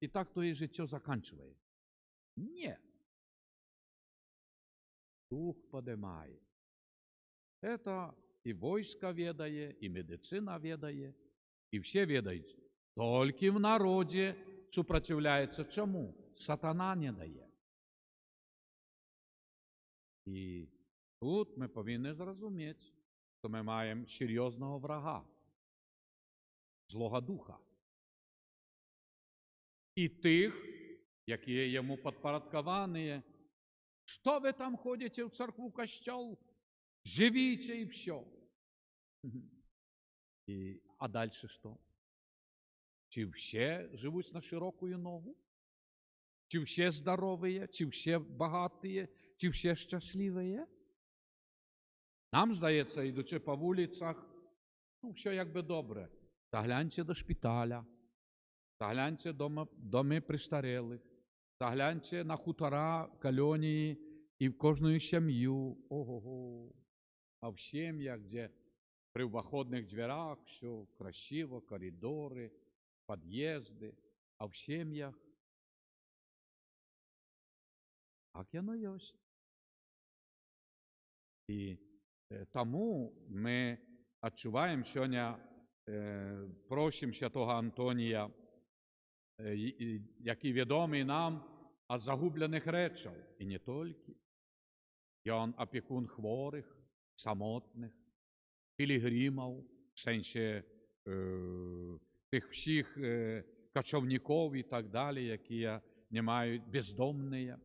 і так то і життя заканчиває. Ні. Дух подимає. Это і войско ведає, і медицина ведає, і всі ведають. Тільки в народі супротивляється чому? Сатана не дає. І тут ми повинні зрозуміти, що ми маємо серйозного врага, злого духа. І тих, які йому підпорядковані. Що ви там ходите в церкву, костел? Живите і все. А далі що? Чи всі живуть на широкую ногу? Чи всі здорові? Чи всі багаті? Чи всі щасливі? Нам, здається, йдучи по вулицях, все якби добре. Загляньте до шпиталя, загляньте до доми престарілих, загляньте на хутора, колонії і в кожну сім'ю. Ого-го. А в сім'ях, де при входних дверях все красиво, коридори, під'їзди, а в сім'ях так воно є. І тому ми відчуваємо сьогодні, просимо святого Антонія, який відомий нам о загублених речах, і не тільки. Він опікун хворих, самотних, пілігримів, в сенсі тих всіх кочовників і так далі, які не мають бездомні.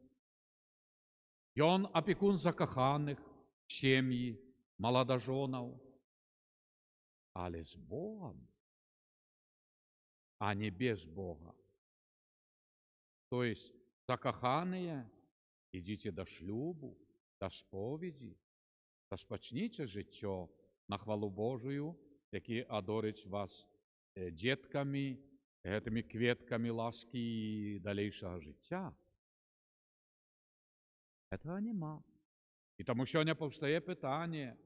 Він опікун закоханих, сім'ї, молодожонів, але з Богом, а не без Бога. То есть, закохані, ідіть до шлюбу, до сповіді, розпочніть життя на хвалу Божию, який одорить вас дітками, этими квітками ласки і дальнейшего життя. Этого нема. І тому сьогодні повстає питання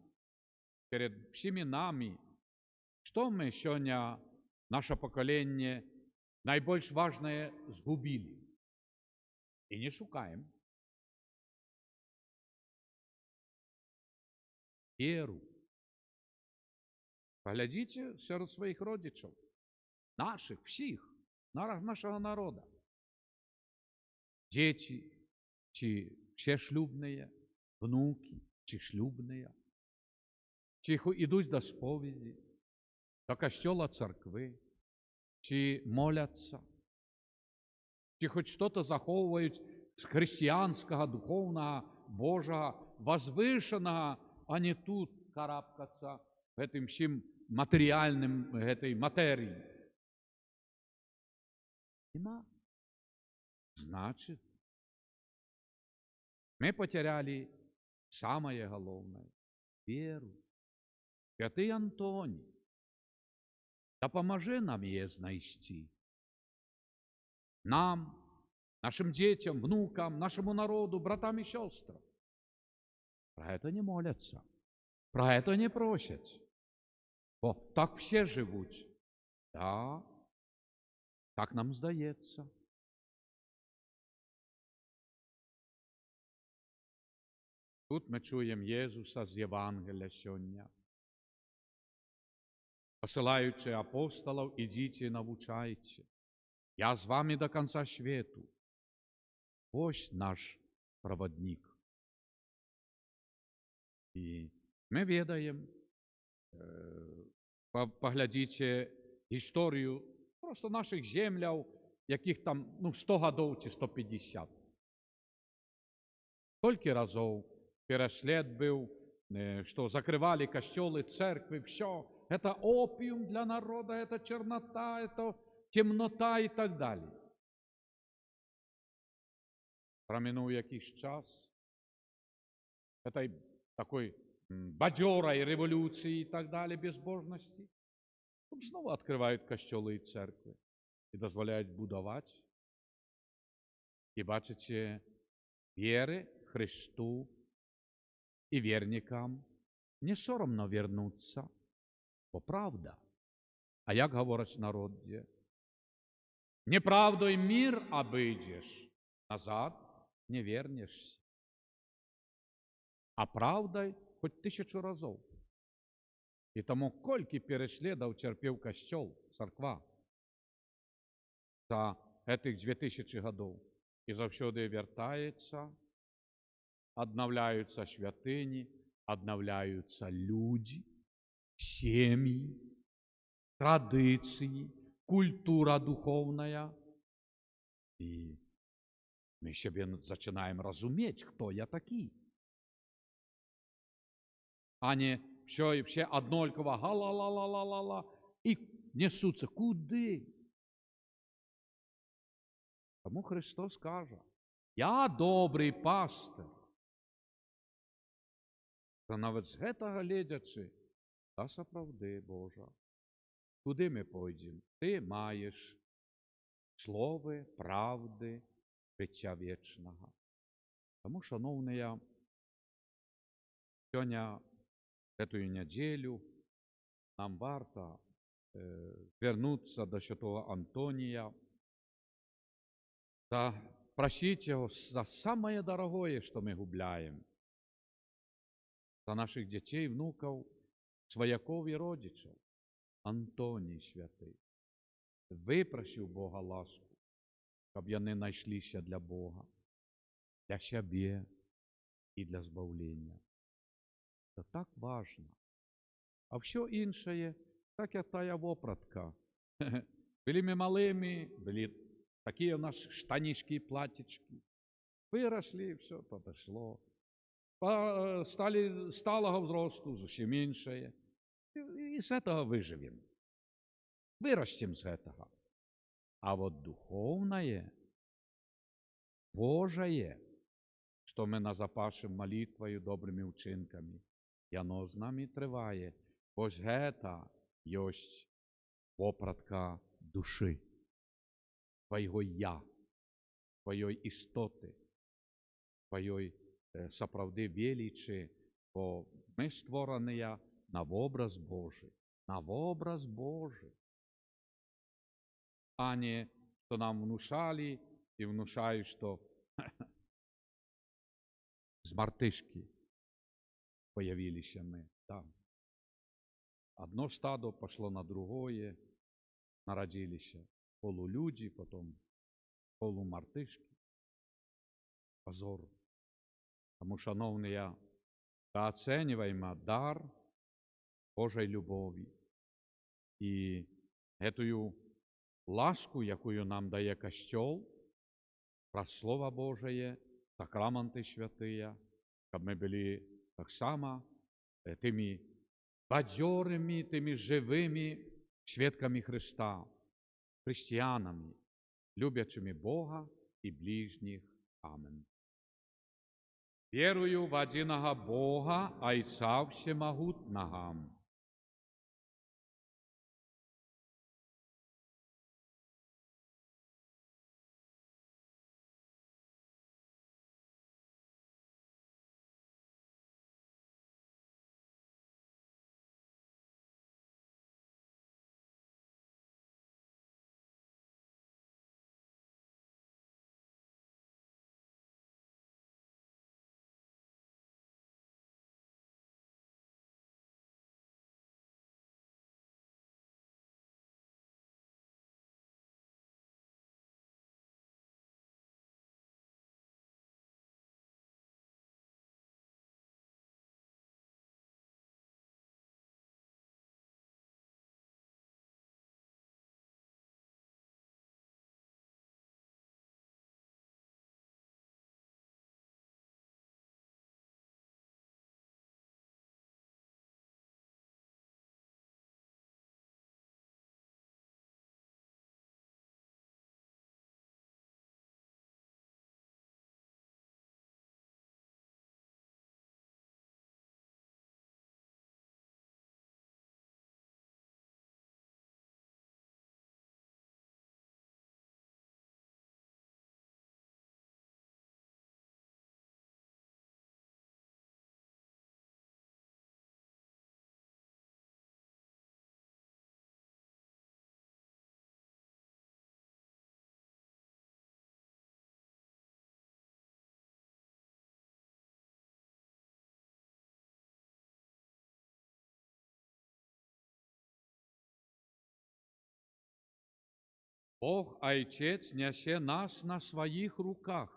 перед всіми нами, що ми сьогодні, наше покоління, найбільш важне згубили. І не шукаємо. Віру. Поглядіть серед своїх родичів, наших, всіх, нашого народу. Діти, чи все шлюбні, внуки, чи шлюбні, чи йдуть до сповіді, до костела церкви, чи моляться, чи хоч щось заховують з християнського, духовного, Божого, возвишеного, а не тут карабкаться в этом всім матеріальним, этой матерії. Нема. Значит, мы потеряли самое главное – веру. Святий Антоній, допоможи нам її знайти. Нам, нашим дітям, внукам, нашему народу, братам и сестрам. Про это не молятся, про это не просят. Бо так все живуть. Да, так нам здається. Тут ми чуємо Єсуса з Євангелія сьогодні. Посилаючи апостолів, ідіть і навчайте. Я з вами до кінця світу. Ось наш проводник. І ми відаємо, поглядіть історію просто наших земляв, яких там 100 років чи 150. Скільки разів переслід був, що закривали костьоли, церкви, все. Это опиум для народа, это чернота, это темнота и так далі. Проминув якийсь час этой такой бадьорой революции и так далі, безбожності, знову відкривають костьоли і церкви і дозволяють будувати. І бачите, віри Христу і вірникам не соромно вернуться. Бо правда. А як говорить народ? Неправдой мир обидешь, назад не вернешься. А правдой хоть 1000 разів. І тому кольки переслідів терпів костьол, церква за этих 2000 років. І завсюди вертається, обновляються святині, обновляються люди, семьи, традиции, культура духовная. И мы себе начинаем разуметь, кто я такий. А не все однольково га-ла-ла-ла-ла-ла-ла и несутся. Куди? Тому Христос каже, я добрий пастир. Та навіть з гэтага глядячи, та сапраўды, Божа, куди ми пойдемо? Ти маєш слови, правди, життя вічного. Тому, шановні, сьогодні, цю неділю, нам варто вернутися до святого Антонія та просити його за самое дорогое, що ми губляємо, за наших дітей, внуків, свояков і родичів. Антоній святий, випросив Бога ласку, щоб вони знайшлися для Бога, для себе і для збавлення. Це так важно. А все інше, так як тая вопратка. Були ми малими, були такі у нас штанишки і платічки. Виросли, все подошло. Стали сталого взросту, зовсім інше. И с этого выживем. Вырастем с этого. А вот духовное, Божие, что мы назапашем молитвою, добрыми учинками, и оно з нами триває. Ось гэта есть вопратка души, твоего я, твоей истоты, твоей сапраўды величи, бо мы створенные на образ Божий, на образ Божий, а не, что нам внушали и внушают, что с мартышки появились мы. Да. Одно стадо пошло на другое, народились полулюди, потом полумартышки. Позор. Тому, шановні, оцениваємо дар Божої любові і эту ласку, яку нам дає Костьол, про Слово Божие, сакраменти святые, щоб ми були так само тими бадьорими, тими живими свідками Христа, християнами, любячими Бога і ближніх. Амин. Вірую в одиного Бога, Отця Всемогутнього, Бог Отец несе нас на своих руках,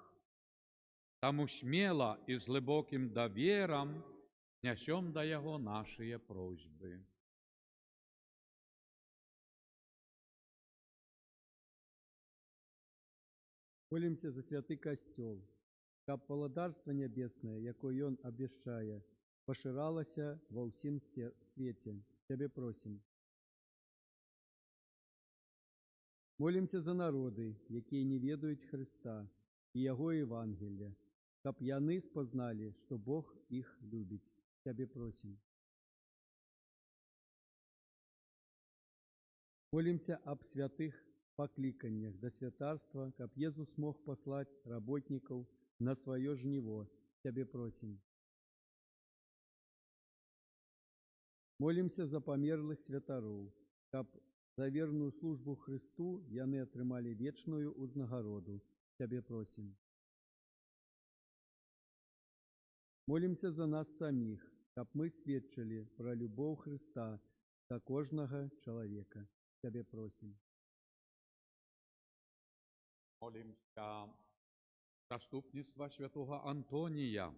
тому смело и с глубоким доверием несем до Его наши просьбы. Молимся за святый костел, каб володарство небесное, якое Он обещая, поширалося во всем свете. Тебе просим. Молимся за народы, якія не ведаюць Христа і Яго Евангелия, каб яны спознали, что Бог их любит. Тебе просим. Молимся об святых покликаниях до святарства, каб Иисус мог послать работников на свое жниво. Тебе просим. Молимся за померлых святаров, каб за верную службу Христу яны атрымали вечную узнагароду. Тебе просим. Молимся за нас самих, каб мы сведчили про любовь Христа до кожного человека. Тебе просим. Молимся за заступництва святого Антония,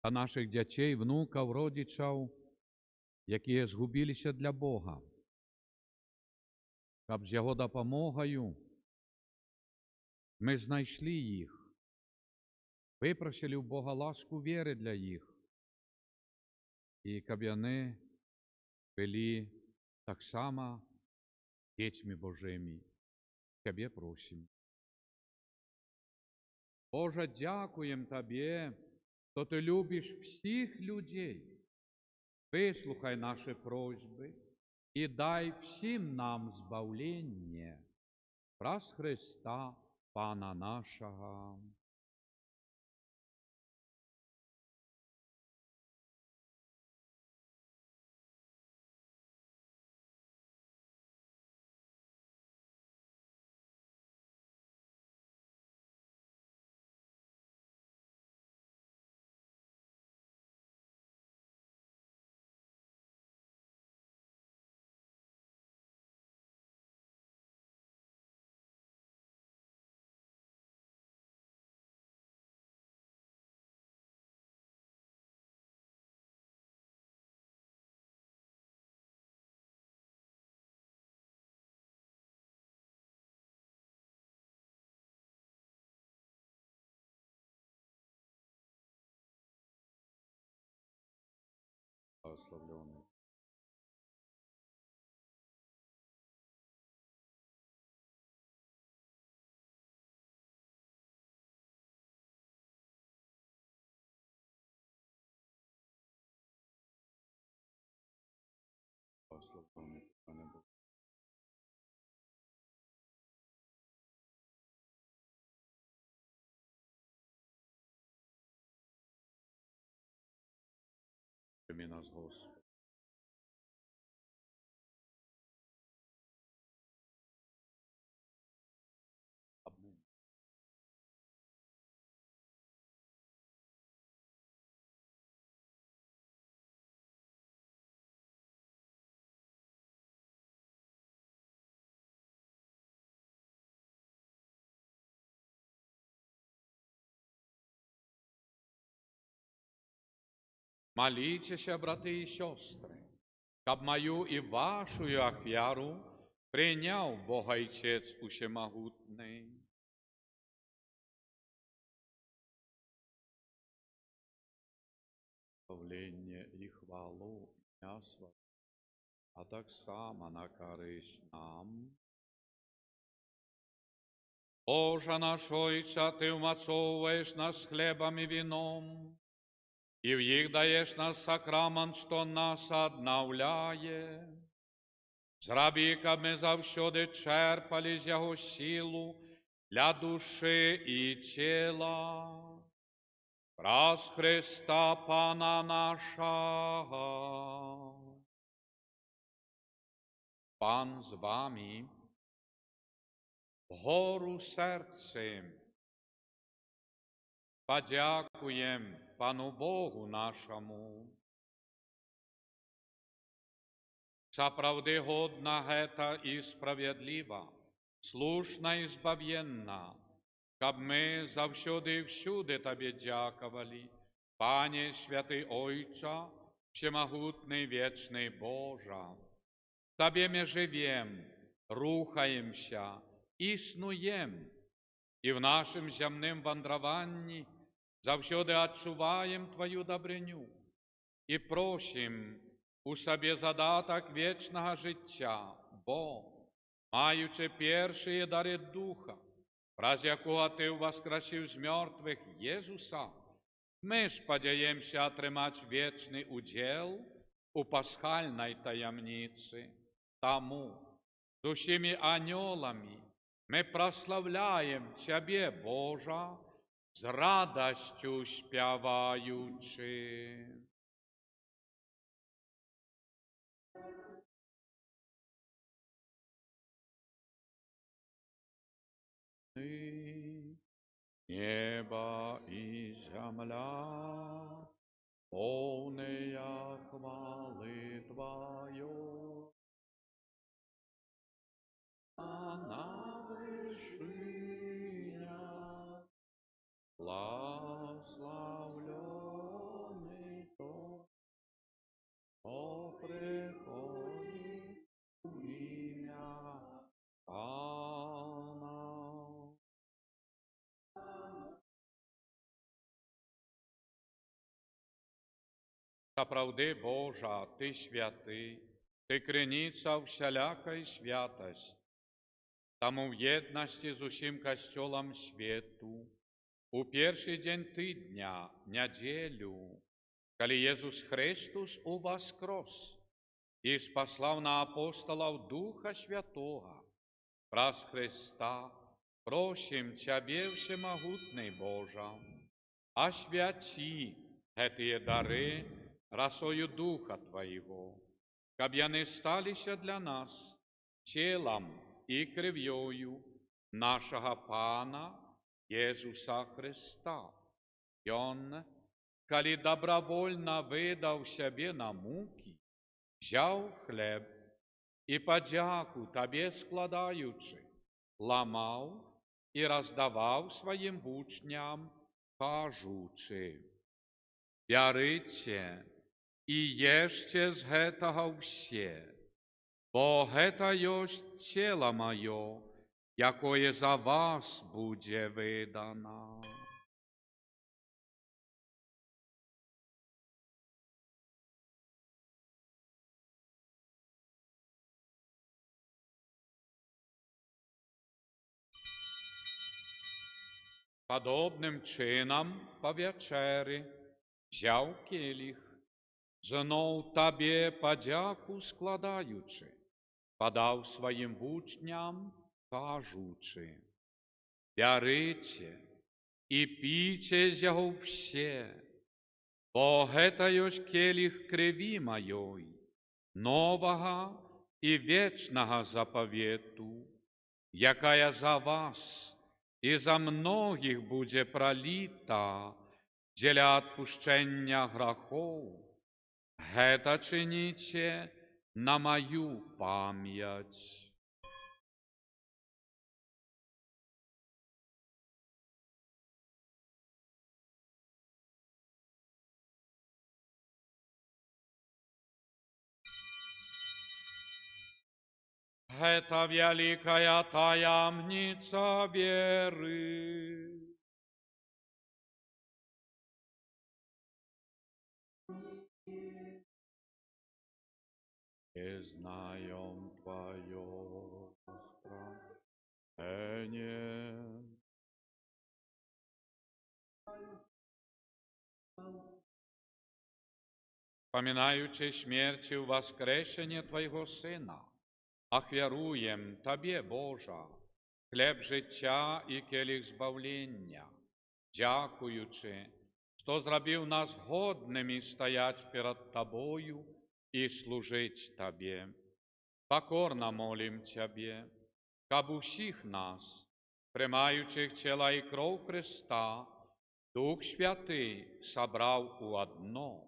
за наших дітей, внуків, родичів, які згубилися для Бога, щоб з Його допомогою ми знайшли їх, випросили у Бога ласку віри для їх, і щоб вони були так само дітьми Божими. Тебе просим. Боже, дякуємо Тобі, що Ти любиш всіх людей. Вислухай наші просьби і дай всім нам збавлення. Раз Христа, Пана нашого. Благословленный. Благословленный Пане Бог. Прими нас, Господи. Аминь. Молитеся, брати і сестри, щоб мою і вашу ахвяру прийняв Бог Отець Усемогутний. Славлення і хвалу м'ясва, а так само на користь нам. Боже наш Отче, Ти вмацовуєш нас хлебом і вином, и в них даешь нас сакрамент, что нас обновляє. Зраби, каб ми завсюди черпали з Його силу для душі і тіла. Раз Христа Пана нашого. Пан з вами, вгору серцем. Подякуєм Пану Богу нашому. Сапраўды годна гэта і справядліва, слушна і збавенна, каб мы заўсёды і всюды Табе дзякавалі, Пане святы Ойча, всемагутны вечны Божа. Табе мы живем, рухаемся, існуем, і в нашым зямным вандраванні заўсёды адчуваем Тваю дабрыню і просім у сабе задатак вечнага жыцця, бо, маючы першыя дары Духа, праз якога Ты ўваскрасіў з мёртвых Езуса, мы спадзяемся атрымаць вечны удзел у пасхальнай таямніцы. Таму з усімі анёламі мы праслаўляем Цябе, Божа, з радасцю спяваючы. Небо и земля, полная хвалы Твоей, а на вышинях благословленный тот, кто приходит в имя Пана. Сапраўды, Божа, Ты святы, Ты криниця всялякої святості. Таму в єдності з усім костьолом свету, у перший день тидня, неділю, коли Єсус Христос увоскрес і спаслав на апостолов Духа Святого, праз Христа, просим Тебе, всемогутний Божа, освяти гэтые дары росою Духа Твоего, каб яны сталіся для нас телом і кров'ю нашого Пана Єсуса Христа. Ён, коли добровольно видав себе на муки, взяв хлеб і подяку Табе складаючи, ламав і роздавав своїм учням, кажучи: «Бярыце і ешце з гэтага ўсе, бо гэта ёсць цела маё, якое за вас будзе выдана». Подобним чином по вечері взяв келіх, знов Табе подяку складаючи, подав своїм учням, кажучи: «Бярыце і пійце з яго все, бо гэта ёсць келіх крыві маёй, новага і вечнага запавету, якая за вас і за многіх будзе проліта дзеля адпушчэння грахоў. Гэта чыніце на маю памяць». Гэта вялікая таямніца веры. И знаем Твое спасение. Поминаючи смерти и воскрешение Твоего Сына, ахвяруем Табе, Божа, хлеб життя і келих збавлення, дякуючи, що зробив нас годними стоять перед Тобою і служить Табе. Покорно молим Тебе, каб усіх нас, приймаючих тіла і кров Христа, Дух Святий собрав у одно.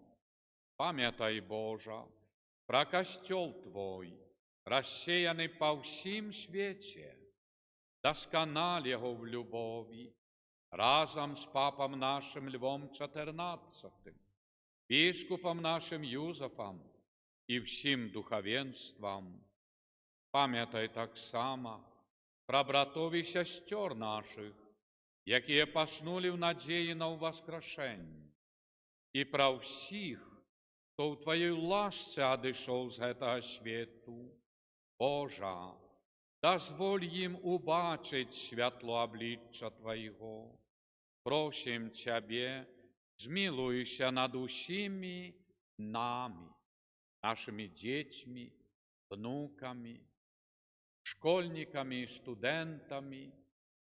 Пам'ятай, Божа, про костел Твой, розсеяний по всім світі, досконал його в любові, разом з папом нашим Львом XIV, біскупом нашим Юзефом і всім духовенством. Пам'ятай так само про братов і сестер наших, які поснули в надії на воскрешення, і про всіх, хто у Твоїй ласці одійшов з цього світу. Божа, дозволь їм убачить світло обличчя Твоєго. Просим Тебе, змилуйся над усіми нами, нашими дітьми, внуками, школьниками і студентами,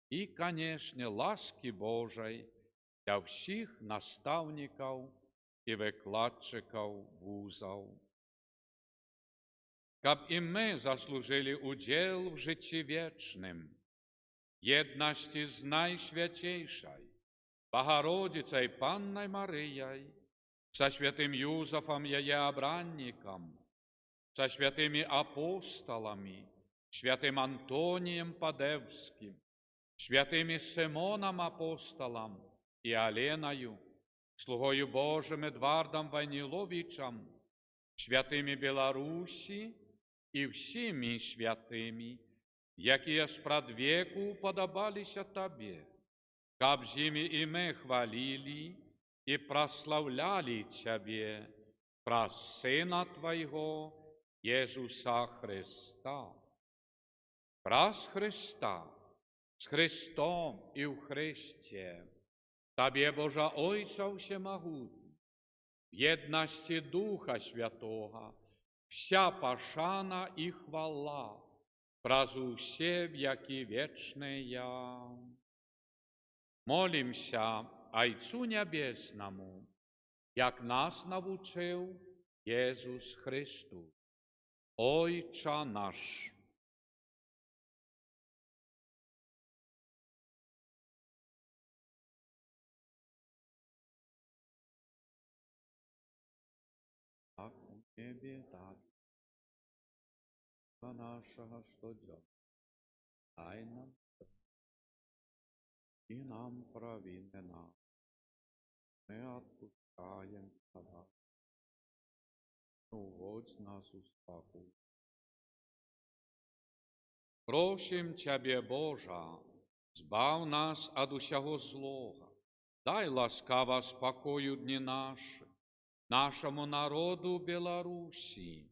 і, конечно, ласки Божої для всіх наставників і викладчиків вузів. Каб і ми заслужили уділ в житті вічним, єдності з найсвятейшою Богородицей Панной Марией, со святым Юзефом ее обранником, со святыми апостолами, святым Антонием Падевским, святыми Симоном Апостолом и Оленою, слугою Божим Эдвардом Войниловичем, святыми Беларусі і всіми святыми, які спрадвеку уподобалися Табе, каб з ними і ми хвалили і прославляли Тебе, про Сина Твоего, Єсуса Христа. Праз Христа, з Христом і в Христі, Табе, Божа Ойця Всемогутній, в єдності Духа Святого, вся пошана і хвала, праз усе веки вечные. Молимся Отцу Небесному, як нас навчив Єсус Христос. Отче наш. Так у небе, так и нашего, что делать. Дай нам и нам провины нам. Мы отпускаем тогда. Уводь нас в спокой. Просим Тебе, Божа, збав нас от усього злого. Дай ласкаво спокою дні наші, нашому народу Беларусі.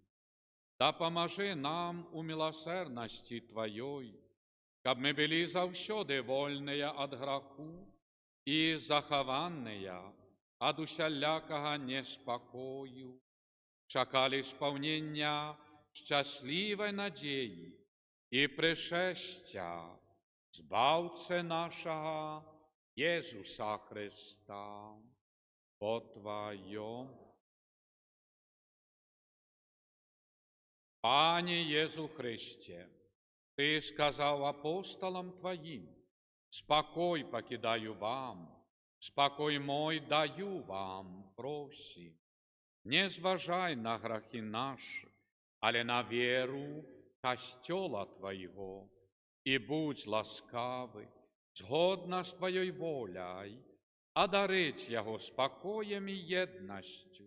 Да поможи нам у милосердності Твоєї, каб ми були завсюди вольні від граху і заховані від усялякого неспокою, чекали сповнення щасливої надії і пришестя Збавця нашого Єсуса Христа. По Твоє. Пане Єсу Христе, Ти сказав апостолам Твоїм: «Спокой покидаю вам, спокой мой даю вам, просим. Не зважай на грехи наши, але на веру костела Твоего, и будь ласкавый, згодно з Твоєю волею, одарить його спокоєм і єдністю,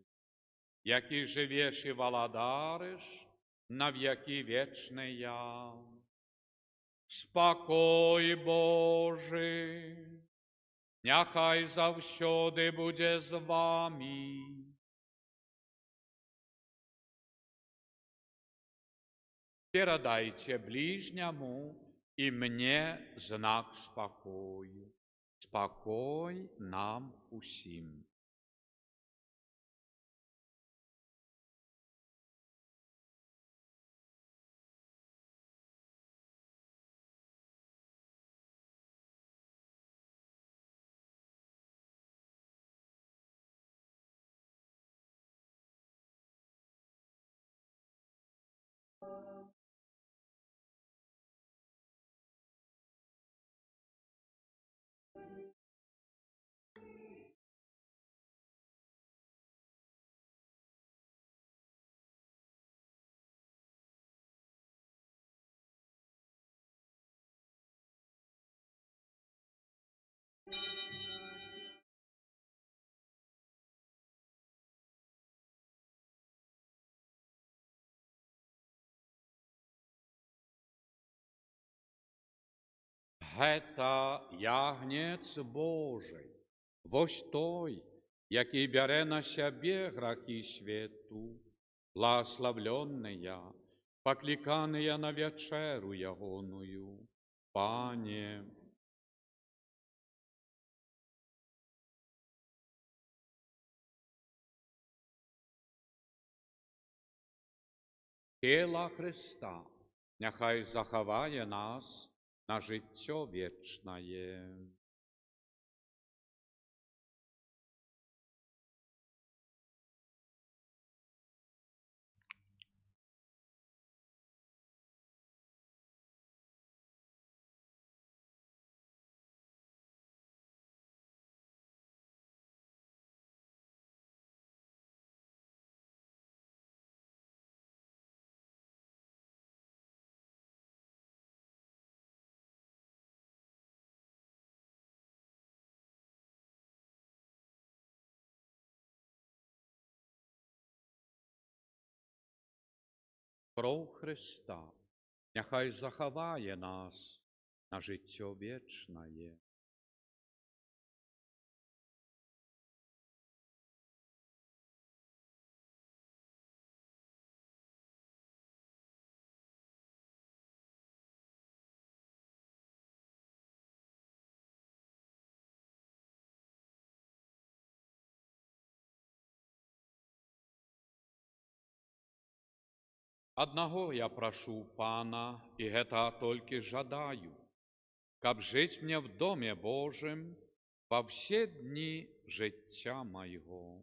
який живеш і володариш на віки вічні. Спокой Божий, нехай завсюди буде з вами. Передайте ближнему и мне знак спокою. Спокой нам усім. Гэта ягнец Божий, вось той, який бяре на сябе грахи свету, благословленные, покликанные на вечеру ягоную. Пане, тіла Христа, нехай заховає нас на життя вічне. Кров Христа, нехай заховає нас на життя вічне. Одного я прошу Пана, и это только жадаю, каб жить мне в Доме Божьем во все дни життя моего.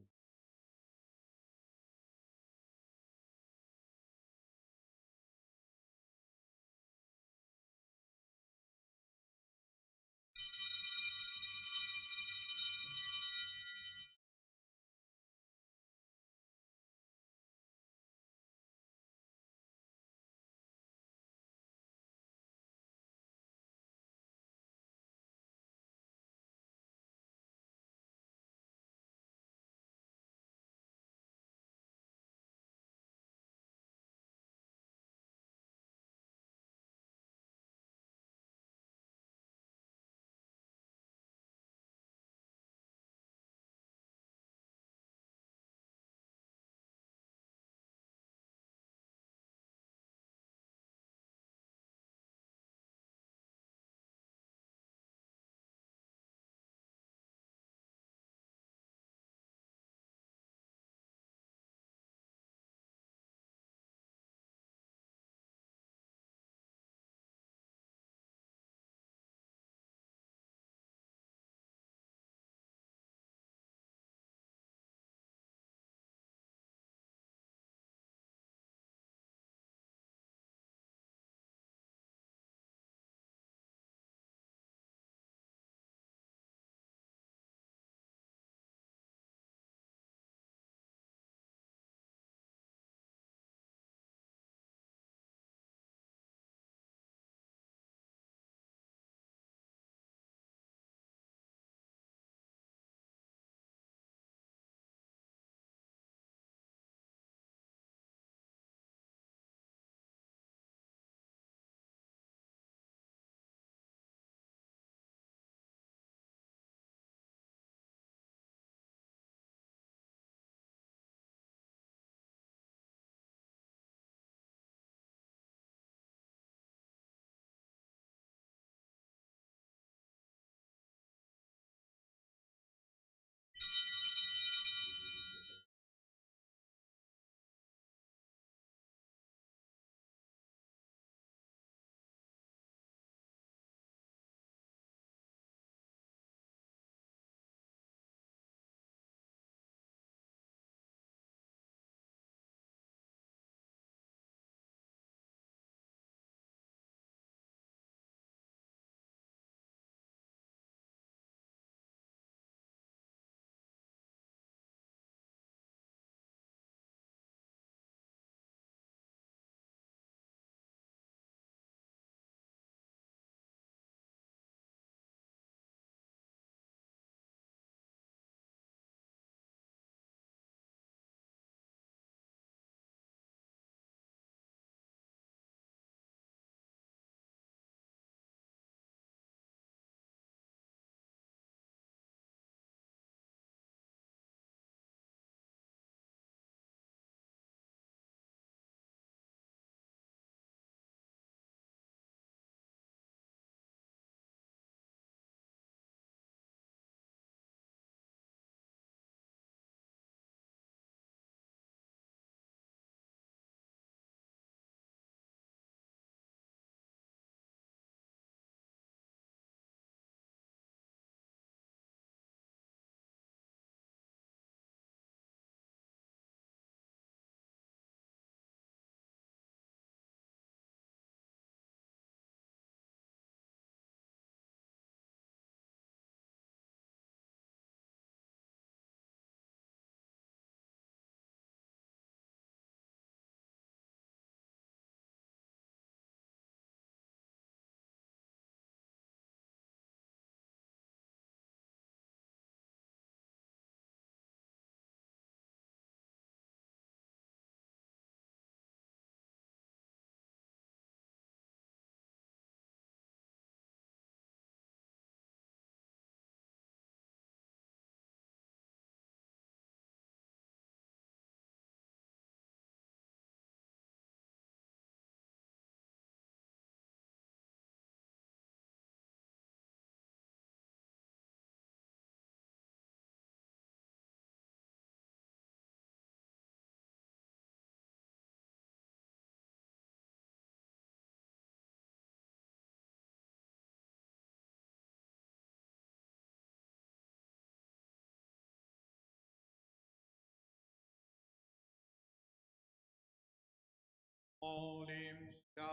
Молимся.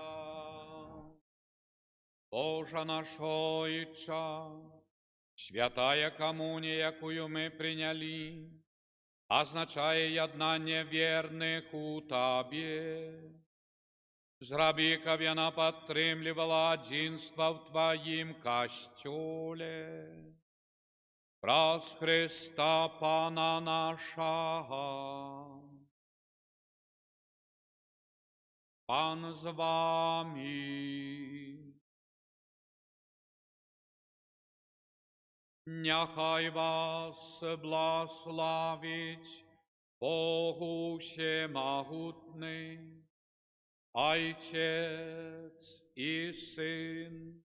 Боже наш Отче, святая коммуния, якую мы приняли, означає єднання верних у Табе. Зраби, как она подтримливала единство в Твоим костеле. Праз Христа Пана нашего. Пан з вами. Нехай вас благословить Богу всемогутний, Отец и Сын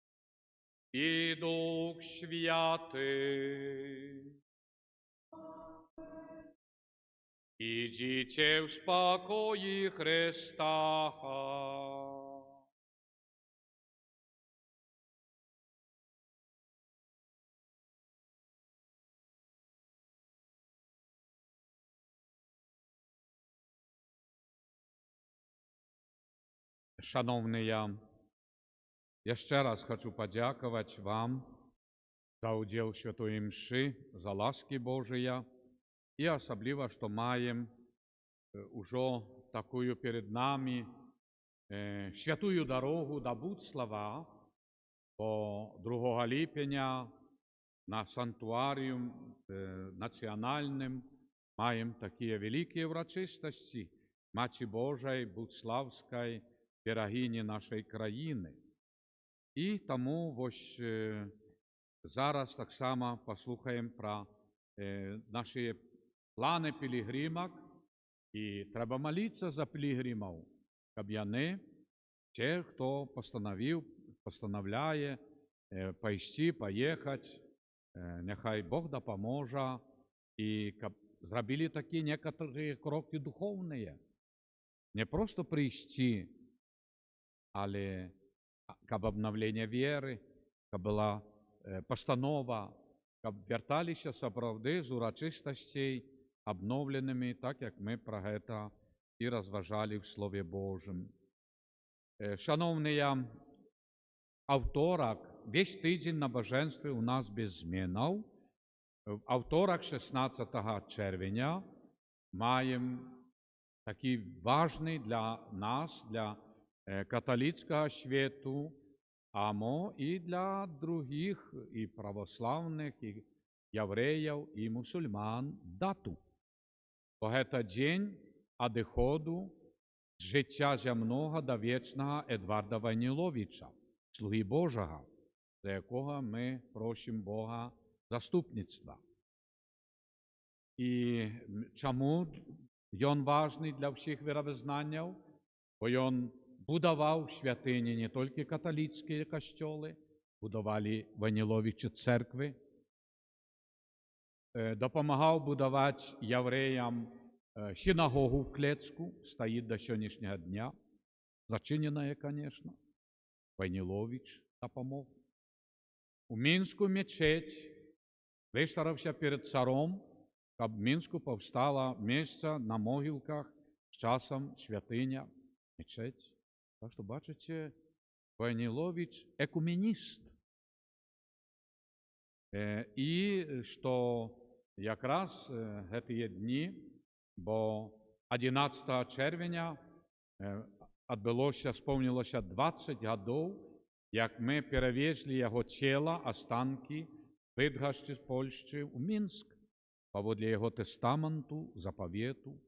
и Дух Святый. Идите в спокое Христа. Шановні, я ще раз хочу подякувати вам за уділ Святої Мши, за ласки Божия, і особливо, що маємо уже таку перед нами святую дорогу до Буцлава, бо 2 липня на санктуаріум національним маємо такі великі урочистості Матері Божої, Буцлавської, берегині нашої країни. І тому ось зараз так само послухаємо про наші плани пілігримок. І треба молитися за пілігримів, щоб вони, ті, хто постановляє пойти, поїхати, нехай Бог допоможе, і щоб зробили такі некоторі кроки духовні. Не просто прийти, але щоб обновлення віри, щоб була постанова, щоб верталися справді з урочистостей обновленими, так як ми про це і розважали в Слові Божому. Шановні, авторок, весь тиждень набоженства у нас без змінів. Авторок 16 червня маємо такий важний для нас, для католицького світу, амо і для других, і православних, і євреїв, і мусульман дату. Бо це день одходу з життя земного до вічного Едварда Войніловича, слуги Божого, за якого ми просимо Бога заступництва. І чому він важний для всіх віровизнань? Бо він будував святині не тільки католицькі костьоли, будували Войніловичі церкви, допомагав будувати євреям синагогу в Клецьку, стоїть до сьогоднішнього дня, зачинена, звісно, Войнілович допомог. У Мінську мечеть виставився перед царом, щоб в Мінську повстало місце на могилках з часом святиня, мечеть. Так що, бачите, Войнілович – екуменіст. І що якраз ці дні, бо 11 червня сповнилося 20 років, як ми перевезли його тіло, останки, Бидгощі з Польщі у Мінськ, поводле його тестаменту, заповіту,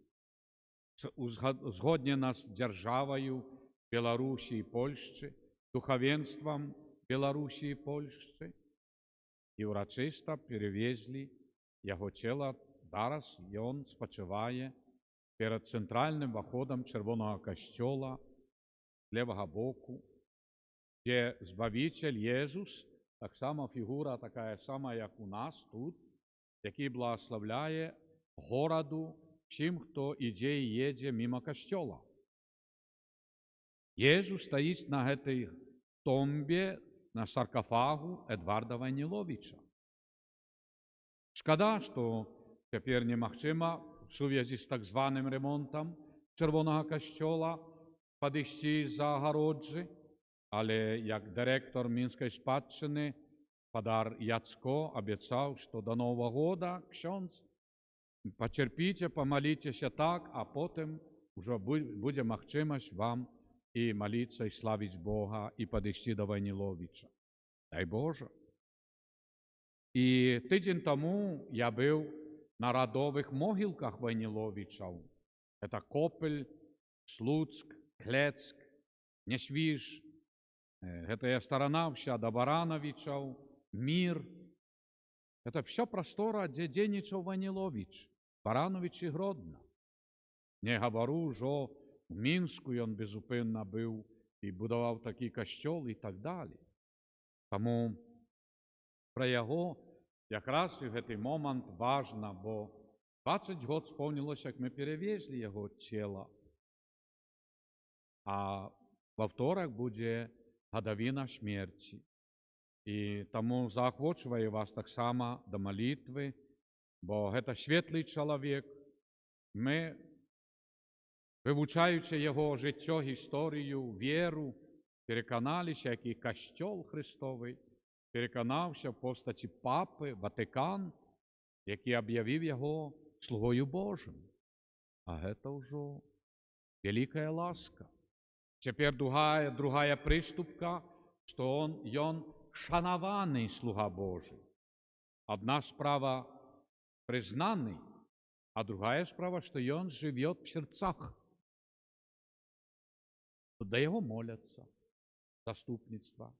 узгоднено з державою Білорусі і Польщі, духовенством Білорусі і Польщі, і урочисто перевезли його тіло. Зараз він спочиває перед центральним входом Червоного костьола з лівого боку, де Збавитель Єсус, так само фігура така сама, як у нас тут, який благословляє городу всім, хто іде і їде мимо костьола. Єсус стоїть на цій томбі, на саркофагу Едварда Войніловича. Шкода, що тепер немагчимо в сув'язі з так званим ремонтом Червоного костьола підійти за огороджі, але як директор Мінської спадщини Падар Яцко обіцяв, що до Нового года, ксьондз, потерпіть, помоліться так, а потім вже буде можливість вам і молитися, і славити Бога, і підійти до Войниловича. Дай Боже. І тиждень тому я був на родових могилках Войниловичів. Це Копель, Слуцк, Клецк, Несвіж. Це сторона вся до Барановичів, Мир. Это все простора, где денечав Войнилович, Баранович і Гродно. Не говорю, що в Мінську він безупинно був і будував такий костьол і так далі. Тому про його якраз і в цей момент важно, бо 20 років сповнилося, як ми перевезли його тіло, а во второк буде годовина смерті. І тому заохочую вас так само до молитви, бо це світлий чоловік. Ми, вивчаючи його життя, історію, віру, переконалися, який костьол Христовий, переконався в постаті Папи, Ватикан, який об'явив його слугою Божим. А це вже велика ласка. Тепер другая приступка, що он шанований слуга Божий. Одна справа признанный, а другая справа, что и он живет в сердцах. До його моляться, заступництва,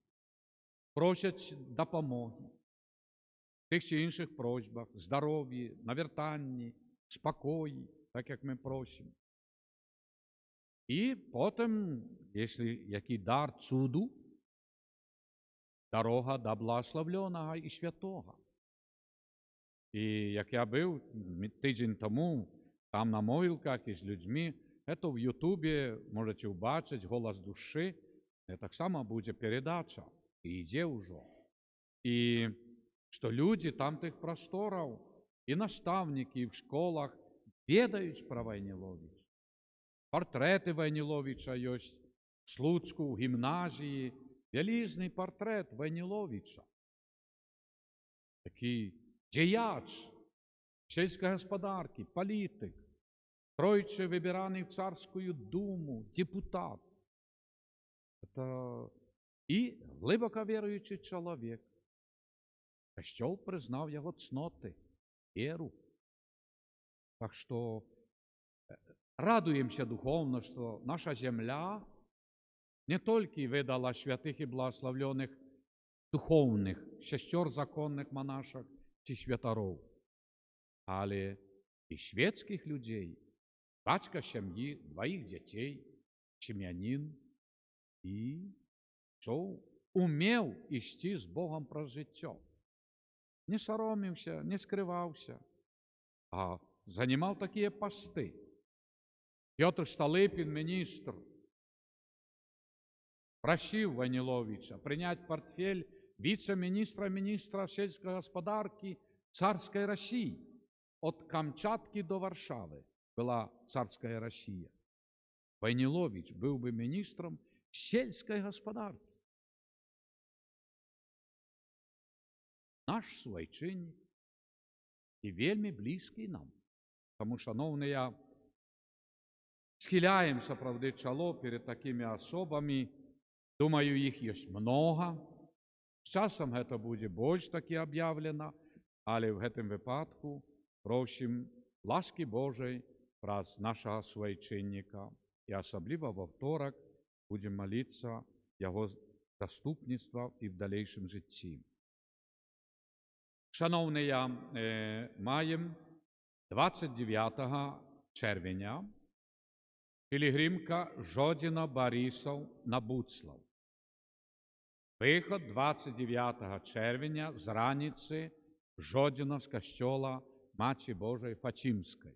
просять допомоги в тих чи інших просьбах, здоров'ї, навертанні, спокої, так як ми просимо. І потім, якщо який дар цуду, дорога до благословленого і святого. І як я був тиждень тому там на могилках із людьми, це в Ютубі можете побачити «Голос душі», так само буде передача, і йде вже. І що люди там тих просторів, і наставники в школах ведають про Войниловича. Портрети Войниловича є в Слуцьку, в гімназії, величний портрет Войниловича. Такий діяч сільської господарки, політик, тройче вибираний в Царську Думу, депутат. Это і глибоко віруючий чоловік. Костьол признав його цноти, віру. Так що радуємося духовно, що наша земля не тільки видала святих і благословлених духовних, шестер законних монашок чи святоров, але і світських людей, батька сім'ї, двоїх дітей, сім'янин, і що умів йти з Богом про життя. Не соромився, не скривався, а займав такі пости. Петр Столипін, міністр, просив Войниловича прийняти портфель віце-міністра сільської господарки царської Росії. От Камчатки до Варшави була царська Росія. Войнилович був би міністром сільської господарки. Наш священник і вельми близький нам. Тому, шановні, схиляємося, правди, чоло перед такими особами. Думаю, їх є много. З часом це буде більше таки об'явлено, але в цьому випадку просимо ласки Божої про нашого священника. І особливо во второк будемо молитися його заступництва і в дальнейшем житті. Шановні, маємо 29 червня пілігримка Жодіна Борисов на Буцлав. Виход 29 червня з раниці Жодіна з костьола Матері Божої Фатимської.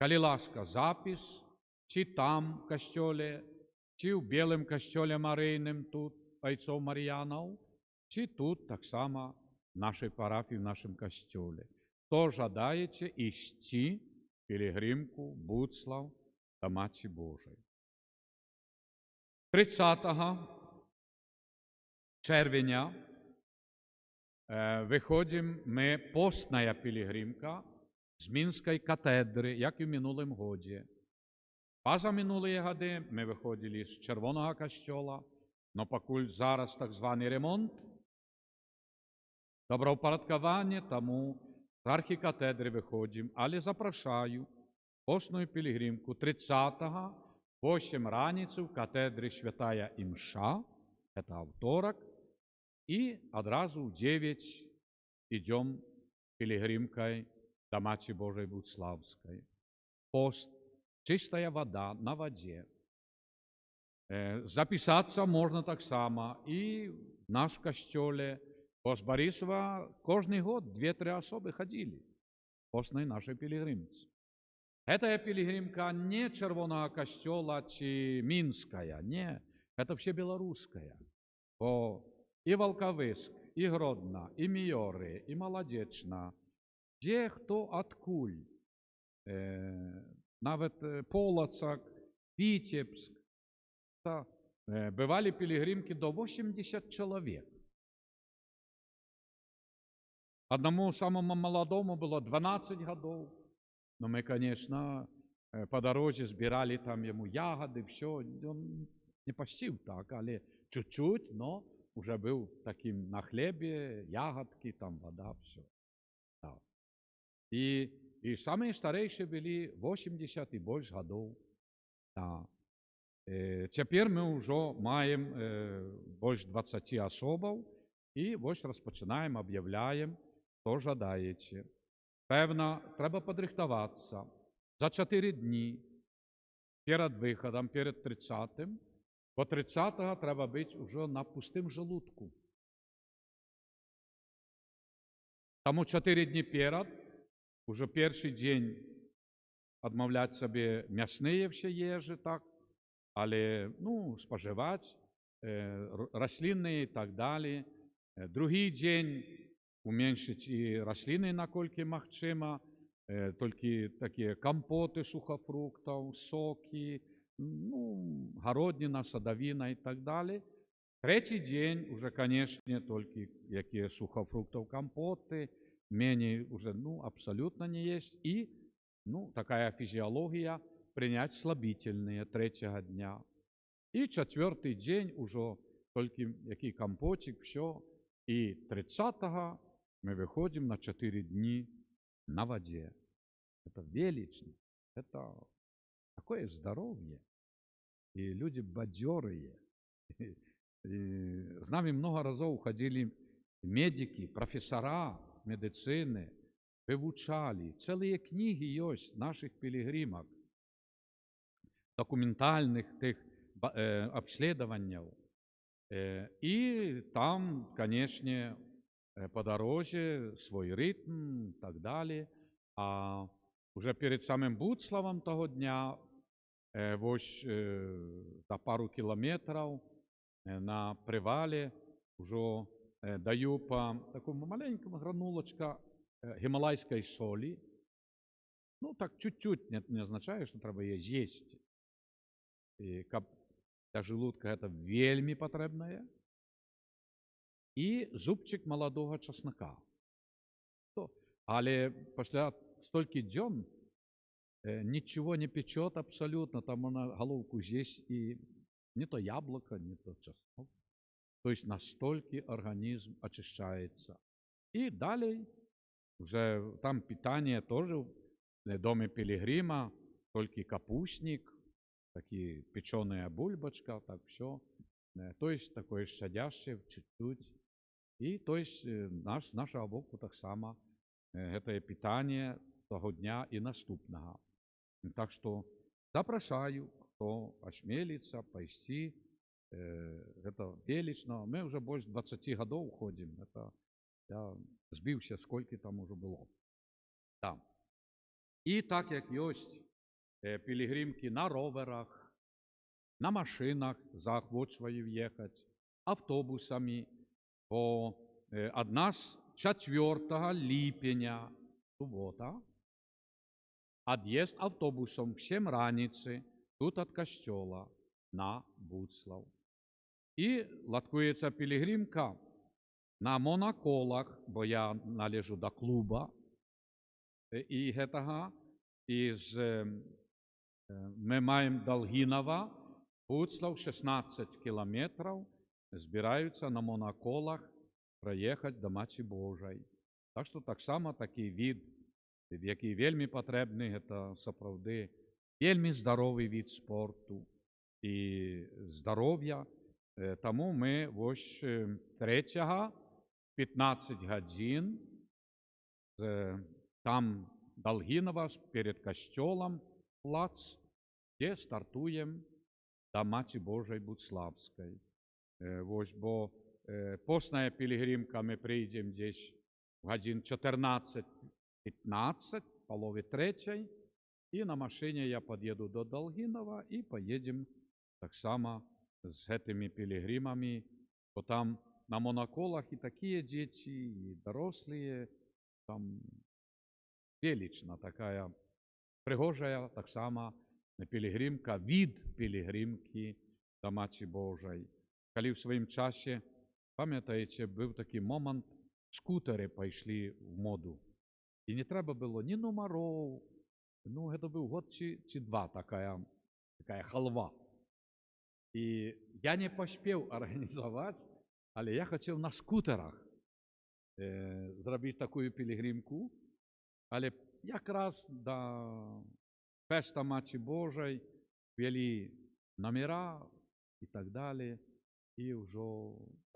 Коли ласка, запис, чи там в костьолі, чи в Білому костьолі Марійним тут, Отцов Мар'янов, чи тут так само в нашій парафії, в нашому костьолі. Хто жадаєте йти пілігримку, Буцлав, до Матці Божої. 30 червня виходимо ми постна пілігримка з Мінської катедри, як і в минулому годі. Позаминулі годи ми виходили з Червоного костьола, но покуль зараз так званий ремонт, доброупорядкування, тому з архікатедри виходимо, але запрошую постну пілігримку 30-го, 8 раніці в катедрі Святая Імша, це второк, і одразу в 9 йдемо пілігримкою до Матері Божої Будславської. Пост, чистая вода на воді. Записатися можна так само і в наш костьолі. Бо з Борисова кожний год 2-3 особи ходили в постной нашей пилигримце. Эта пилигримка не Червоного костьола чи Минская, не, это все белорусская. Бо и Волковыск, и Гродно, и Миоры, и Молодечна, где кто откуль, навіть Полоцк, Витебск, бывали пилигримки до 80 человек. Одному самому молодому было 12 годов, но мы, конечно, по дороге збирали там ему ягоды, все, он не постил так, але чуть-чуть, но уже был таким на хлебе, ягодки, там вода, все. Да. И самые старейшие были 80 и больше годов. Да. Теперь мы уже маем больше 20 особов, и ось розпочинаємо, об'являємо, хто жадаєте. Певно, треба підрихтуватися. За 4 дні перед виходом, перед 30-м, бо 30-го треба бути вже на пустим желудку. Тому 4 дні перед, уже перший день відмовляти собі м'ясні всі їжі, так, але, споживати, рослинні і так далі. Другий день уменьшить і рослини, наколькі магчыма, толькі такія кампоты сухофруктаў, сокі, гародніна, садавіна і так далі. Третий день уже, конечно, толькі якія сухофруктаў кампоты, меней уже, абсолютно не есть. И, такая физиология, принять слабительные третьего дня. И 4-й день уже только який компотик, все. И 30-го мы выходим на 4 дни на воде. Это велично, это такое здоровье. И люди бадьорые. И с нами много разов уходили медики, профессора медицины, вивчали. Целые книги есть наших пилигримок, документальных тих обследований. И там, конечно, по дороже свой ритм и так далее. А уже перед самим Будславом того дня, ось за пару километров на привале уже даю по такому маленькому гранулочка гималайской соли. Так чуть-чуть не означает, что треба ее есть. И для желудка это вельми потребное. И зубчик молодого чеснока. Але после столько дён ничего не печет абсолютно, там можно головку здесь и не то яблоко, не то чеснок. То есть настолько организм очищается. И далее уже там питание тоже в доме пилигрима, только капустник, такие печеная бульбочка, так все. То есть такое щадящее чуть-чуть. И то есть нашего боку так само это питание того дня и наступного. Так что запрошаю, кто осмелится пойти. Это велично. Мы уже больше 20 годов уходим. Это я сбился, сколько там уже было. Да. И так как есть пилигримки на роверах, на машинах, захочуваю ехать, автобусами, бо од нас 4 липня, субота, Ад'езд автобусом в 7 раніці тут від костьола на Буцлав. І ладкується пілігримка на моноколах, бо я належу до клуба і гэтага. Ми маємо Долгінова, Буцлав 16 кілометрів, збираються на моноколах проїхати до Матері Божої. Так що так само такий від, який вельми потрібний, це справді вельми здоровий від спорту і здоров'я. Тому ми ось 3-го 15 годин там Долгінова перед костьолом плац, де стартуємо до Матері Божої Буцлавської. Ось, бо постная пілігримка ми прийдемо десь в годин 14-15, полові 3, і на машині я під'їду до Долгінова і поїдемо так само з гэтими пілігримами, бо там на моноколах і такі діти, і дорослі, там велична така пригожая, так само пілігримка, від пілігримки до Матері Божої. Коли в своїм часі, пам'ятаєте, був такий момент, скутери пішли в моду. І не треба було ні номерів, ну, це був год чи 2, така халва. І я не поспів організувати, але я хотів на скутерах зробити таку пілігримку, але якраз до феста Матері Божої ввели номера і так далі. І вже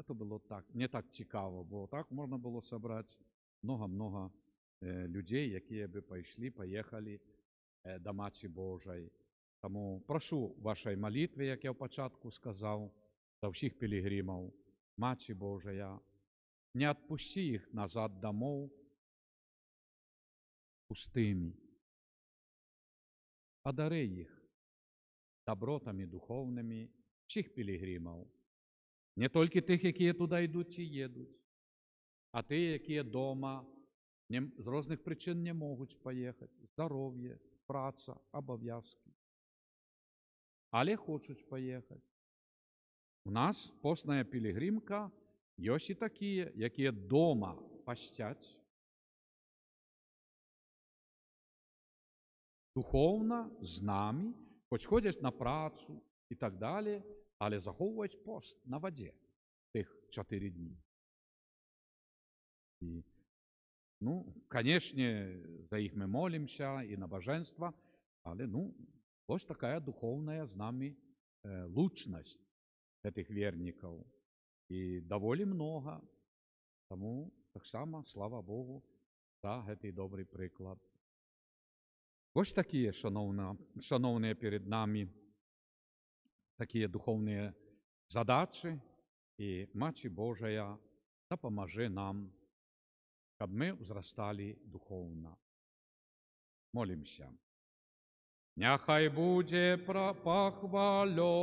це було так, не так цікаво, бо так можна було зібрати много-много людей, які б поїхали до Матері Божої. Тому прошу вашої молитви, як я в початку сказав, за всіх пілігримів, Матері Божия, не відпусти їх назад домов пустими, одари їх добротами духовними, всіх пілігримів. Не тільки тих, які туди йдуть і їдуть, а ті, які вдома з різних причин не можуть поїхати. Здоров'я, праця, обов'язки. Але хочуть поїхати. У нас постна пілігримка є і такі, які вдома постять, духовно з нами, хоч ходять на працю і так далі, але заховують пост на воді тих 4 дні. І, ну, звісно, за їх ми молимося і набоженства, але, ну, ось така духовна з нами лучність цих вірників. І доволі много. Тому так само, слава Богу, за цей добрий приклад. Ось такі, шановні перед нами, такі духовні задачі, і Матері Божия допоможе нам, щоб ми зростали духовно. Молимося. Нехай буде похвалений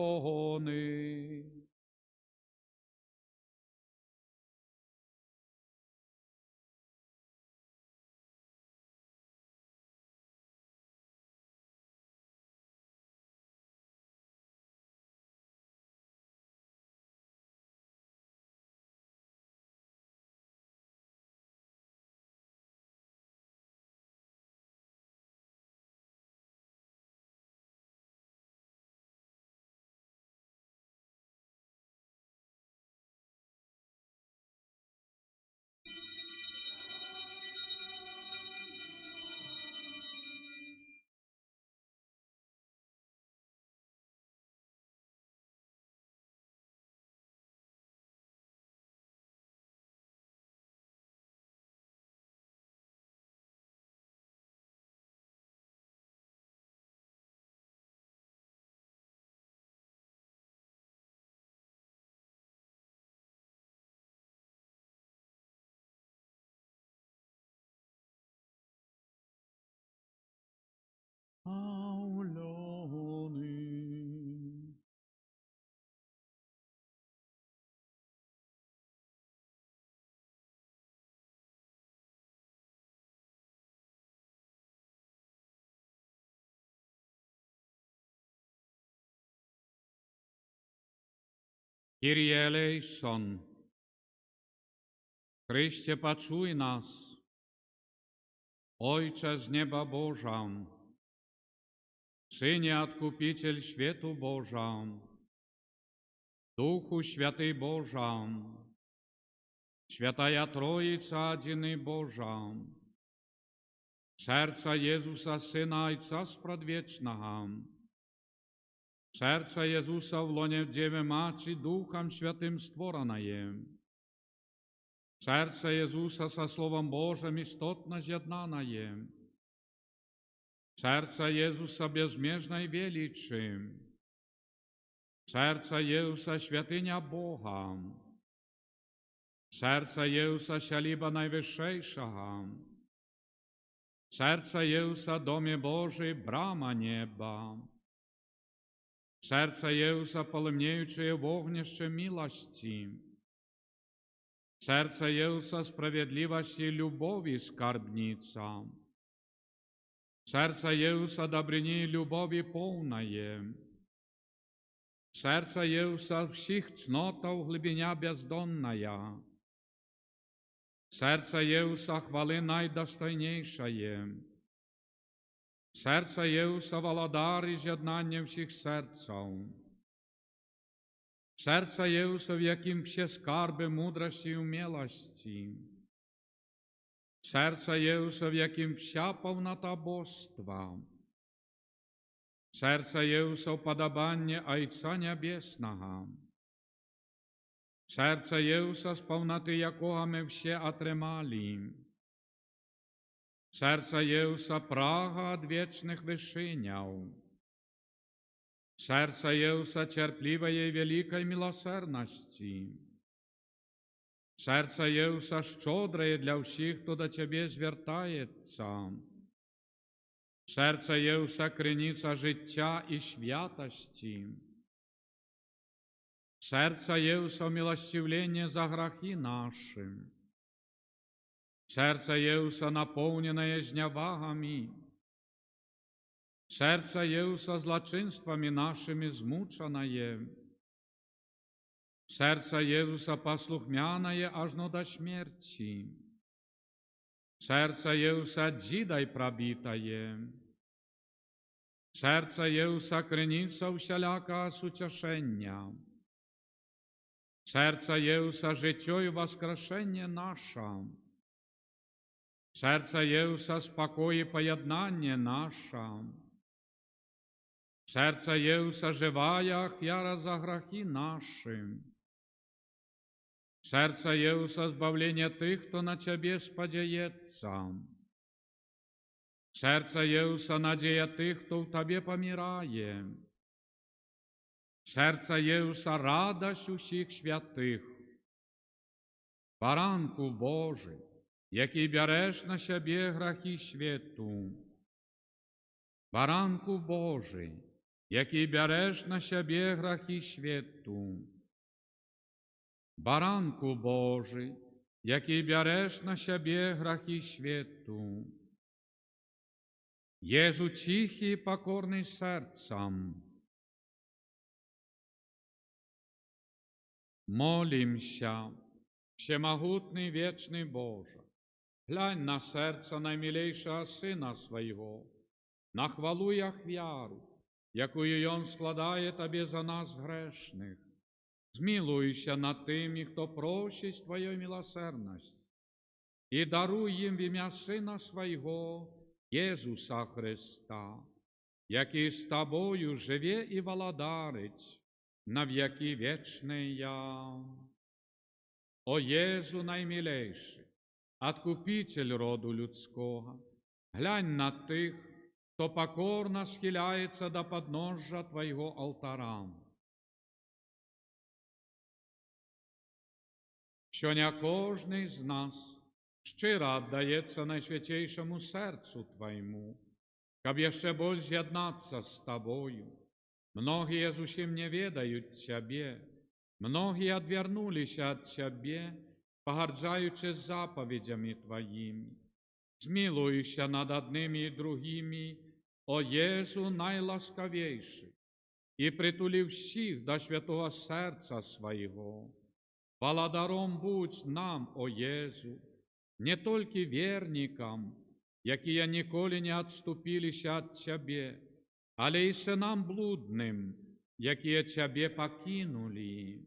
Kyrie eleison. Chryście, poczuj nas. Ojcze z nieba Boża, Synie Odkupiciel światu Boża, Duchu Święty Boża, Świętaja Trójca Jedyny Boża, serca Jezusa, Syna Ojca Spradwiecznego, serca Jezusa w łonie Dziewy Maci Duchem Świętym stworzone, serce Jezusa со Словом Божьим istotno zjednane, serce Jezusa bezmierznej wieliczy, serce Jezusa świętynia Boga, serce Jezusa sialiba najwyższego, serce Jezusa domie Boży brama nieba, serce Jezusa полымнеючее вогнище милости, сердце Jezusa справедливости и любови скарбница, сердце Jezusa добрыни и любови полное, сердце Jezusa всех цнотов глубиня бездонная, сердце Jezusa хвалы найдостойнейшее, сердце Jezusa володар и з'єднання всіх серців, серце Jezusa, в яким все скарби мудрості і умілості, серце Jezusa, в яким вся повнота божства, серце Jezusa, уподобання Отця Небесного, серце Jezusa, з повноти якого ми все отримали, серце Jezusa, прага від вічних вишинів, серце Jezusa cierpliwej i wielkiej miłosierności, serce Jezusa szczodre dla wszystkich, kto do Ciebie zwiertaється, serce Jezusa krynica życia i świętości, serce Jezusa miłosierdzie za grzechy nasze, serce Jezusa napełnione zniewagami, serce Jezusa zloczyństwami naszymi zmuczone, serce Jezusa posłuchmiane aż do śmierci, serce Jezusa dzidaj probitaje, serce Jezusa krynica wszelaka sucieszenia, serce Jezusa życie i воскрешение nasze, serce Jezusa spokój i pojednanie nasze, serce Jezusa живая охвяра за грехи наши, серце Jezusa збавлення тих, хто на Тебе сподяється, серце Jezusa надія тих, хто в Тебе помирає, серце Jezusa радость усіх святих, Баранку Божий, який береш на себе грехи світу, Баранку Божий, який береш на себе грехи світу, Баранку Божий, який береш на себе грехи світу, Єзу тихий і покорний серцем, молимся, всемогутний вічний Боже, глянь на серце наймилейшого Сина Своего, на хвалу и ахвяру, якую Он складає Тобі за нас грешних. Змилуйся над тими, хто просить Твоєї милосердності, і даруй їм в ім'я Сина Свого, Єсуса Христа, який з Тобою живе і володарить на віки вічні. О Єзу наймилейший, Откупитель роду людського, глянь на тих, хто покорно схиляється до подножжя Твоєго алтара. Що не кожний з нас щиро віддається найсвятейшому серцю Твоєму, щоб ще більш з'єднатися з Тобою. Многие зусім не ведають Тебе, многие отвернулися від Тебе, погарджаючи заповідями Твоїми. Змилуйся над одними і другими, о Єзу найласкавейший, і притулив всіх до святого серця свого. Владаром будь нам, о Єзу, не тільки вірникам, які ніколи не відступилися від Тебе, але й синам блудним, які Тебе покинули.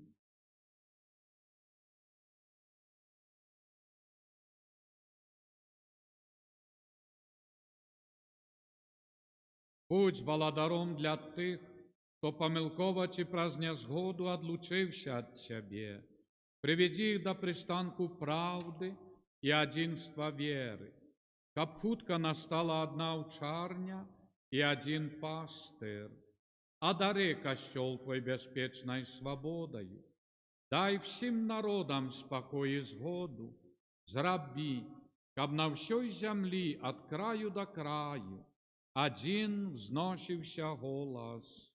Будь владаром для тих, хто помилково чи праз незгоду одлучився від Тебе. Приведи їх до пристанку правди і одинства віри, каб хутко настала одна учарня і один пастир. Одари костел Твой безпечной свободою, дай всім народам спокой і згоду, зраби, каб на всій землі від краю до краю один взносився голос.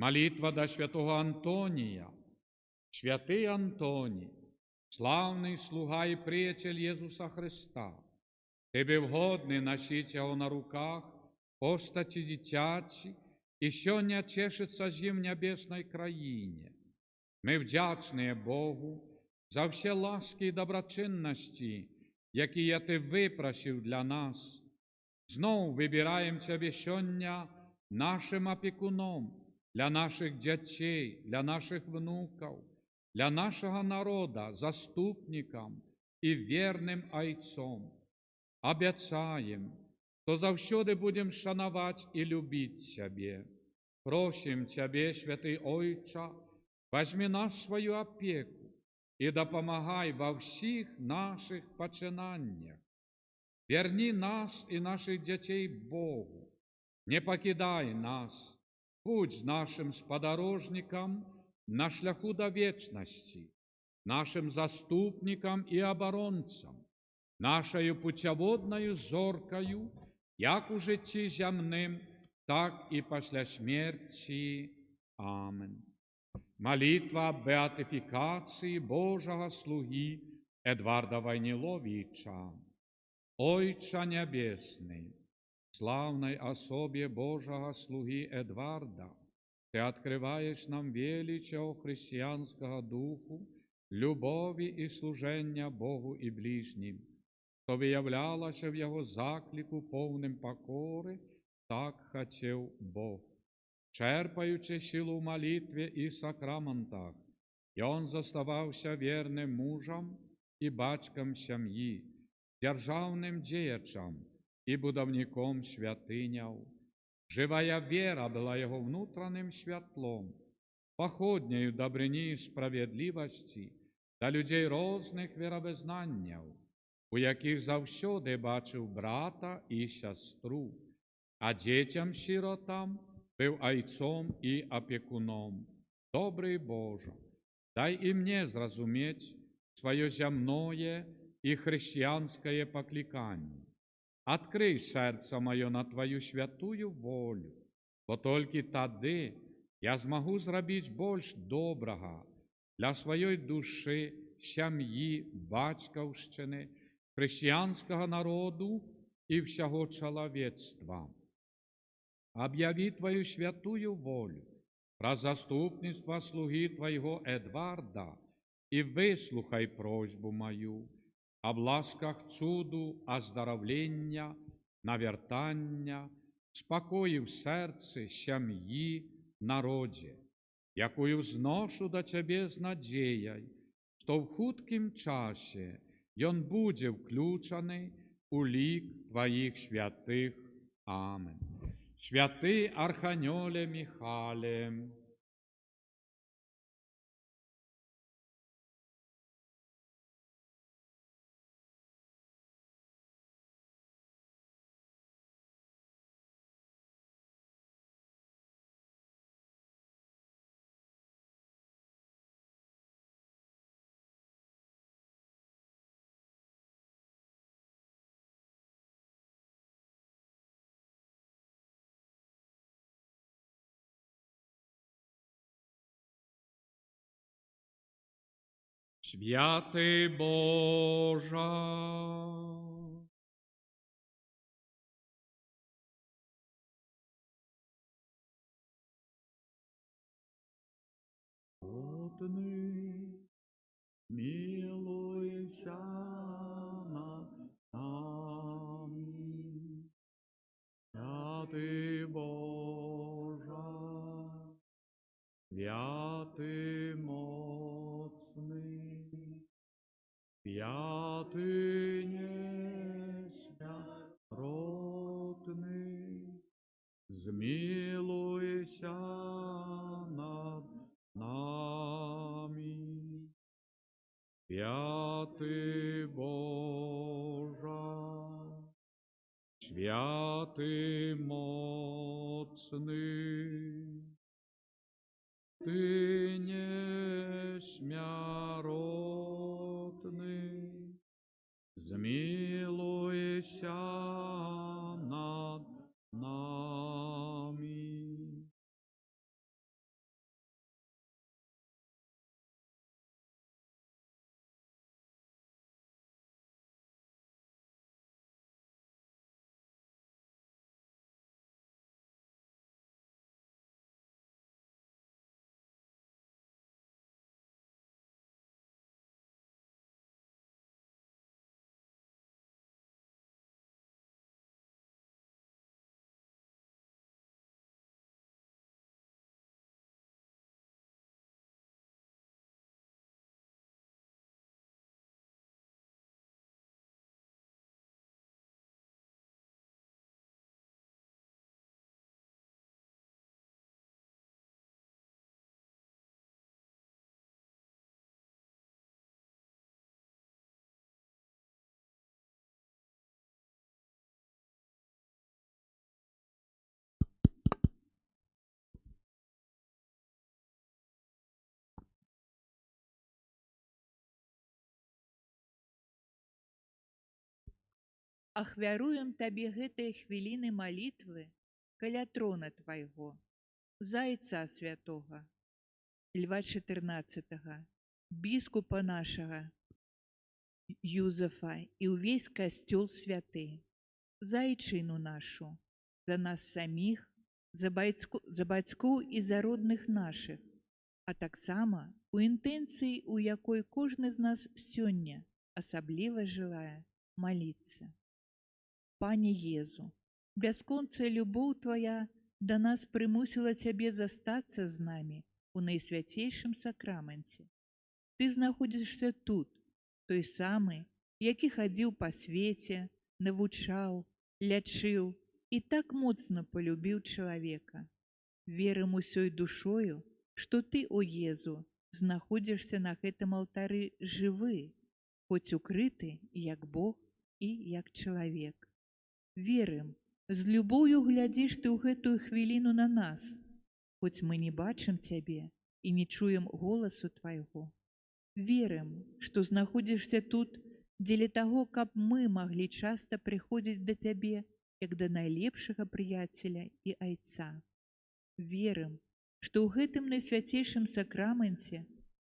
Молитва до святого Антонія. Святий Антоній, славний слуга і приятель Єсуса Христа, Тебе вгодний носить його на руках, постаті дитячі, і сьогодні тешиться з ним в небесній країні. Ми вдячні Богу за всі ласки і доброчинності, які Ти випросив для нас. Знову вибираємо Тебе сьогодні нашим опікуном, для наших дітей, для наших внуків, для нашого народу, заступником і вірним ойцом. Обіцяємо, що завжди будемо шанувати і любити Тебе. Просим Тебе, святий Ойче, возьми нас в свою опеку і допомагай во всіх наших починаннях. Верни нас і наших дітей Богу, не покидай нас, будь нашим сподорожником на шляху до вечности, нашим заступником и оборонцем, нашою путеводною зоркою, як у житті земним, так і після смерті. Амен. Молитва беатифікації Божого слуги Едварда Войниловича. Ойче Небесний, славной особе Божого слуги Эдварда, Ты открываешь нам величие христианского духу, любови и служения Богу и ближним, что виявлялося в Его заклику повним покори, так хотел Бог. Черпаючи силу в молитве и сакраментах, и Он заставався верным мужем и батьком семьи, державным деячем и будовником святыняв. Живая вера была его внутренним святлом, походнею добрині і справедливості та людей різних віровизнаннів, у яких завсюди бачив брата і сестру, а дітям-сиротам був ойцом і опікуном. Добрий Боже, дай і мені зрозуміти своє земное и христианское покликание. Открой сердце мое на Твою святую волю, бо тільки тоді я змогу зробити більш доброго для своєї душі, сім'ї, батьківщини, християнського народу і всього чоловічства. Об'яви Твою святую волю про заступництво слуги Твоего Эдварда и выслухай просьбу мою об ласках чуду, оздоровлення, навертання, спокою в серці, сім'ї, народі, якою зношу до Тебе з надією, що в хуткім часі він буде включений у лік Твоїх святих. Амен. Святий Архангеле Михайле, Святый Божа. Отны, милуйся над нами, святый Божа, святый моцный, святый несмяротный, змилуйся над нами. Святый Божа, святый моцный, ты несмяротный, змилуйся над нами. Ахвяруем табе гэтыя хвіліны малітвы каля трона Твайго, Зайца Святога, Льва XIV, біскупа нашага Юзефа і ўвесь касцёл святы, за айчыну нашу, за нас саміх, за бацькоў і за родных нашых, а таксама у інтэнцыі, у якой кожны з нас сёння асабліва желае маліцца. Пане Езу, бясконцая любоў Твая да нас прымусіла Цябе застацца з намі у найсвяцейшым сакраменце. Ты знаходзішся тут, той самы, які хадзіў па свеце, навучаў, лячыў і так моцна полюбіў чалавека. Верым усёй душою, што Ты, о Езу, знаходзішся на гэтым алтары жывы, хоць укрыты як Бог і як чалавек. Верым, з любоўю глядзіш Ты ў гэтую хвіліну на нас, хоць мы не бачым Цябе і не чуем голасу Твайго. Верым, што знаходзішся тут дзеля таго, каб мы маглі часта прыходзіць да Цябе як да найлепшага прыяцеля і айца. Верым, што ў гэтым найсвяцейшым сакраменце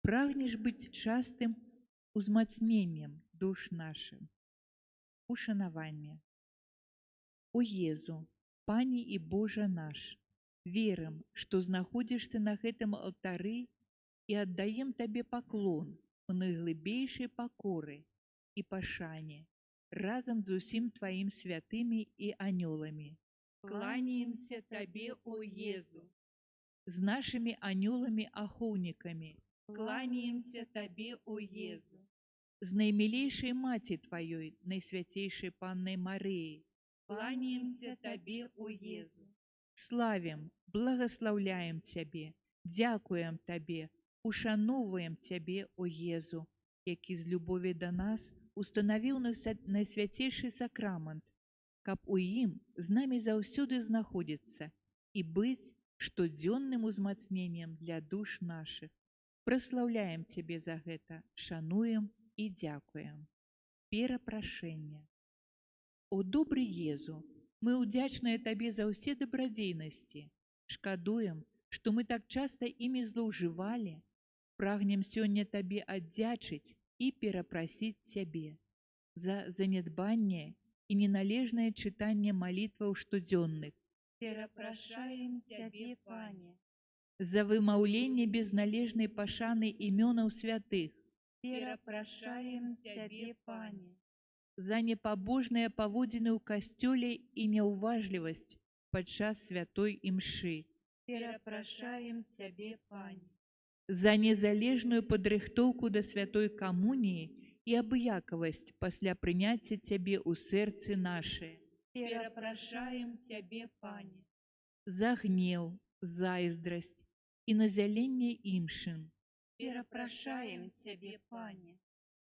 прагнеш быць частым узмацненнем душ нашым. Ушанаванне. О Езу, Пане і Божа наш, верым, што знаходзішся на гэтым алтары і аддаем Табе паклон у найглыбейшай пакоры і пашане разам з усім Тваім святымі і анёламі. Кланяемся Табе, о Езу, з нашымі анёламі-ахоўнікамі. Кланяемся Табе, о Езу, з наймілейшай маці Тваёй, найсвяцейшай Паннай Марыяй. Кланяемся Табе, о Езу. Славім, благаслаўляем Цябе, дзякуем Табе, ушаноўваем Цябе, о Езу, які з любові да нас устанавіў найсвяцейшы сакрамент, каб у ім з намі заўсёды знаходзіцца і быць штодзённым узмацненнем для душ нашых. Праслаўляем Цябе за гэта, шануем і дзякуем. Перапрашэнне. О добры Езу, мы ўдзячныя Табе за ўсе дабрадзейнасці. Шкадуем, што мы так часта імі злоўжывалі Прагнем сёння табе аддзячыць і перапрасіць цябе за занядбанне і неналежнае чытанне малітваў штодзённых, Перапрашаем Цябе, Пане. за вымаўленне безналежнай пашаны імёнаў святых, Перапрашаем Цябе, Пане. за непабожныя паводзіны ў касцёле і няўважлівасць падчас святой імшы, Перапрашаем Цябе, Пане. за незалежную падрыхтоўку да святой камуніі і абыякавасць пасля прыняцця цябе ў сэрцы нашае, Перапрашаем Цябе, Пане. за гнеў, зайздрасць і назяленне іншым, Перапрашаем Цябе, Пане.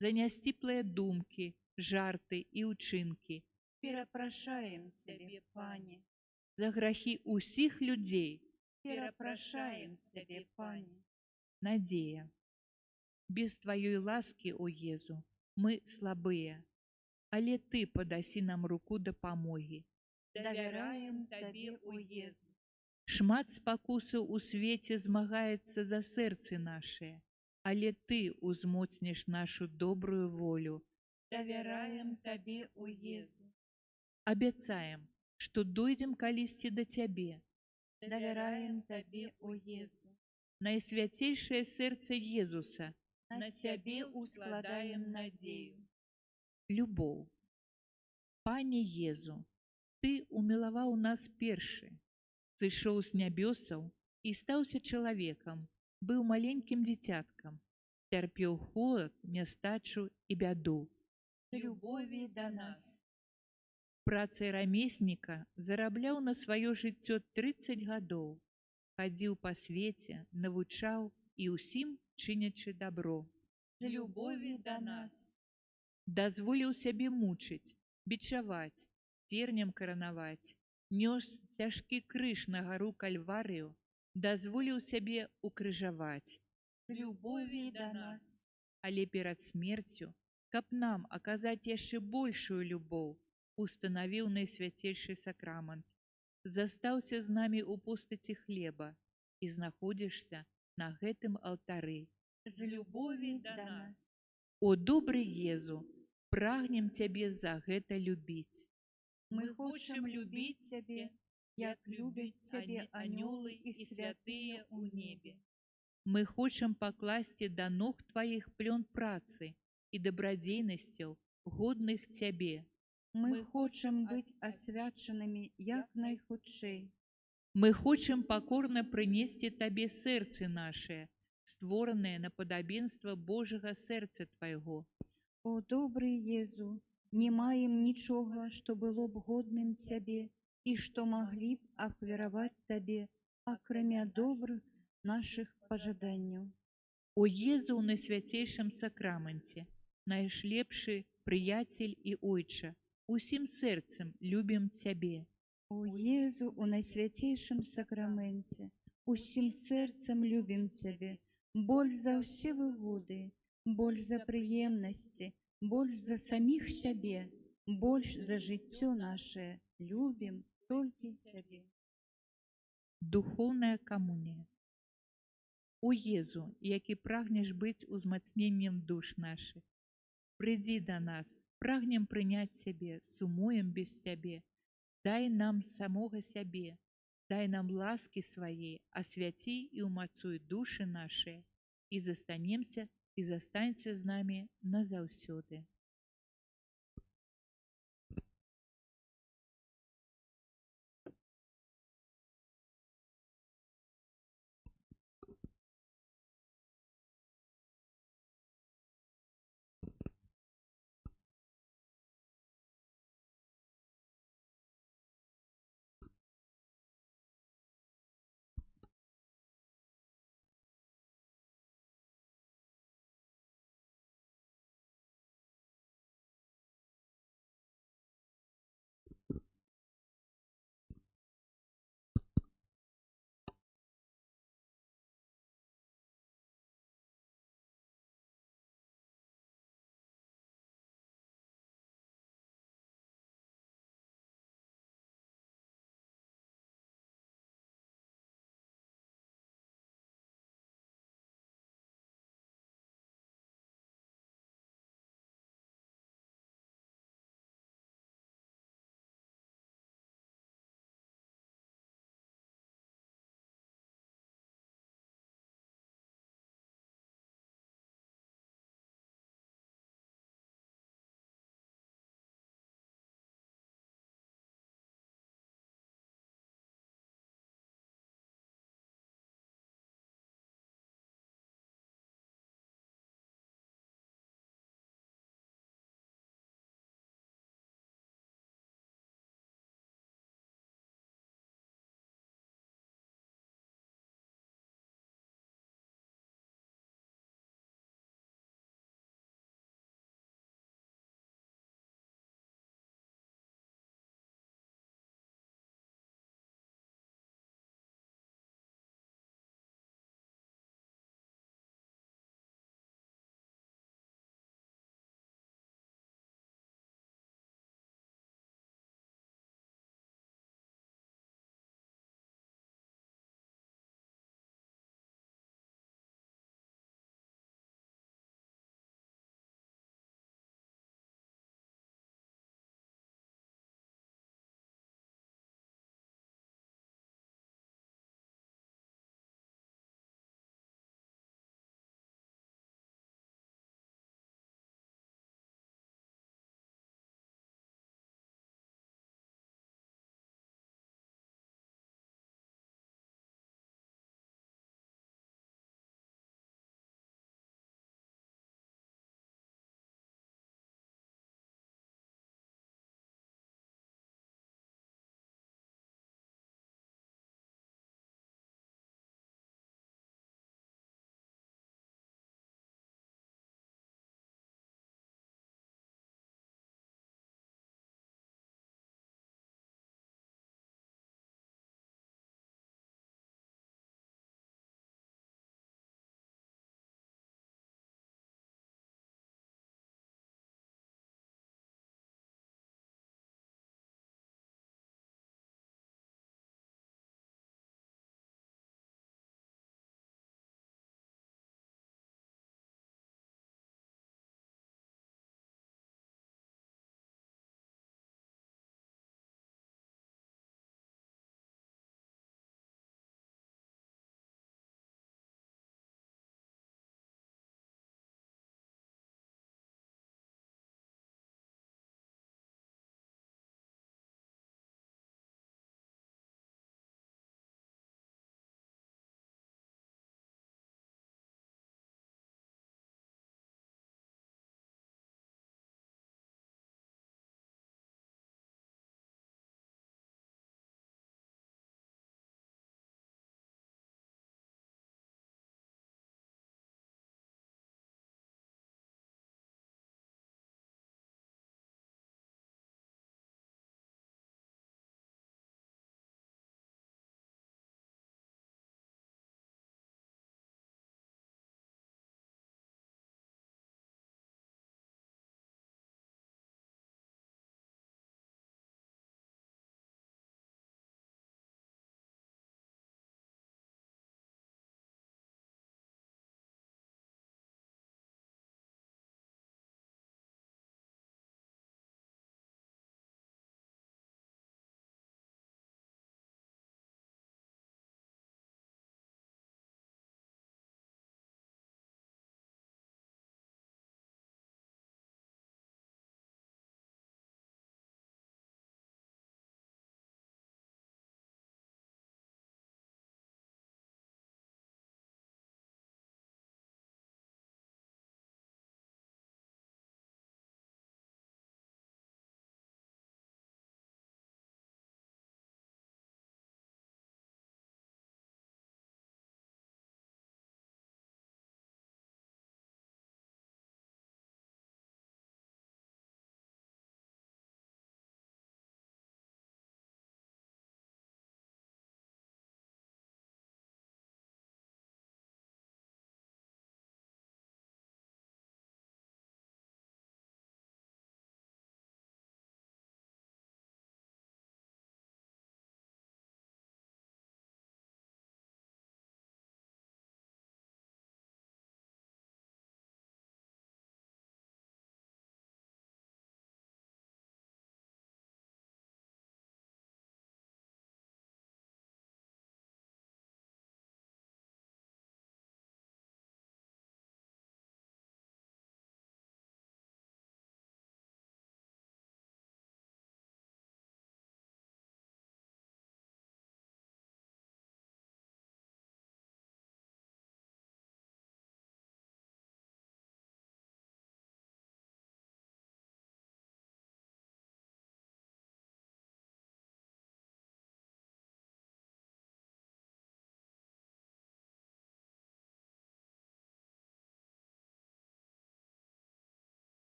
за нясціплыя думкі, жарты і ўчынкі, Перапрашаем Цябе, Пане. за грахі ўсіх людзей, Перапрашаем Цябе, Пане. надзея. Без тваёй ласкі, о Езу, мы слабыя, але ты падасі нам руку дапамогі. Давяраем Табе, о Езу. Шмат спакусаў у свеце змагаецца за сэрцы нашае, але ты ўзмоцніш нашу добрую волю. Давяраем Табе, о Езу. Абяцаем, што дойдзем калісьці да цябе. Давяраем Табе, о Езу. Найсвяцейшае сэрца Езуса, На Цябе ускладаем надзею. любоў. Пане Езу, ты умілаваў нас першы, зышоў з нябёсаў і стаўся чалавекам, быў маленькім дзіцяткам, цярпеў холад, нястачу і бяду. З любові да нас. Працай рамесніка зарабляў на сваё жыццё 30 гадоў, хадзіў па свеце, навучаў і ўсім чынячы дабро. З любові да нас. Дазволіў сябе мучыць, бичаваць, тернем каранаваць, нёс цяжкі крыж на гару Кальварыю, дазволіў сябе укрыжаваць. З любові да нас. Але перад смерцю, каб нам аказаць яшчэ большую любоў, устанавіў найсвяцейшы сакрамент, застаўся з намі ў постаці хлеба і знаходзішся на гэтым алтары. З любові да нас. О добры Езу, прагнем цябе за гэта любіць. Мы хочам любіць Цябе, як любяць Цябе анёлы і святыя ў небе. Мы хочам пакласці да ног тваіх плён працы і дабрадзейнасцяў, годных цябе. Мы хочам быць асвячанымі як найхутчэй. Мы хочам пакорна прынесці табе сэрцы нашае, створанае на падабенства Божага сэрца твайго. О добры Езу, не маем нічога, што было б годным Цябе і што маглі б ахвяраваць Табе, акрамя добрых нашых пажаданняў. О Езу ў найсвяцейшым сакраменце, наш лепшы прыяцель і ойча, усім сэрцам любім цябе. О Езу у найсвяцейшым сакраменце, усім сэрцам любім Цябе, больш за ўсе выгоды, больш за прыемнасці, больш за саміх сябе, больш за жыццё нашае, любім толькі Цябе. Духоўная камунія. О Езу, які прагнеш быць узмацненнем душ нашых, прыйдзі да нас, прагнем прыняць цябе, сумуем без цябе, дай нам самога сябе, дай нам ласкі свае, асвяці і ўмацуй душы нашыя, і застанемся і застанься з намі назаўсёды.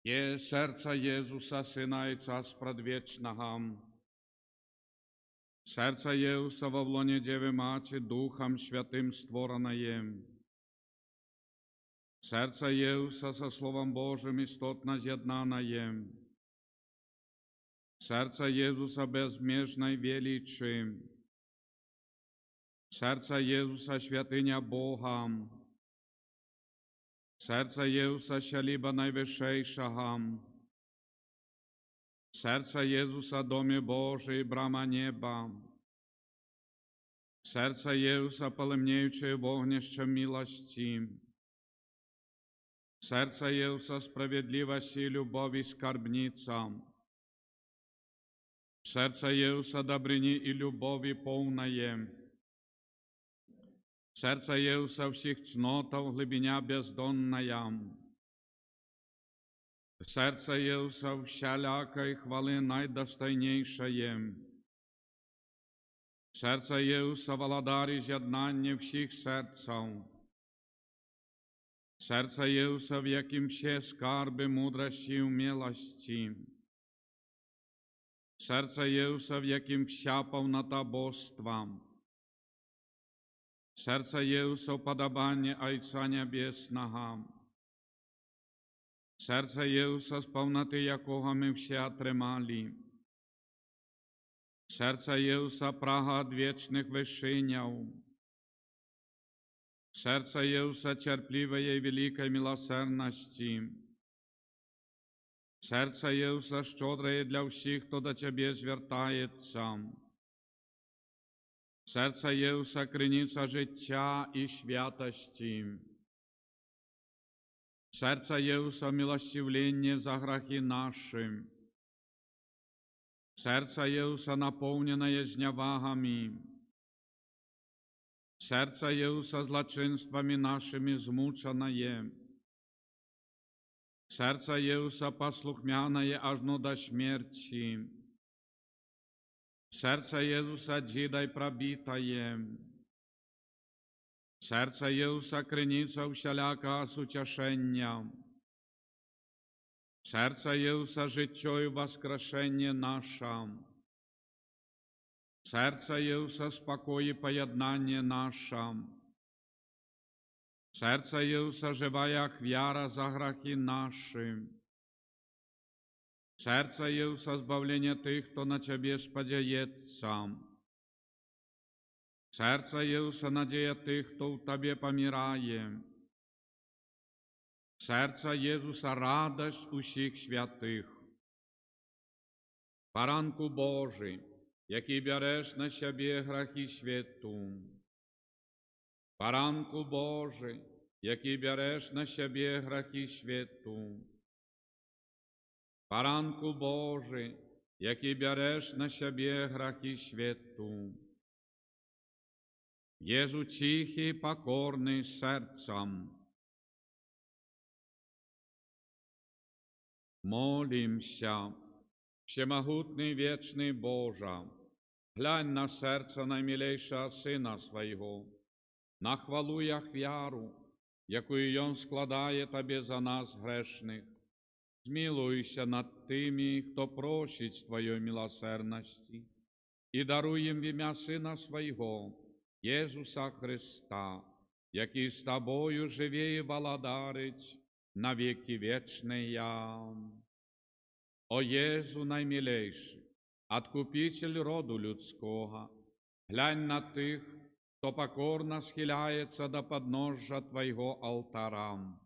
Є серця Єзуса, Сина і Царств предвічного. Серце Єзуса во влоні Дєви Маті Духом Святим створене. Серце Єзуса со Словом Божим істотно з'єднане. Серце Єзуса безмежной величі. Серце Єзуса святиня Бога. Серце Єзуса щаліба найвищейшого. Серце Єзуса домі Божий, брама неба. Серце Єзуса полемнеюче вогнище милості. Серце Єзуса справедливості, любові, скарбниця. Серце Єзуса добрині і любові повнає. Серце Єзуса всіх цнотов, глибиня бездонная. Серце Єзуса всялякої хвали найдостойнейшее. Серце Єзуса володарі з'єднання всіх серців. Серце Єзуса, в яким все скарби мудрості і умілості. Серце Єзуса, в яким вся повнота божства. Серце Єзуса вподобання Отця Небесного. Серце Єзуса, з повноти якого ми всі отримали. Серце Єзуса, прага від вічних вишинів. Серце Єзуса, терпливої і великої милосердності. Серце Єзуса, щедре для всіх, хто до Тебе звертається. Серце Єзуса, криниця життя і святості. Серце Єзуса, милостивлення за грехи наші. Серце Єзуса, наповнене зневагами. Серце Єзуса, злочинствами нашими змучене. Серце Єзуса, послухмяне аж до смерті. Серце Єзуса, дідой пробитає. Серце Єзуса, криниця всілякого сутішення. Серце Єзуса, життя і воскрешення наше. Серце Єзуса, спокій і поєднання наше. Серце Єзуса, живая віра за грехи наші. Серце Єзуса, збавлення тих, хто на Тебе сподяється. Серце Єзуса, надія тих, хто в Тобі помирає. Серце Єзуса, радость усіх святих. Баранку Божий, який береш на себе грехи світу. Баранку Божий, який береш на себе грехи світу. Баранку Божий, який береш на себе грехи світу. Єзу тихий, покорний серцем. Молимся, всемогутний вічний Боже, глянь на серце наймилейшого Сина Своего, на хвалу і ахвяру, яку Він складає Тобі за нас грешних. Змилуйся над тими, хто просить Твоєї милосердності, і даруй їм в ім'я Сина Свого, Єсуса Христа, який з Тобою живе і владарить на віки вічні. О Єзу наймилейший, Откупитель роду людського, глянь на тих, хто покорно схиляється до подножжя Твоєго алтара.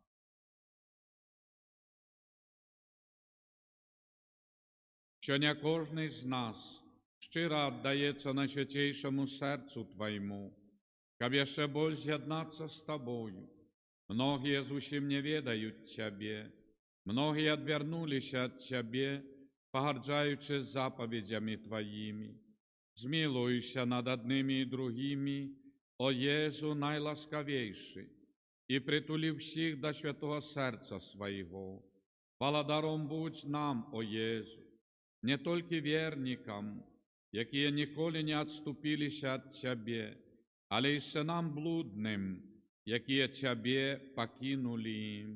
Що не кожний з нас щиро віддається найсвятейшому серцю Твоєму, щоб ще більше з'єднатися з Тобою. Многие зовсім не ведають Тебе, многие відвернулися від Тебе, погарджаючи заповідями Твоїми. Змилуйся над одними і другими, о Єзу найласкавейший, і притули всіх до святого серця Своєго. Благодаром будь нам, о Єзу, не тільки вірникам, які ніколи не відступилися від Тебе, але й синам блудним, які Тебе покинули.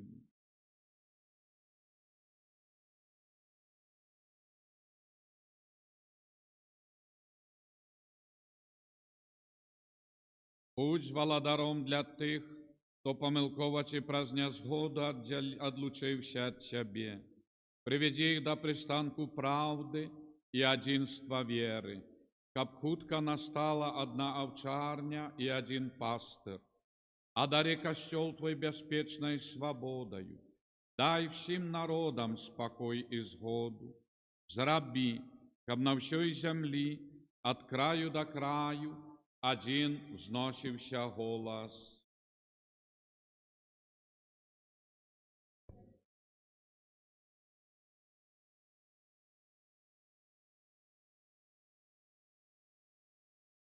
Будь валадаром для тих, хто помилково чи праз нязгоду одлучився от Тебе. Приведи їх до пристанку правди і одинства веры, каб хутка настала одна овчарня и один пастыр. Одари костел Твой беспечной свободою, дай всім народам спокой і згоду. Зраби, каб на всій землі, от краю до краю, один взносився голос.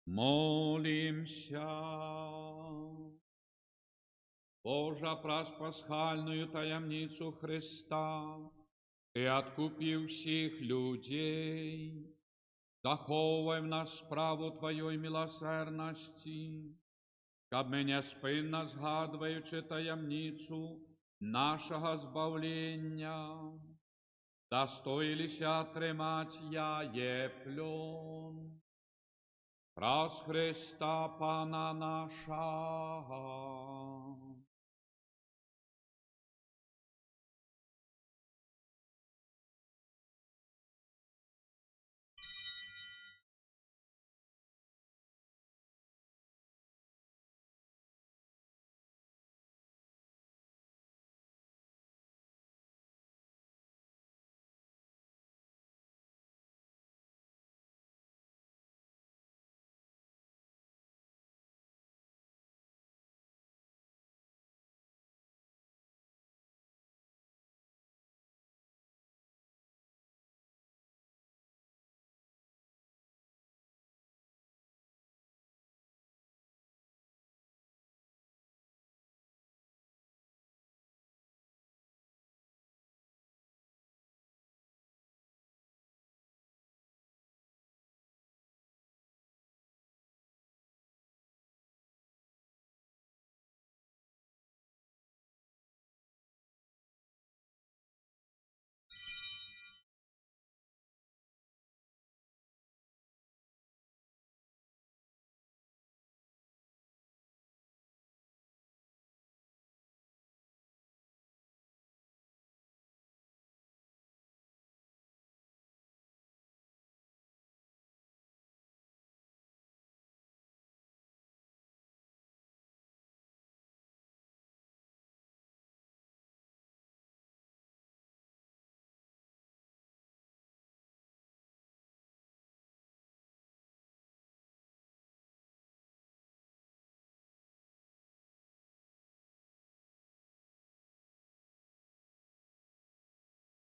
Молимся. Божа, праз пасхальную таямницу Христа, Ты откупил всех людей, заховывай в нас справу Твоей милосердности, каб мы неспинно згадуючи таямницу нашего збавлення, достоїлися тримать яєплен. Раз Христа Пана нашого.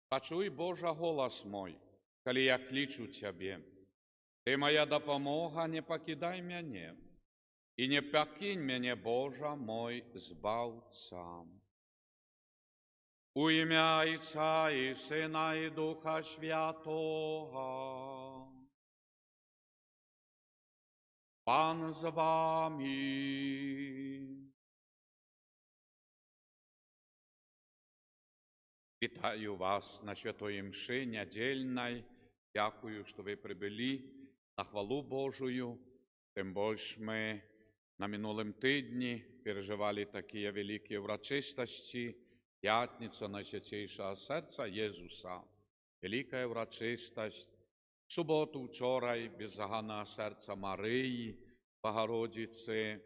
Почуй, Божа, голос мой, коли я кличу Тебе. Ты моя допомога, не покидай мяне, и не покинь мяне, Божа мой, збавца. У ім'я Отця і Сина і Духа Святого. Пан з вами. Вітаю вас на Святої Мши недільній. Дякую, що ви прибули на хвалу Божую. Тим більше ми на минулому тижні переживали такі великі урочистості. П'ятниця Найсвятейшого Серця Єзуса. Велика урочистость. В суботу вчора беззаганного серця Марії, Богородиці,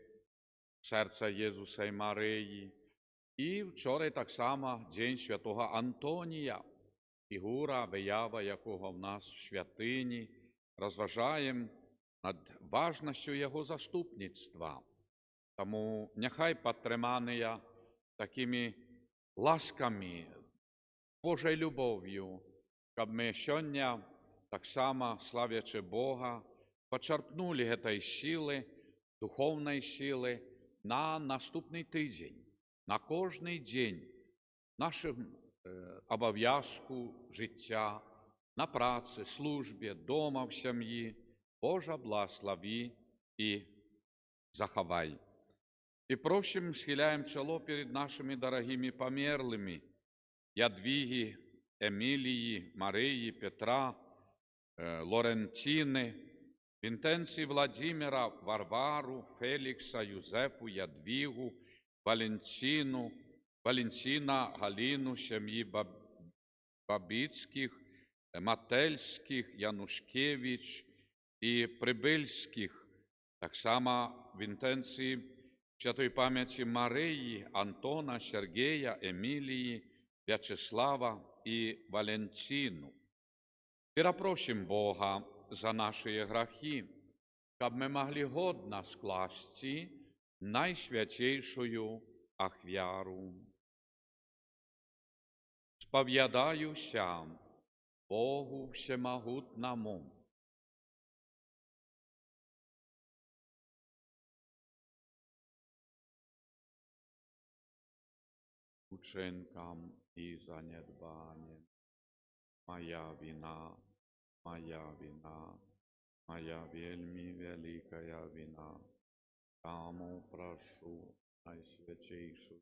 серця Єзуса і Марії. І вчора так само День Святого Антонія, фігура, виява якого в нас в святині. Розважаємо над важністю його заступництва. Тому нехай підтримані такими ласками, Божою любов'ю, щоб ми сьогодні, так само славячи Бога, почерпнули цієї сили, духовної сили на наступний тиждень. На кожний день нашому обов'язку життя, на праці, службі, дома, в сім'ї, Божа благослови і заховай. І просим, схиляем чоло перед нашими дорогими померлими, Ядвиги, Емілії, Марії, Петра, Лорентини, В інтенції Владимира, Варвару, Фелікса, Юзефу, Ядвігу, Валентина, Галину, сім'ї Бабицьких, Мательських, Янушкевич і Прибильських. Так само в інтенції святої пам'яті Марії, Антона, Сергія, Емілії, В'ячеслава і Валентину. Перепросим Бога за наші гріхи, щоб ми могли годно скласти найсвятейшую ахвяру. Сповідаюся Богу Всемогутному, учинкам і занедбанням. Моя вина, моя вельми великая вина. Тому прошу Найсвятейшую,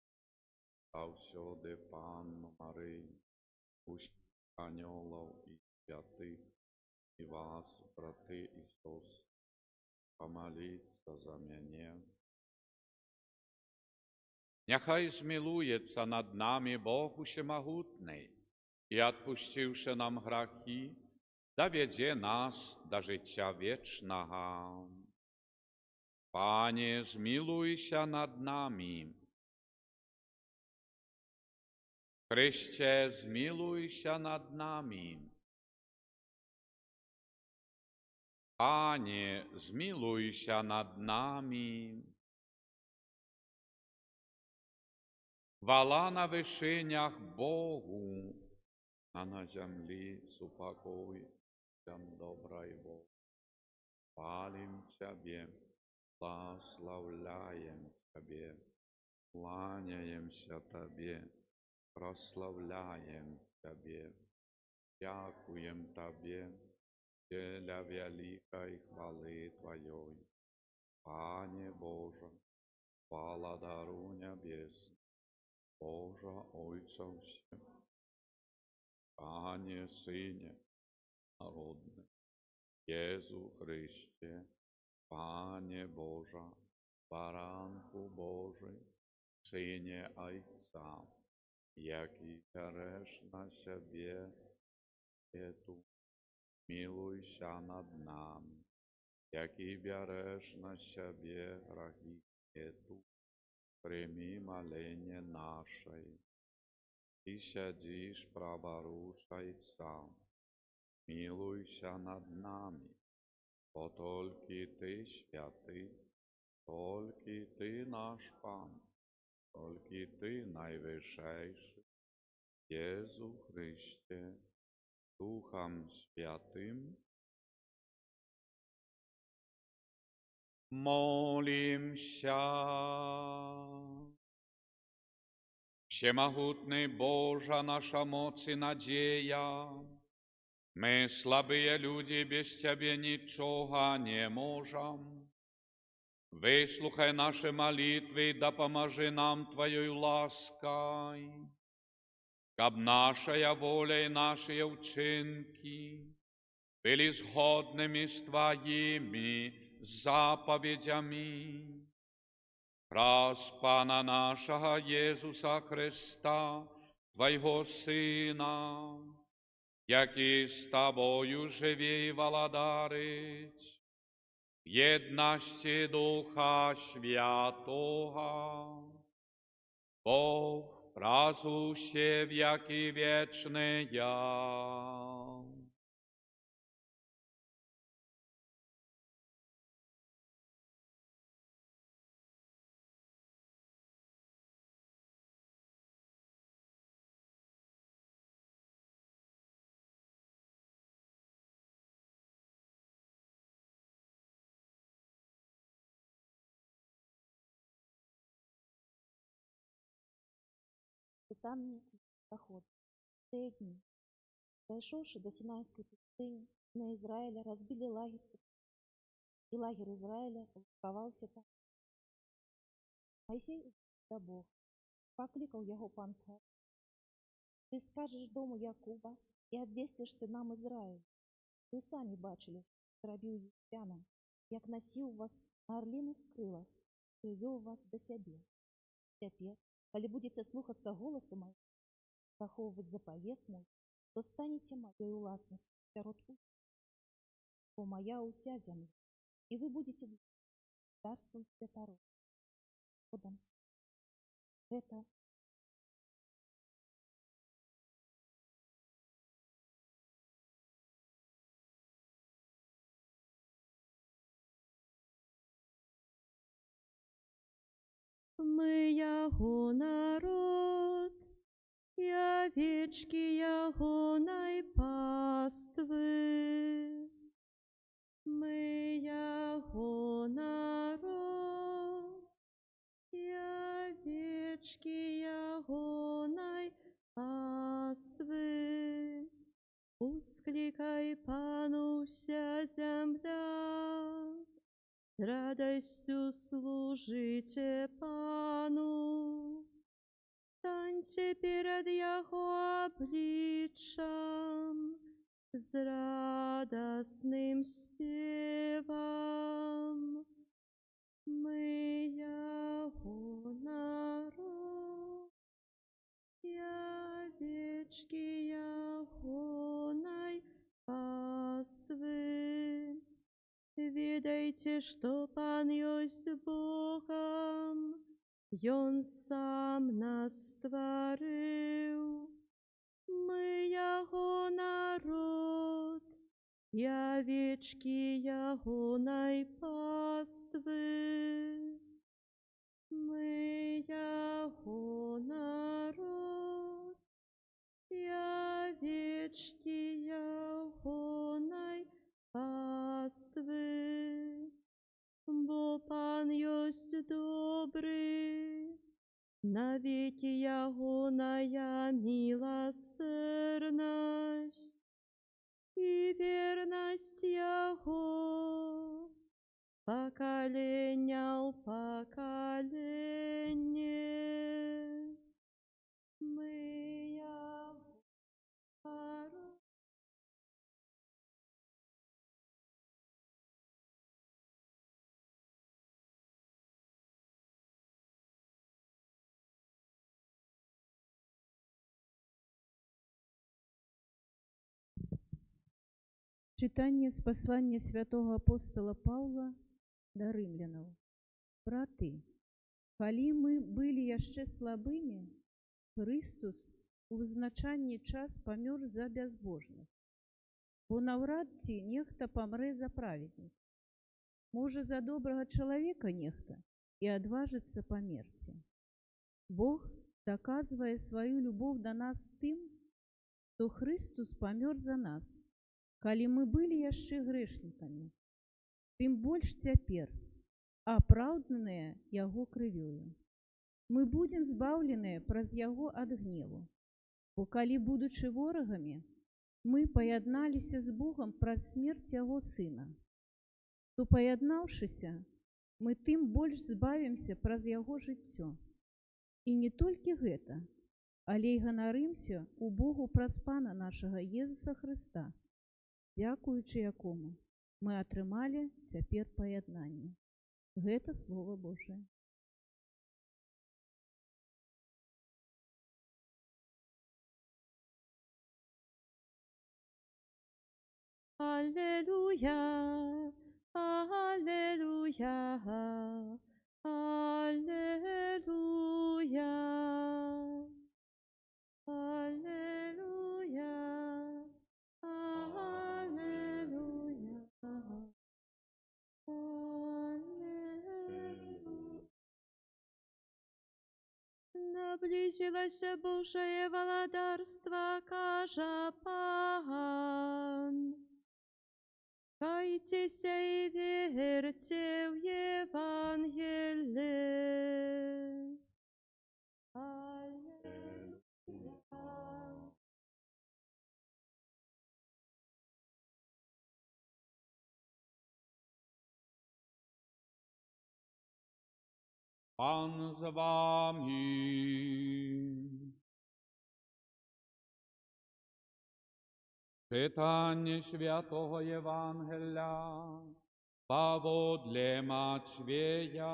а всюди Панну Марию, пусть ангелов і святих, і вас, брати і сестри, помоліться за мене. Нехай змилується над нами Бог Усемогутний, і, відпустивши нам гріхи, доведе нас до життя вічного. Пане, змилуйся над нами. Христе, змилуйся над нами. Пане, змилуйся над нами. Хвала на вишенях Богу, а на землі супокой всем доброй Бог. Хвалим Тебе, благословляем Тебе, кланяемся Тебе, прославляем Тебе, дякуем Тебе для великой хвалы Твоей. Пане Боже, хвала дару небесный, Боже, Отця всех, Пане, Сыне народный, Єзу Христе, Пане Боже, Баранку Божий, Сине Отца, який береш на себе эту, милуйся над нами, який береш на себе грехи эту, прими моление наше. Ты сидишь праворуч Отца, милуйся над нами, бо только Ты святый, только Ты наш Пан, только Ты наивысший, Єзу Христе, Духом Святым. Молимся. Всемогутний Боже, наша моць і надія, ми, слабые люди, без Тебе нічого не можем. Вислухай наші молитви, да поможи нам Твоєю лаской, щоб наша воля і наші вчинки були згодними з Твоїми заповідями. Раз Пана нашого Єсуса Христа, Твоего Сина, який з Тобою живе і владарить, в єдності Духа Святого, Бог, прасуще веки вечные. Питання заход. В те дні, дійшовши до Синайської пустині, на Ізраїля розбили лагерь, і лагерь Ізраїля сховався там. Мойсей до Бога, покликав його пан з гори. Ти скажеш дому Якуба і обвістиш синам Ізраїля. Ви самі бачили, зрабіў егіпцянам, як насіў вас на арліных крылах, прывёў вас да сябе. Цяпер, калі будзеце слухацца голасу майго, захоўваць запавет мой, то станеце маёй уласнасцю сярод усіх, бо моя ўся зямля, і вы будзеце царствам святароў, родам. Гэта Мы яго народ, і авечкі ягонай паствы. Мы яго народ, і авечкі ягонай паствы. Ускликай Пану вся земля, з радостью служите Пану. Станьте перед Яго обличчям з радостним спевом. Мы Яго народ, и овечки Ягонай паствы. Ведайте, что Пан есть Богом, Ён сам нас створил. Мы Яго народ, и овечки Ягонай паствы. Мы Яго народ, и овечки Ягонай паствы. Бо Пан есть добрый, навеки Ягоная милосердность, и верность Яго поколения в поколение. Мы Яго народ. Читання з послання святого апостола Павла да рымлянаў. Браты, калі мы былі яшчэ слабымі, Христус у вызначанні час памёр за бязбожных. Бо наўрад ці нехта памрэ за праведніка. Можа, за добрага чалавека нехта і адважыцца памерці. Бог даказвае сваю любоў да нас тым, што Христус памёр за нас, калі мы былі яшчэ грэшнікамі, тым больш цяпер, апраўданыя Яго крывёю. Мы будзем збаўленыя праз Яго ад гневу, бо калі, будучы ворагамі, мы паядналіся з Богам праз смерць Яго Сына, то, паяднаўшыся, мы тым больш збавімся праз Яго жыццё. І не толькі гэта, але і ганарымся у Богу праз Пана нашага Езуса Хрыста, дзякуючы якому мы атрымалі цяпер паяднанне. Гэта Слова Божие. Аллилуйя, аллилуйя, аллилуйя, аллилуйя, аллилуйя, аллилуйя. Наблизилось Божие владарство, кажа Пан. Кайтеся и верьте в Евангелие. Аллилуйя. Пан з вами. Читання Святого Євангелія поводле Матвея.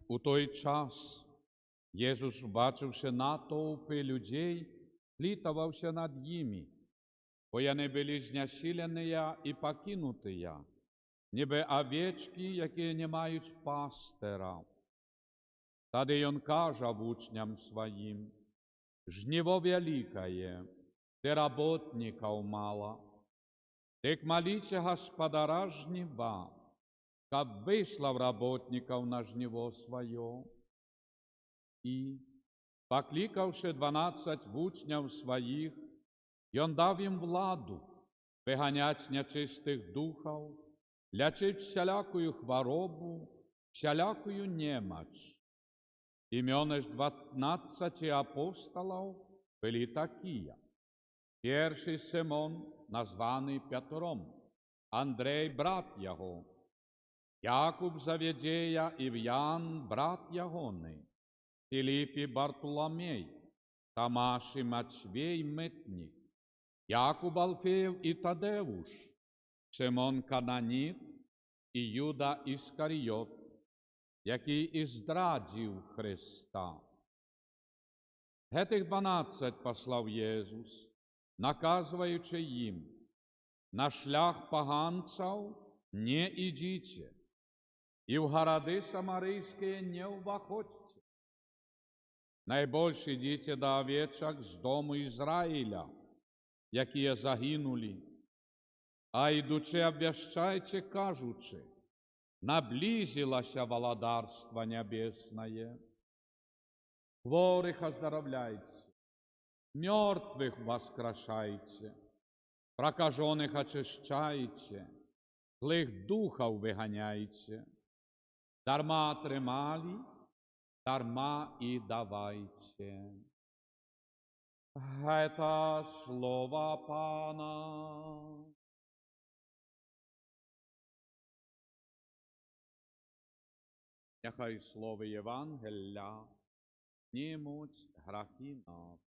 У той час Єсус, бачивши натовпи людей, літавався над ними, бо вони були знесилені і покинуті, ніби овечки, які не мають пастира. Тоді він каже учням своїм: «Жниво великое, де работников мало. Так молите Господара жнива, как выслав работников на жниво свое». И, покликавши 12 учнів своїх, он дав їм владу виганять нечистих духов, лечить всялякую хворобу, всялякую немощь. Имена ж 12 апостолов были такие: перший Симон, названий Петром, Андрей, брат його, Якуб Заведея, Ів'ян, брат ягоний, Филипп и Бартоломей, Томаш и Матвей митник, Якуб Алфеев и Тадеуш, Симон Кананит и Юда Іскаріот, який і здрадив Христа. Гетих 12 послав Єсус, наказуючи їм: на шлях поганців не ідіть, і в городи самарійські не входьте. Найбільше йдіть до овечок з дому Ізраїля, які загинули, а йдучи обвіщайте, кажучи: наблизилося Владарство Небесное. Хворих оздоровляйте, мертвых воскрешайте, прокаженных очищайте, злых духов выгоняйте. Дарма тримали, дарма и давайте. Это слово Пана. Нехай слово Євангелія знімуть гріхи нас.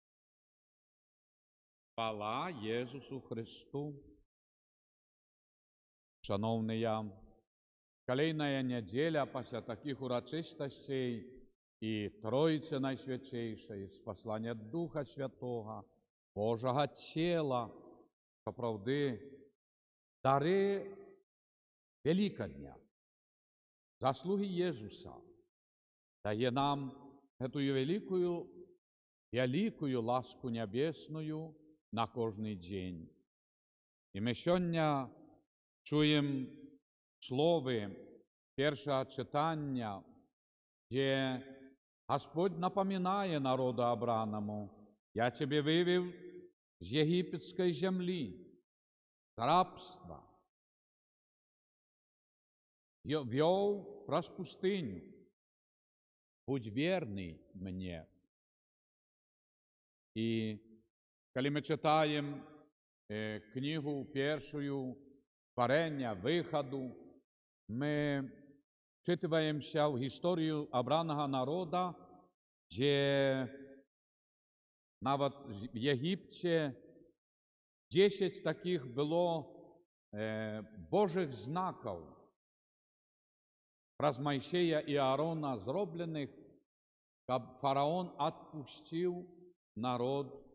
Хвала Єсусу Христу. Шановні, kolejna неделя після таких урочистостей і Троїці Найсвятейшої, з послання Духа Святого, Божого тіла, поправди, дари Великодня, заслуги Єсуса, дає нам эту великую ласку небесную на кожний день. І ми сьогодні чуємо слово першого читання, де Господь напоминає народу обраному: «Я тебе вивів з єгипетської землі, з рабства, вел праз пустыню. Будь верный мне». І коли ми читаємо книгу першую «Творення», «Виходу», ми вчитуємося в історію обраного народу, де навіть в Єгипті 10 таких було Божих знаків праз Мойсея і Аарона зроблених, щоб фараон відпустив народ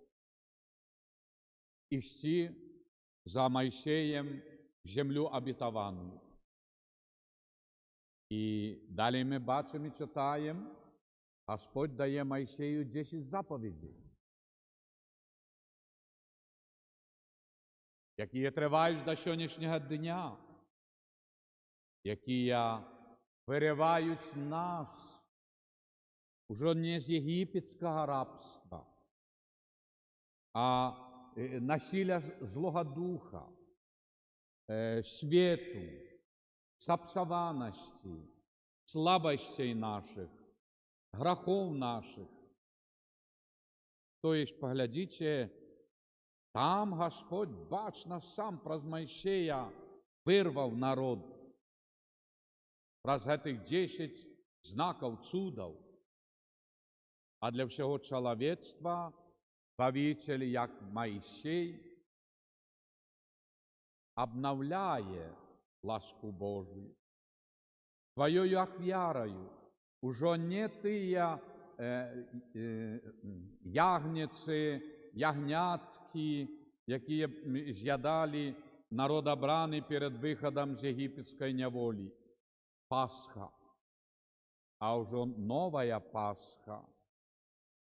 йти за Мойсеєм в землю обітовану. І далі ми бачимо і читаємо, Господь дає Мойсею 10 заповідей, які тривають до сьогоднішнього дня, які виривають нас уже не з єгипетського рабства, а насилля злого духа, світу, сапсованості, слабостей наших, грехов наших. То есть, поглядите, там Господь бачно сам праз Мойсея вирвав народ, праз этих 10 знаков, чудов. а для всього чоловічства Збавитель, як Моїсей, обновляє ласку Божию. Твоєю як вірою уже не тия ягниці, ягнятки, які з'їдали народ обраний перед виходом з єгипетської неволі. Пасха. А уже новая Пасха.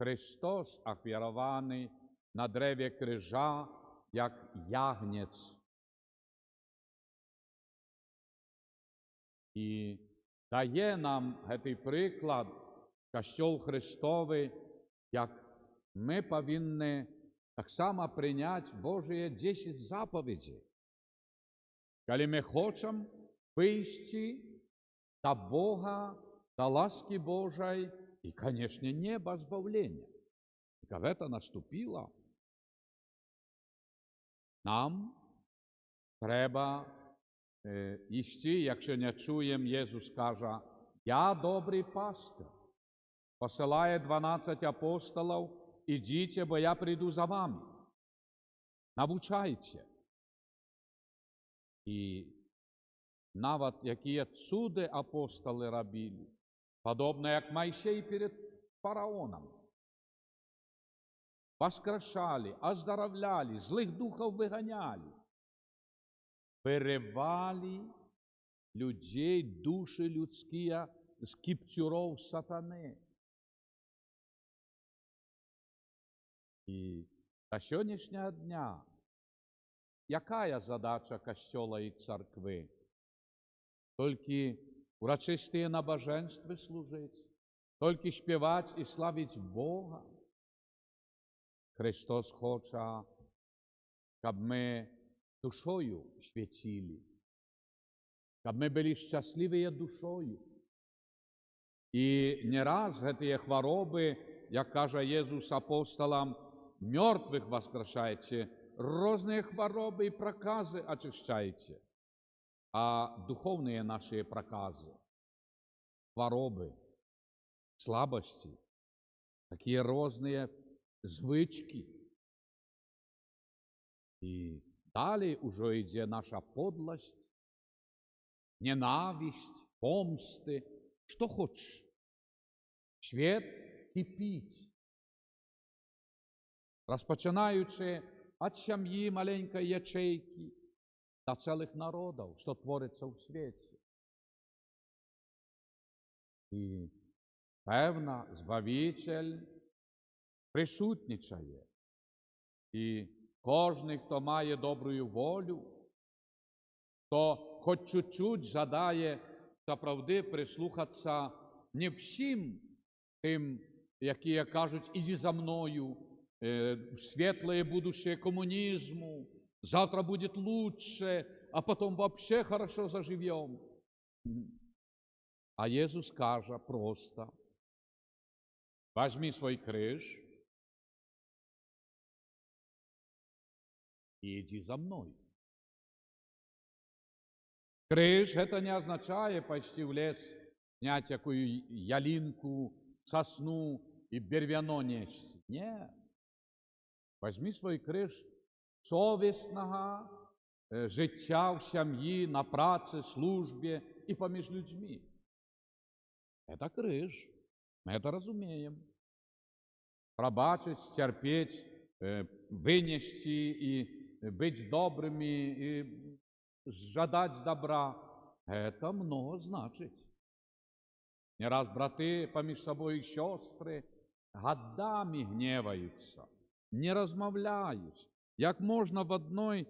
Христос, ахвірований на древі крижа, як ягнець. І дає нам цей приклад Костюл Христовий, як ми повинні так само прийняти Божі 10 заповідей. Коли ми хочемо вийти до Бога, до ласки Божої і, звісно, неба збавлення. І коли це наступило, нам треба йти, якщо не чуємо, Ісус каже, «Я добрий пастир». Посилає 12 апостолів, «Ідіть, бо я прийду за вами». Навчайте. І навіть які чуди апостоли робили, подобно як Моїсей перед фараоном. Воскрешали, оздоровляли, злих духов виганяли. Виривали людей, душі людські з кіптюров сатани. І до сьогоднішнього дня яка задача Костьола і церкви? Тільки урочисті набоженстві служити, тільки співати і славити Бога. Христос хоче, щоб ми душою світили, щоб ми були щасливі душою. І не раз ці хвороби, як каже Ісус апостолам, мертвих воскрешаєте, різні хвороби і прокази очищаєте. А духовные наши проказы, хвороби, слабости, такие разные звички. И далее уже идет наша подлость, ненависть, помсти, что хочешь. Свет кипить. Розпочинаючи від сім'ї маленької ячейки, до цілих народів, що твориться у світі. І, певно, Збавитель присутнічає. І кожен, хто має добру волю, хто хоч чуть-чуть жадає справді прислухатися не всім тим, які кажуть, іди за мною, світле будущее комунізму, завтра будет лучше, а потом вообще хорошо заживем. А Иисус каже просто, возьми свой крыж и иди за мной. Крыж это не означает пойти в лес, снять якую ялинку, сосну и бервяно нести. Нет. Возьми свой крыж совісного життя в сім'ї, на праці, службі і поміж людьми. Це криж. Ми це розуміємо. Пробачити, терпіти, винести і бути добрими, і жадати добра. Це много значить. Не раз брати поміж собою сестри годами гніваються, не розмовляють. Як можна в одній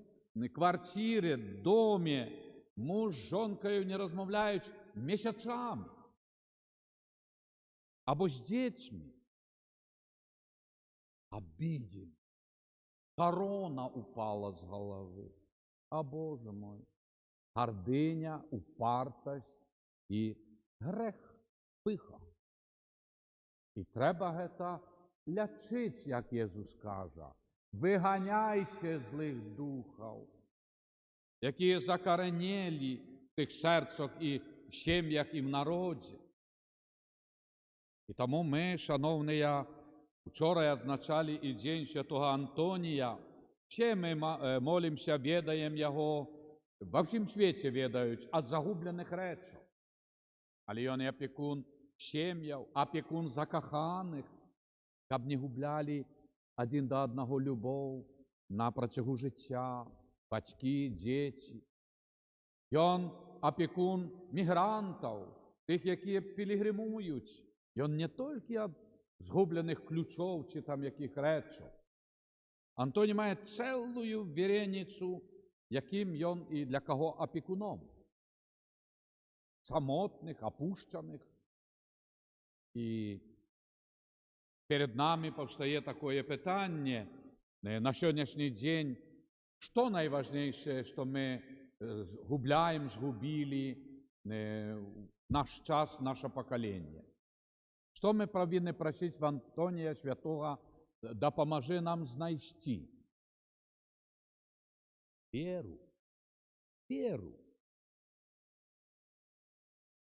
квартирі, домі, муж з жінкою не розмовляють місяцями? Або з дітьми. Обидели. Корона упала з голови. А Боже мой, гординя, упартость і грех, пиха. І треба це лячити, як Ісус каже. Виганяйте злих духов, які закоренели в тих серцях і в сім'ях, і в народі. І тому ми, шановні, вчора відзначали і День Святого Антонія. Всі ми молимося, відаємо його, во всім світі відають, від загублених речей. Але він опікун сім'яв, опікун закоханих, щоб не губляли один до одного любов на протягу життя, батьки, діти. Він опікун мігрантів, тих, які пілігримують. Він не тільки від згублених ключів чи там яких речей. Антоній має цілу віреницю, яким він і для кого опікуном. Самотних, опущених. І перед нами повстає таке питання на сьогоднішній день, що найважливіше, що ми губляємо, згубили наш час, наше покоління. Що ми повинні просити в Антонія Святого, допоможи нам знайти? Віру. Віру.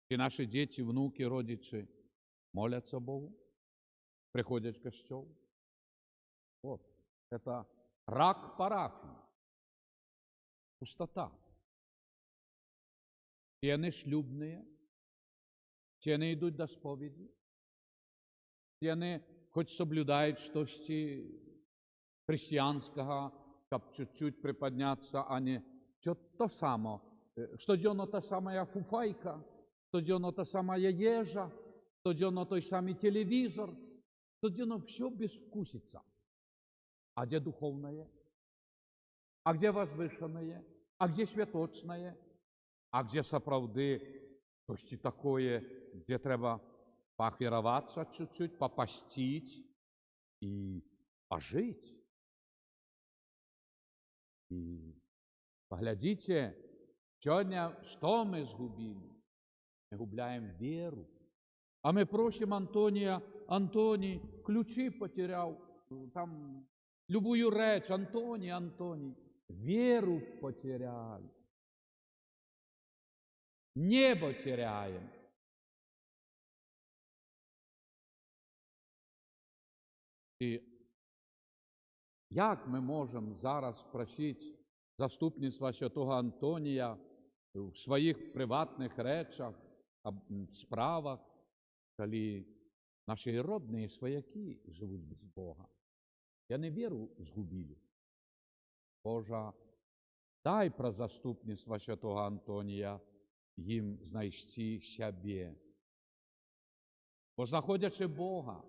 І наші діти, внуки, родичі моляться Богу, приходять в костел. Вот. Это рак парафії. Пустота. Ті не шлюбні, ті не йдуть до сповіді, ті не хоч соблюдають щось християнського, щоб чуть-чуть приподняться, а не що то саме. Щоденно та сама фуфайка, щоденно та сама їжа, щоденно той самий телевізор, щоденно все безвкусица. А где духовное? А где возвышенное? А где святочное? А где соправды щось такое, где треба поахвіроваться чуть-чуть, попастить и пожить? И поглядите, сегодня что мы сгубили? Мы губляем веру. А мы просим Антония: Антоний, ключи потерял, там любую речь, Антоний, веру потеряли. Небо теряем. І як ми можемо зараз просити заступництва Святого Антонія в своїх приватних речах, справах, коли наші родні свояки живуть без Бога? Я не віру згубили. Боже, дай про заступництво Святого Антонія їм знайти себе. Бо знаходячи Бога,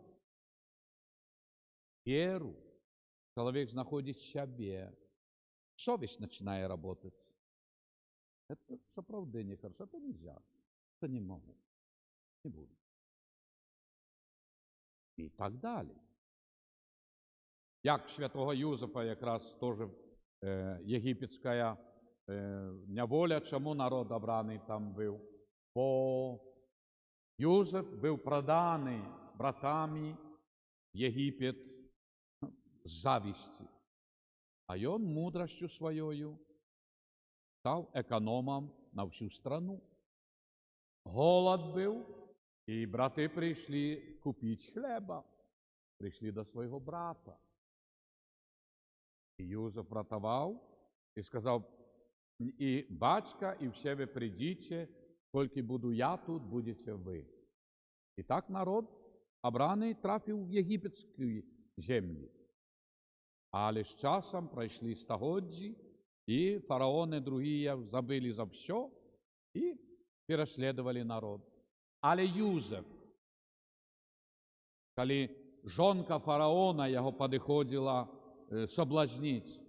віру, чоловік знаходить себе, совість починає працювати. Це справді не хорошо, це нельзя, це не можу, не буду. І так далі. Як святого Юзефа якраз теж єгипетська неволя, чому народ обраний там був? Бо Юзеф був проданий братами в Єгипет з зависті. А він мудростю своєю став економом на всю страну. Голод був, і брати прийшли купити хліба. Прийшли до свого брата. І Юзеф врятував і сказав: і батька, і всі ви прийдіть, тільки буду я тут, будете ви. І так народ обраний трапив в єгипетські землі. Але з часом пройшли стагодді, і фараони другі забили за все і переслідували народ. Але Юзеф, коли жонка фараона його підходила соблазнить,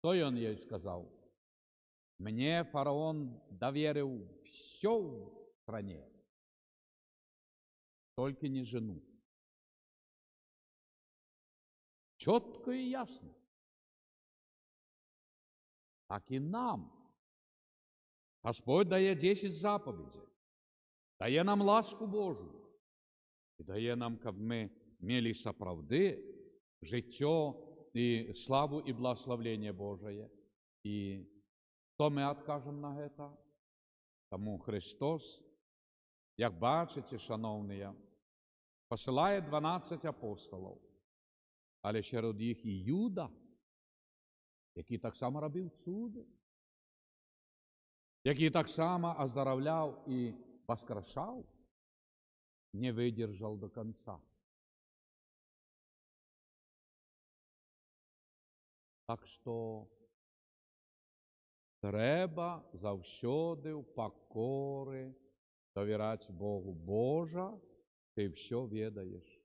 то він їй сказав: мені фараон довірив все в стране, тільки не жену. Чітко і ясно. Так і нам. Господь дає 10 заповідей, дає нам ласку Божу і дає нам, щоб ми мали справді життя і славу і благословення Божє. І то ми відкажемо на це. Тому Христос, як бачите, шановні, посилає 12 апостолів, але серед їх і Юда, який так само робив чуди, який так само оздоровляв і воскрешав, не видержав до кінця. Так що треба завсюди в покорі довіряти Богу. Боже, ти все ведаєш.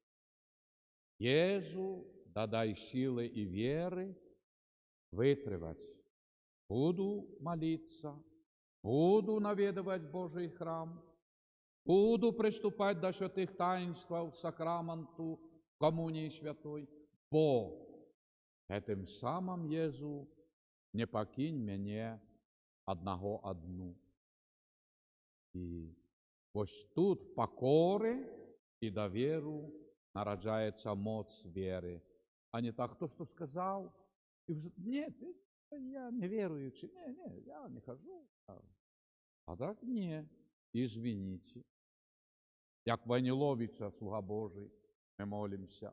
Єзу, дадай сили і віри витривати. Буду молиться, буду навідувати Божий храм, буду приступати до святих таїнств, сакраменту, комунії святой, бо этим самым Єзу не покинь мене одну. І ось тут в покорі і довіру народжається моц віри. А не так, хто що сказав, і вже, ні, я не віруючий, ні, я не хожу. А так ні, извините. Як Ваніловича, слуга Божий, ми молимося,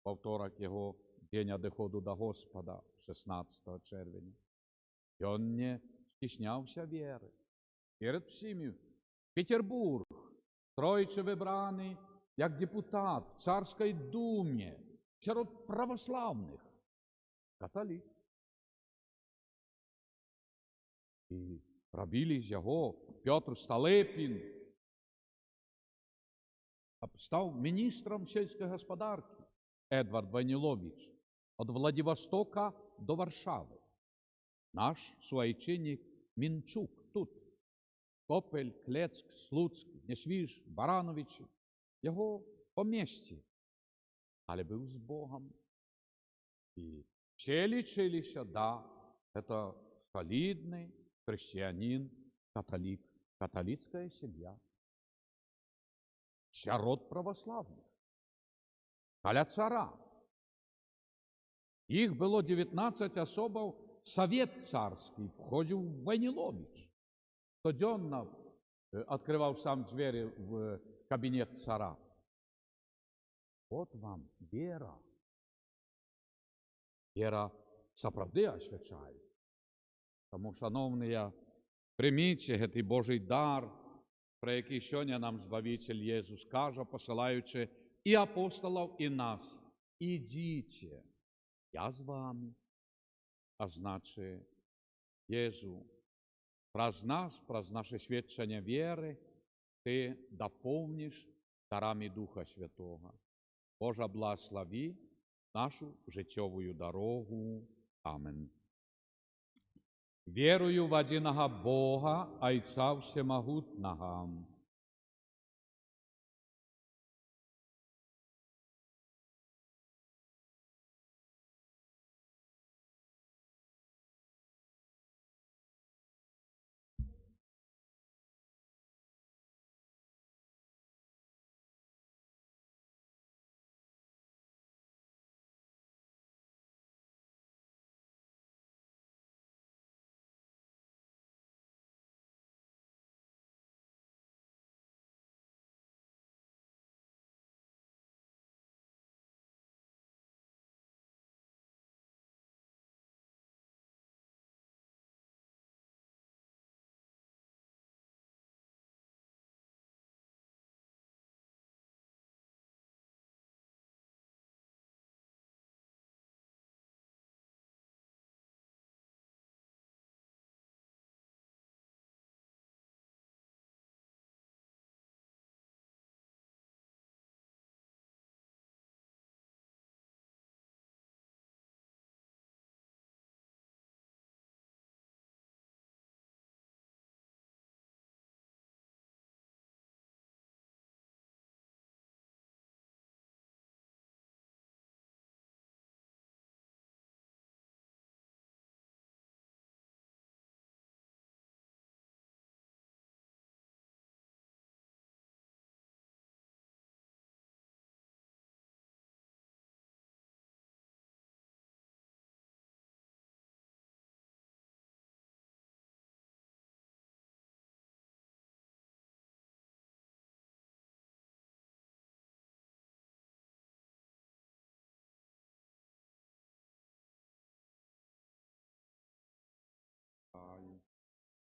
во второк його день одходу до Господа, 16 червня. І він не стіснявся віри. Перед всіми Петербург, троїче вибраний, як депутат в Царській Думі, серед православних, католик. І робили з його Петр Столипін, став міністром сільської господарки, Едвард Ванілович, від Владивостока до Варшави. Наш суайчинник Мінчук тут, Копель, Клецьк, Слуцьк, Несвіж, Барановичі, його помісті, але був з Богом. І все лічилися, да, це солідний християнин, католик, католицька сім'я. Серед православних, каля цара. Їх було 19 особов, Совет царський входив Ванілович. Щоденно відкривав сам двері в кабінет цара. От вам віра. Віра справді освячає. Тому, шановні, прийміть цей Божий дар, про який сьогодні нам Збавитель Єсус каже, посилаючи і апостолів, і нас. Ідіть, я з вами. А значить, Єзу, праз нас, праз наше свідчення віри, ти доповниш дарами Духа Святого. Боже, благослови нашу життєву дорогу. Амин. Вірую в одиного Бога, Отця Всемогутнього,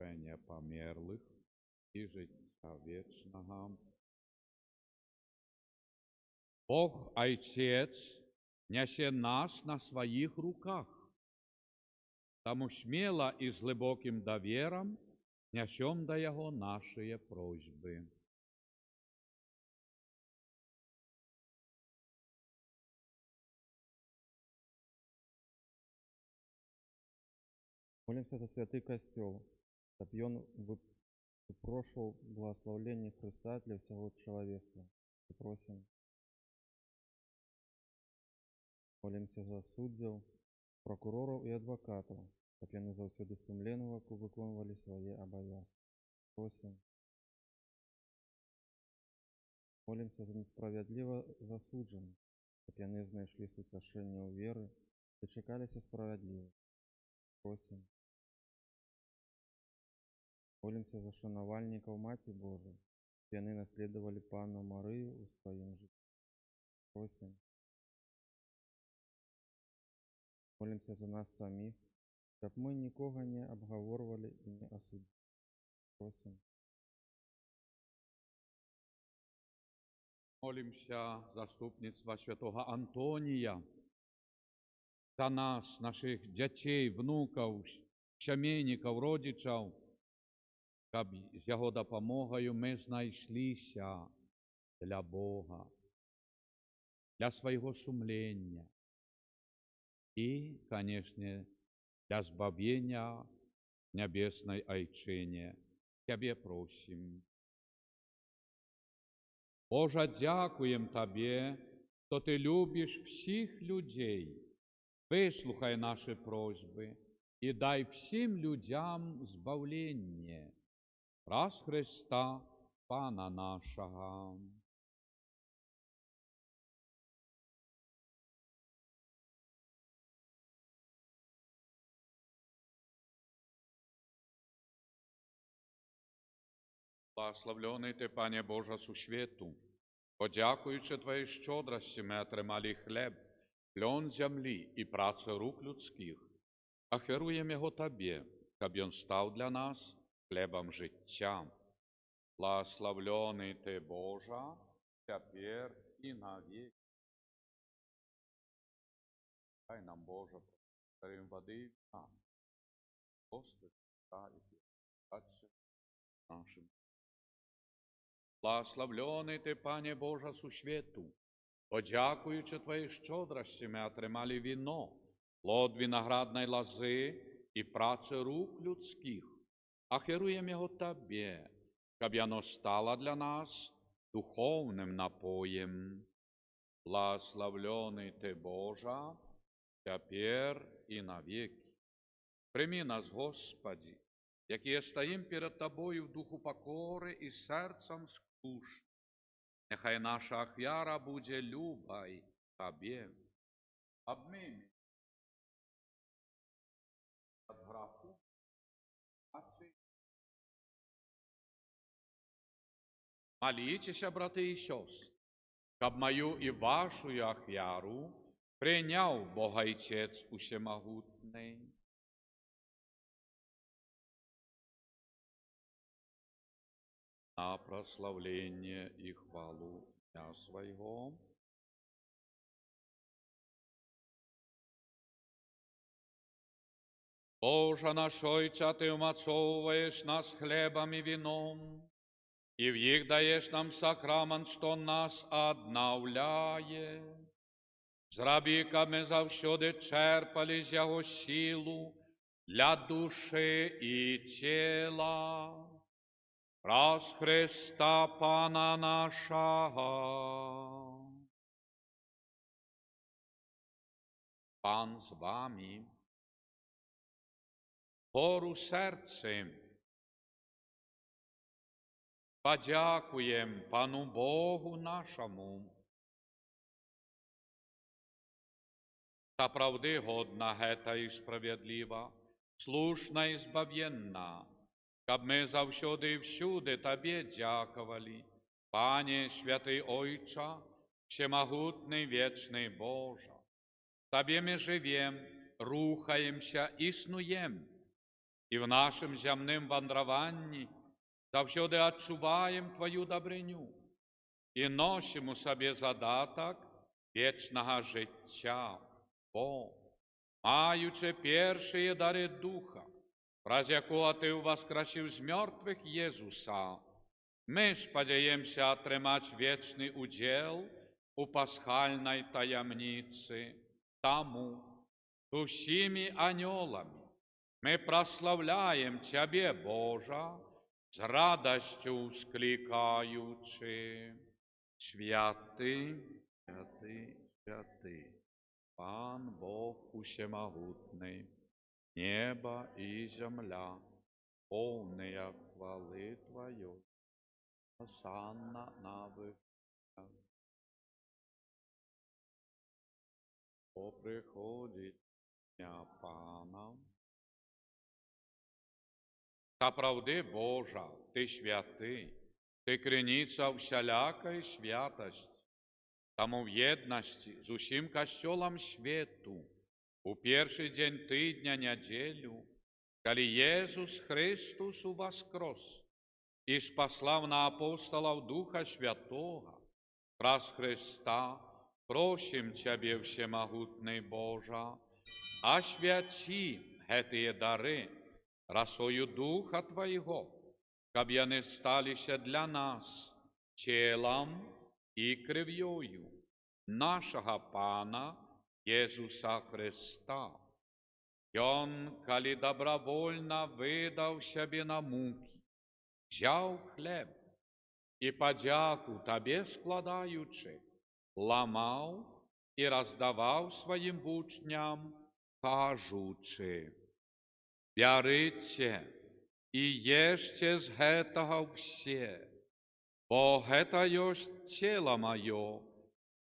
воскрешення померлих і життя вічного. Бог Отец несе нас на своїх руках, тому смело і з глибоким довіром несем до Його наші просьби. Молимся за святый костел, чтобы он выпрошивал благословление Христа для всего человечества. И просим. Молимся за суддів, прокурорів і адвокатів, щоб вони завсюди сумлінно виконували свої обов'язки. Просим. Молимся за несправедливо засуджених, щоб вони знайшли утешення у віри і чекалися справедливості. Просим. Молимся за шанувальників Маті Божої, щоб вони наслідували Панну Марію у своїм житті. Просим. Молимся за нас самих, щоб ми нікого не обговорювали і не осудили. Просим. Молимся заступництва святого Антонія, за нас, наших дітей, внуків, сімейників, родичів, щоб з Його допомогою ми знайшлися для Бога, для свого сумління і, звісно, для збавлення Небесної Отчині. Тебе просим. Боже, дякуємо Тобі, що Ти любиш всіх людей. Вислухай наші просьби і дай всім людям збавлення. Раз Христа, Пана нашого. Благословлений Ти, Пане Боже, сусвіту, подякуючи Твоїй щодрості, ми отримали хліб, плон землі і працю рук людських. Ахеруємо його Тобі, щоб він став для нас хлібом життя. Благословлений Ти, Боже, тепер і навіки. Дай нам, Боже, дарим води і вина. Господи, дай Отцю нашим. Благословлений Ти, Пане Боже, сусвіту, подякуючи Твоїй щодрості, ми отримали віно, плод виноградної лози і працю рук людських. Ахеруємо його Тобі, щоб воно стало для нас духовним напоєм. Благословлений Ти, Боже, тепер і навіки. Прийми нас, Господи, які стоїм перед Тобою в духу покори і серцем скуш. Нехай наша ахвяра буде любой Тобі. Обмими від граху, молітеся, брати і сестри, щоб мою і вашу ахвяру прийняв Бог Отець Усемогутний. На прославление и хвалу Дня Своего. Боже наш Отче, Ты умацовываешь нас хлебом и вином, и в них даешь нам сакрамент, что нас обновляет. Зроби, как мы завсюди черпали з Його силу для души и тела. Раз Христа Пана нашого. Пан з вами. Гору серцем. Подякуєм Пану Богу нашому. Та правди годна гета і справедлива, слушна і збав'єнна, щоб ми завсюди і всюди Тобі дякували, Пане святий Ойче, всемогутний вічний Боже. Тобі ми живем, рухаємося, існуєм, і в нашим земним вандраванні завсёды адчуваем Твою дабрыню і носім у сабе задатак вечнага жыцця, бо, маючы першыя дары Духа, праз якога Ты ўваскрасіў з мёртвых Езуса, мы спадзяемся атрымаць вечны удзел у пасхальнай таямніцы. Таму з усімі анёламі мы праслаўляем Цябе, Божа, з радасцю ўсклікаючы: Святы, святы, святы, Пан Бог усемагутны, неба і зямля, поўныя хвалы Тваёй. Осанна на вышинах. О, приходить дня Пана. Сапраўды, Божа, Ты святы, Ты криніца всялякай святасці. Таму в єднасці з усім касцёлам свету у першы дзень тыдня нядзелю, калі Езус Христус уваскрос і спаслав на апостолаў Духа Святога, праз Христа просім Цябе, всемагутны Божа, асвяці гэтыя дары расою Духа Твайго, каб яны сталіся для нас целам і крывёю нашага Пана Езуса Христа. Ён, калі добровольна выдаў сябе на мукі, взяў хлеб і падзяку Табе складаючы, ламаў і раздаваў сваім вучням, кажучы: «Бярыце і ешце з гэтага ўсе, бо гэта ёсць цела маё,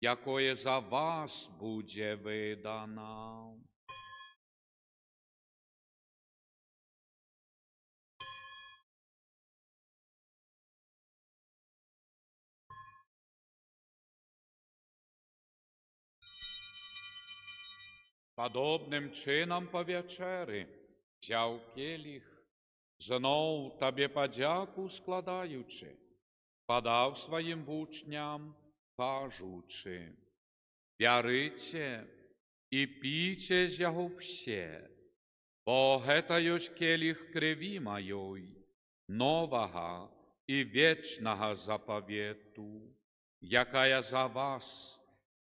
якое за вас будзе выдана». Падобным чынам па вячэры взяў келіх, зноў Табе падзяку складаючы, падаў сваім вучням, кажучы: «Бярыце і піце з яго ўсе, бо гэта ёсць келіх крыві маёй, новага і вечнага запавету, якая за вас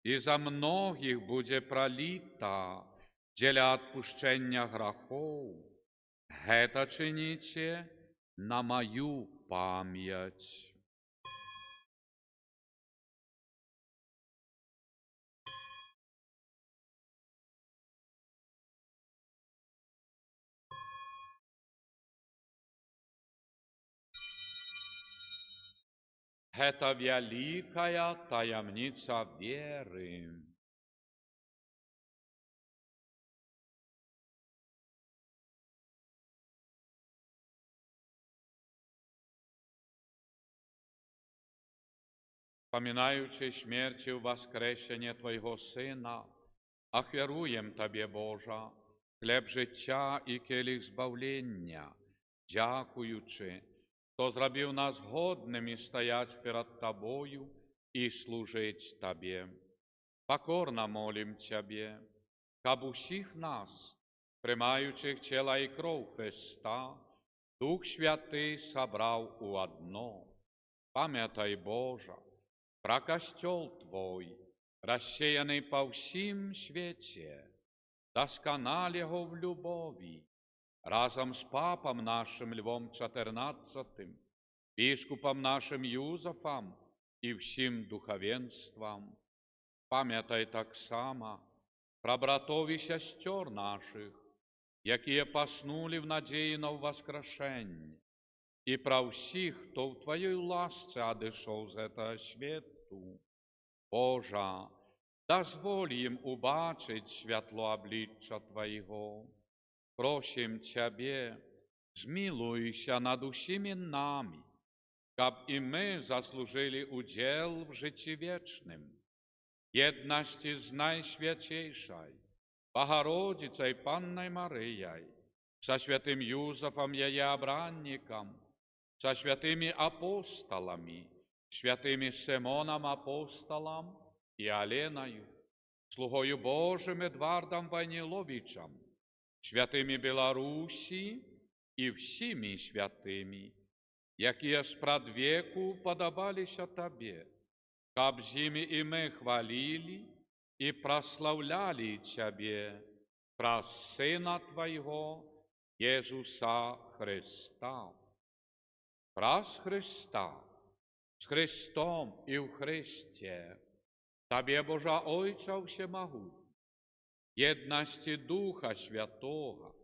і за многіх будзе праліта дзеля адпушчэння грахоў. Гэта чыніце на маю памяць». Гэта вялікая таямніца веры. Памінаючы смерць і воскресення Твайго Сына, ахвяруем Табе, Божа, хлеб жыцця і келіх збаўлення, дзякуючы, што зрабіў нас годнымі стаяць перад Табою і служыць Табе. Пакорна молім Цябе, каб усіх нас, прымаючых цела і кроў Христа, Дух Святы сабраў у адно. Памятай, Божа, пра касцёл Твой, рассеяны па ўсім свеце, дасканал яго в любові, разом з папам нашим Львом XIV, біскупам нашим Юзафам і всім духавенствам. Памятай таксама пра братоў і сясцёр нашых, якія паснулі в надзеі на ўваскрашэнне, і пра ўсіх, хто ў Тваёй ласцы адышоў з гэтага свету. Божа, дазволь ім убачыць святло аблічча Твайго. Просім Цябе, змілуйся над усімі намі, каб і мы заслужылі удзел в жыцці вечным, єднасці з Найсвяцейшай, Богородицей Паннай Марыяй, со святым Юзефом Яеобранником, со святыми апостолами, святыми Симоном Апостолом и Оленою, слугою Божиим Эдвардом Ваниловичем, святыми Беларуси и всеми святыми, якія спрадвеку падабаліся Табе, каб з імі і мы хвалілі і праслаўлялі Цябе праз Сына Твайго, Єсуса Христа. Праз Христа, з Христом і в Христе, Табе, Божа Ойця Всемогутній, єдності Духа Святого,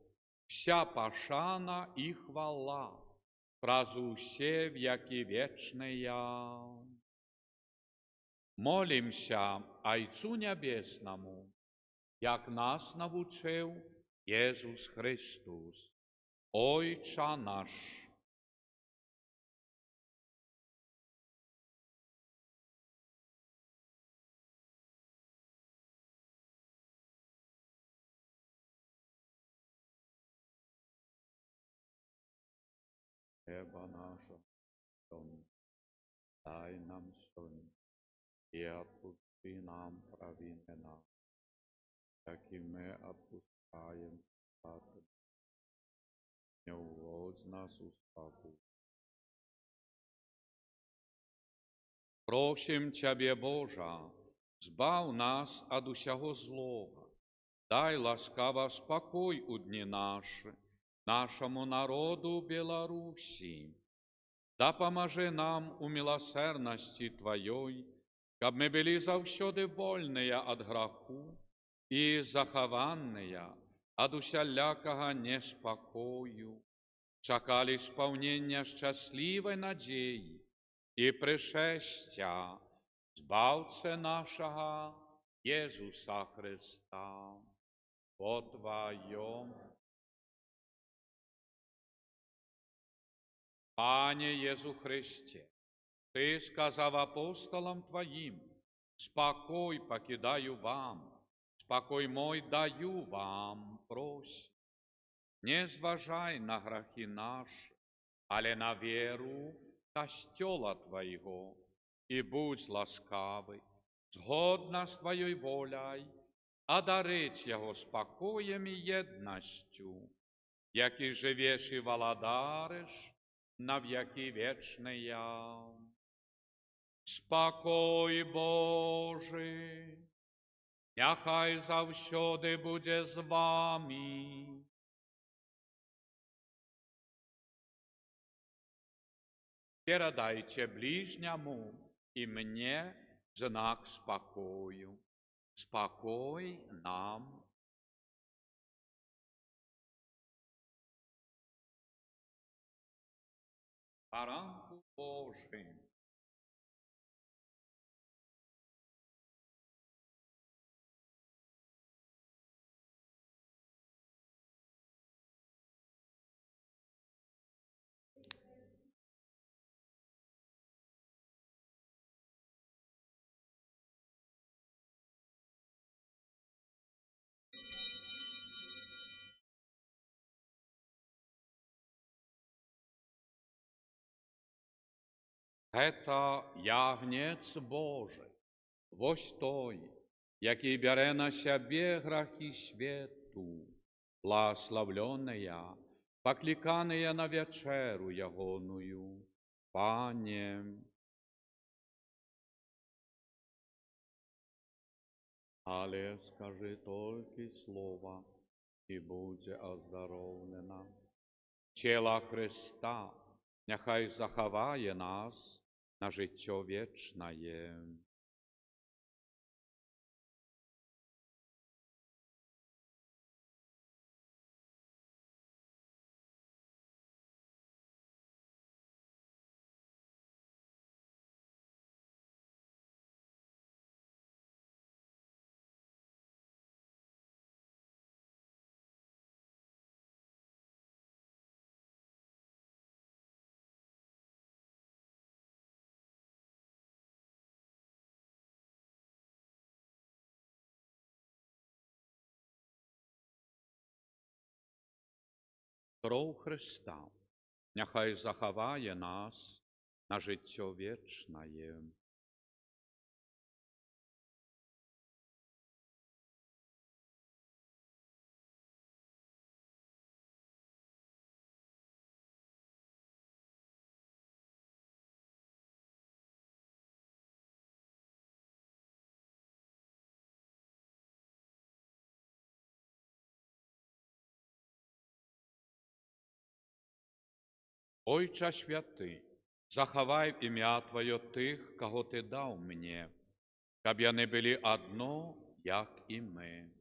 вся пошана і хвала, праз усе веки вечные. Молимся Айцу Небесному, як нас навчив Єсус Христос, Ойча наш. Хлеба нашего, дай нам сегодня, и отпусти нам провины наши, как и мы отпускаем виноватым. Не уводь нас в скорбь. Просим Тебе, Божа, збав нас от усього злого, дай ласкаво спокой у дні наші, нашому народу Беларусі. Да поможи нам у милосердности Твоей, каб мы были завсёды вольные от граху и захованные от усялякого неспокою, чакали исполнения счастливой надеи и пришествия Збавце нашего Иисуса Христа. По Твоем. Пане Єсу Христе, Ты сказав апостолам Твоим: «Спокой покидаю вам, спокой мой даю вам, прось. Не зважай на грехи наши, але на веру костела Твоего, и будь ласкавый, згодно с Твоей волей, одарить Его спокоем и едностью, який живеш и володариш на веки вечные. Спокой Божий, нехай завсёди буде з вами. Передайте ближнему и мне знак спокою. Спокой нам. Баранку Божий. Это ягнець Божий, вось той, який бере на себе грехи свету, благословленная, покликаная на вечеру ягоную. Пане, але скажи только слово, и буде оздоровлена. Тіло Христа нехай заховає нас на життя вічне. Кров Христа няхай захаває нас на життя вічне. Ojcze święty, zachowaj imię Twoje tych, kogo Ty dał mnie, aby oni byli jedno, jak i my.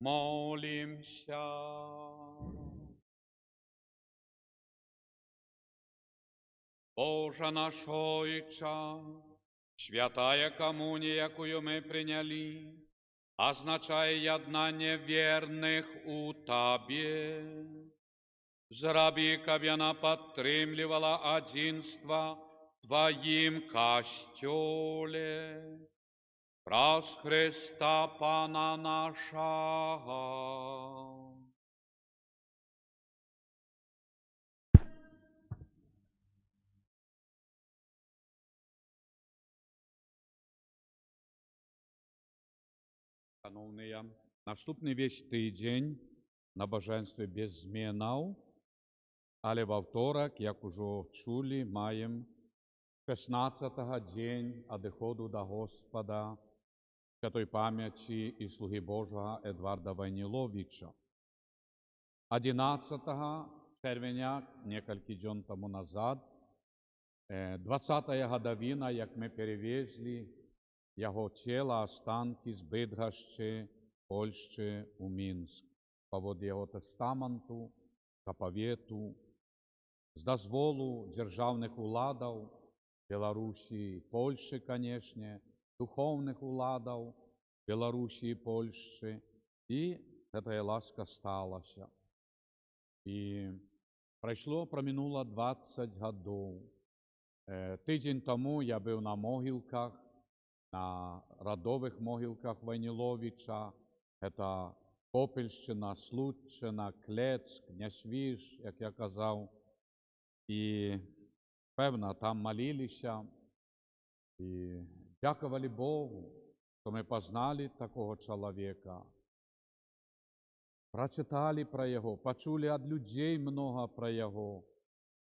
Молимся. Боже наш Отче, святая коммуния, якую мы приняли, означает єднання верных у Табе. Зраби, кабы она подтримливала единство в Твоим костеле. Праз Христа Пана нашего. Шановні, наступний весь тиждень набоженстві без змінів, але во второк, як уже чули, маємо 16-го день одходу до Господа, святой памяти и слуги Божьего Эдварда Войниловича. 11 червня, несколько дней тому назад, 20-я годовина, як ми перевезли його тіла останки з Бидгощі, Польщі у Мінськ, повод його тестаменту, заповіту, з дозволу державних уладів Білорусі і Польщі, звісно, духовних уладів Білорусі і Польщі, і ця ласка сталася. І проминуло 20 років. Тиждень тому я був на могилках, на родових могилках Войниловича. Це Попельщина, Случчина, Клецк, Няшвіж, як я казав. І, певно, там молилися і дякували Богу, що ми познали такого чоловіка. Прочитали про його, почули від людей много про його.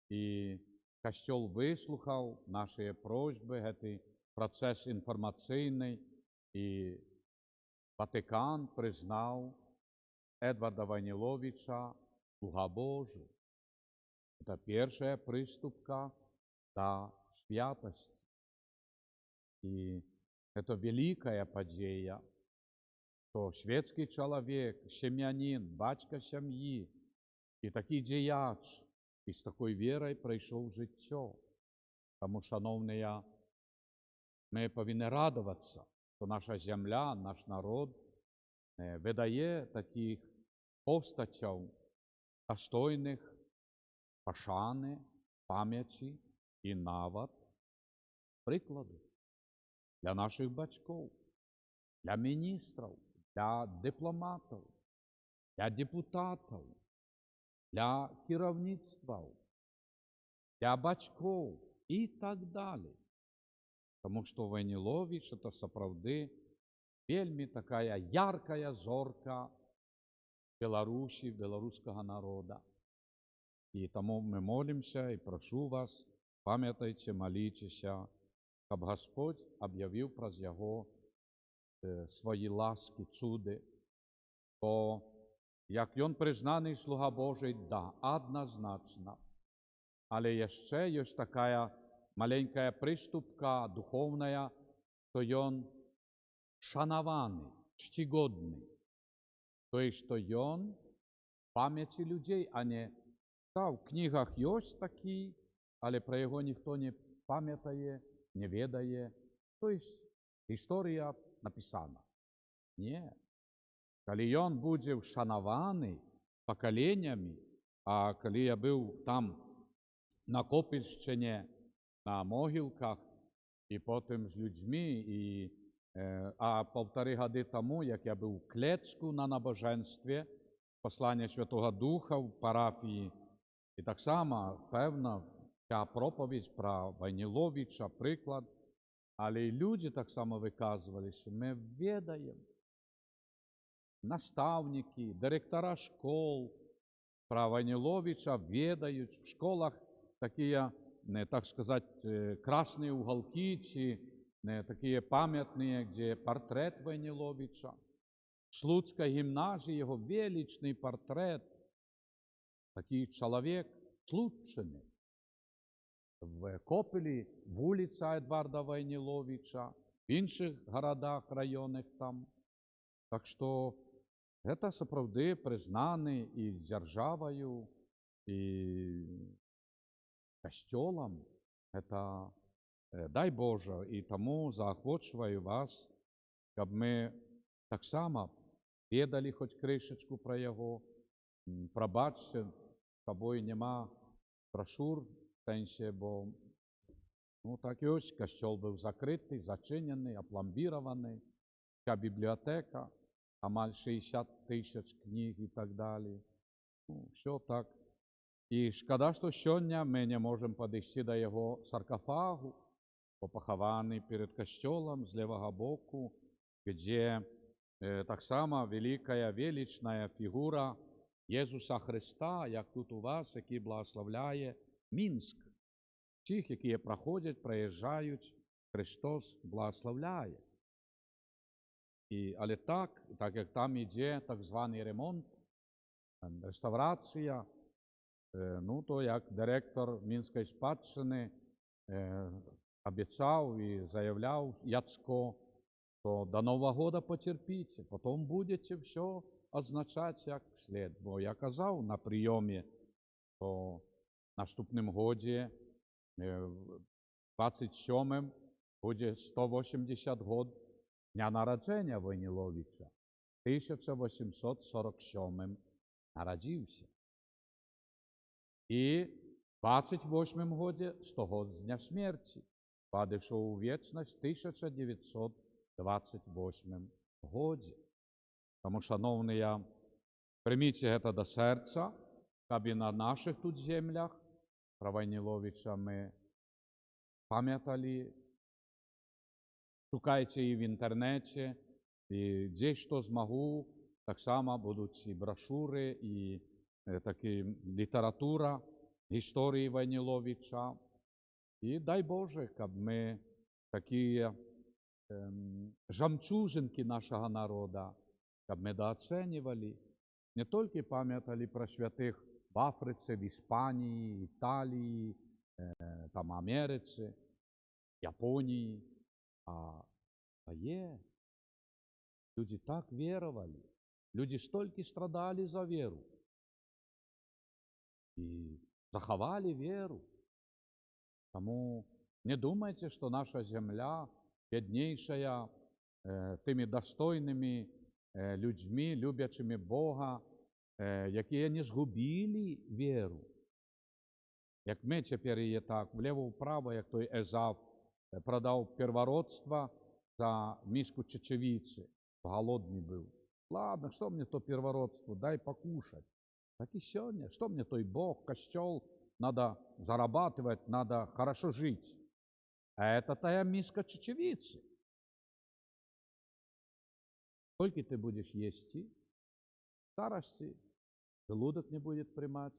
І Костел вислухав наші просьби, цей процес інформаційний, і Ватикан признав Едварда Войниловича слуга Божий. Це перша приступка до святості. І це велика подія, що шведський чоловік, сім'янин, батько сім'ї і такий діяч, і з такою вірою прийшов життя. Тому, шановні, ми повинні радуватися, що наша земля, наш народ видає таких постатів, достойних пошани, пам'яті і навіть прикладу для наших батьків, для міністрів, для дипломатів, для депутатів, для керівництва, для батьків і так далі. Тому що Войнилович – це справді вельми така ярка зорка Білорусі, білоруського народу. І тому ми молимося і прошу вас, пам'ятайте, моліться, щоб Господь об'явив про його свої ласки, чуди. Бо як він признаний слуга Божий, да, однозначно. Але ще є така маленька приступка духовна, то він шанований, чтигодний. Тобто, що він в пам'яті людей, а не в книгах є такі, але про його ніхто не пам'ятає, не ведає. Тобто, історія написана. Ні. Коли він буде вшанований поколеннями, а коли я був там на Копільщині, на могилках, і потім з людьми, а 1,5 роки тому, як я був в Клецку на набоженстві, послання Святого Духа в парафії, і так само, певно, ця проповідь про Войниловича, приклад, але і люди так само виказували, що ми відаємо. Наставники, директора школ про Войниловича ведають. В школах такі, так сказати, красні уголки, чи такі пам'ятні, де портрет Войниловича. В Слуцькій гімназії його величний портрет. Такий чоловік Случчини. В Копелі вулиця Едварда Войниловича, в інших городах, районах там. Так що це справді признаний і державою, і костелом. Это, дай Боже, і тому заохочую вас, щоб ми так само ведали хоч кришечку про його. Пробачте, з собою нема брошур, в сенсі, бо так і ось, костел був закритий, зачинений, опломбірований, ця бібліотека, амаль 60 тисяч книг і так далі. Все так. І шкода, що сьогодні ми не можемо підійти до його саркофагу, похований перед костелом з лівого боку, де так само велика, велична фігура Ісуса Христа, як тут у вас, який благословляє Мінськ. Тих, які проходять, проїжджають, Христос благословляє. Але так як там йде так званий ремонт, реставрація, то як директор Мінської спадщини обіцяв і заявляв Яцко, то до Нового года потерпите, потом будете все означать як слід. Бо я казав на прийомі, що наступним годі, в 27-м, буде 180 год дня народження Войніловича. 1847 народився. І в 28-м годі 100 год з дня смерті. Падійшов у вічність в 1928 годі. Тому, шановні, прийміть це до серця, щоб і на наших тут землях про Войніловича ми пам'ятали. Шукайте і в інтернеті, і де що змогу, так само будуть і брошури, і такі література історії Войніловича. І дай Боже, щоб ми такі жемчужинки нашого народу, щоб ми дооцінювали, не тільки пам'ятали про святих в Африці, в Іспанії, Італії, там Америці, Японії, а є. Люди так вірували, люди стільки страдали за віру і заховали віру. Тому не думайте, що наша земля бідніша тими достойними людьми, люблячими Бога, які не згубили віру. Як ми тепер є так, вліво-вправо, як той Езав продав первородство за миску чечевиці, голодний був. Ладно, що мені то первородство, дай покушать. Так и сегодня. Что мне той Бог, костел, надо зарабатывать, надо хорошо жить. А это тая миска чечевицы. Сколько ты будешь есть, в старости, желудок не будет примать,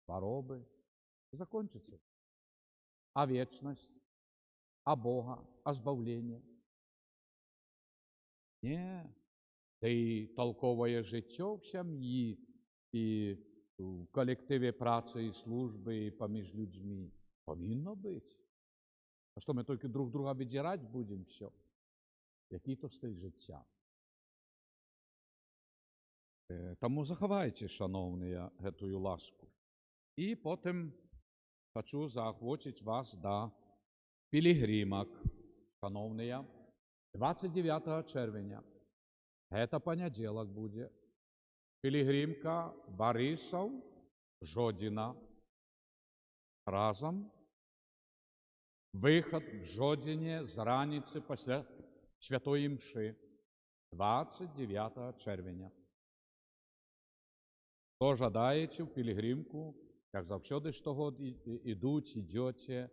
хворобы, закончится. А вечность, а Бога, а збавление? Ні. Та й толковое життя в сім'ї, і в колективі праці, і служби, і поміж людьми повинно бути. А що ми тільки друг друга віддирати будемо все? Який то стиль життя? Тому заховайте, шановні, цю ласку. І потім хочу заохотити вас до пілігримок, шановні, 29 червня. Это понеділок буде. Пілігримка Борисов, Жодіна. Разом. Виход в Жодіні з раниці після Святої Мши. 29 червня. Хто жадаєте в пілігримку, як завжди штогод ідете,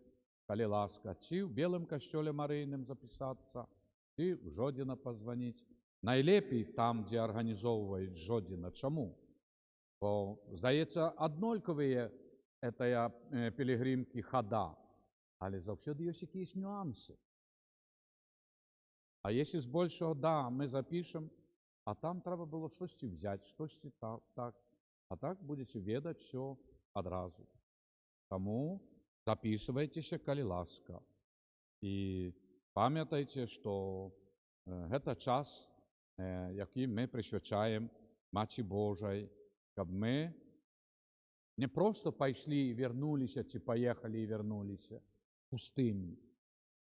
коли ласка, чи в Білому костьолі Марійному записатися, чи в Жодіна позвонити. Найлепей там, де організовують Жодіна. Чому? Бо, здається, однолькові цієї пілігримки хода, але завжди є якісь нюанси. А якщо з більшого, да, ми запишемо, а там треба було щось взяти, щось так. А так будете відати все одразу. Тому записуйтеся, коли ласка. І пам'ятайте, що це час, який ми присвячаємо Матці Божій, щоб ми не просто пішли і вернулися, чи поїхали і вернулися пустими,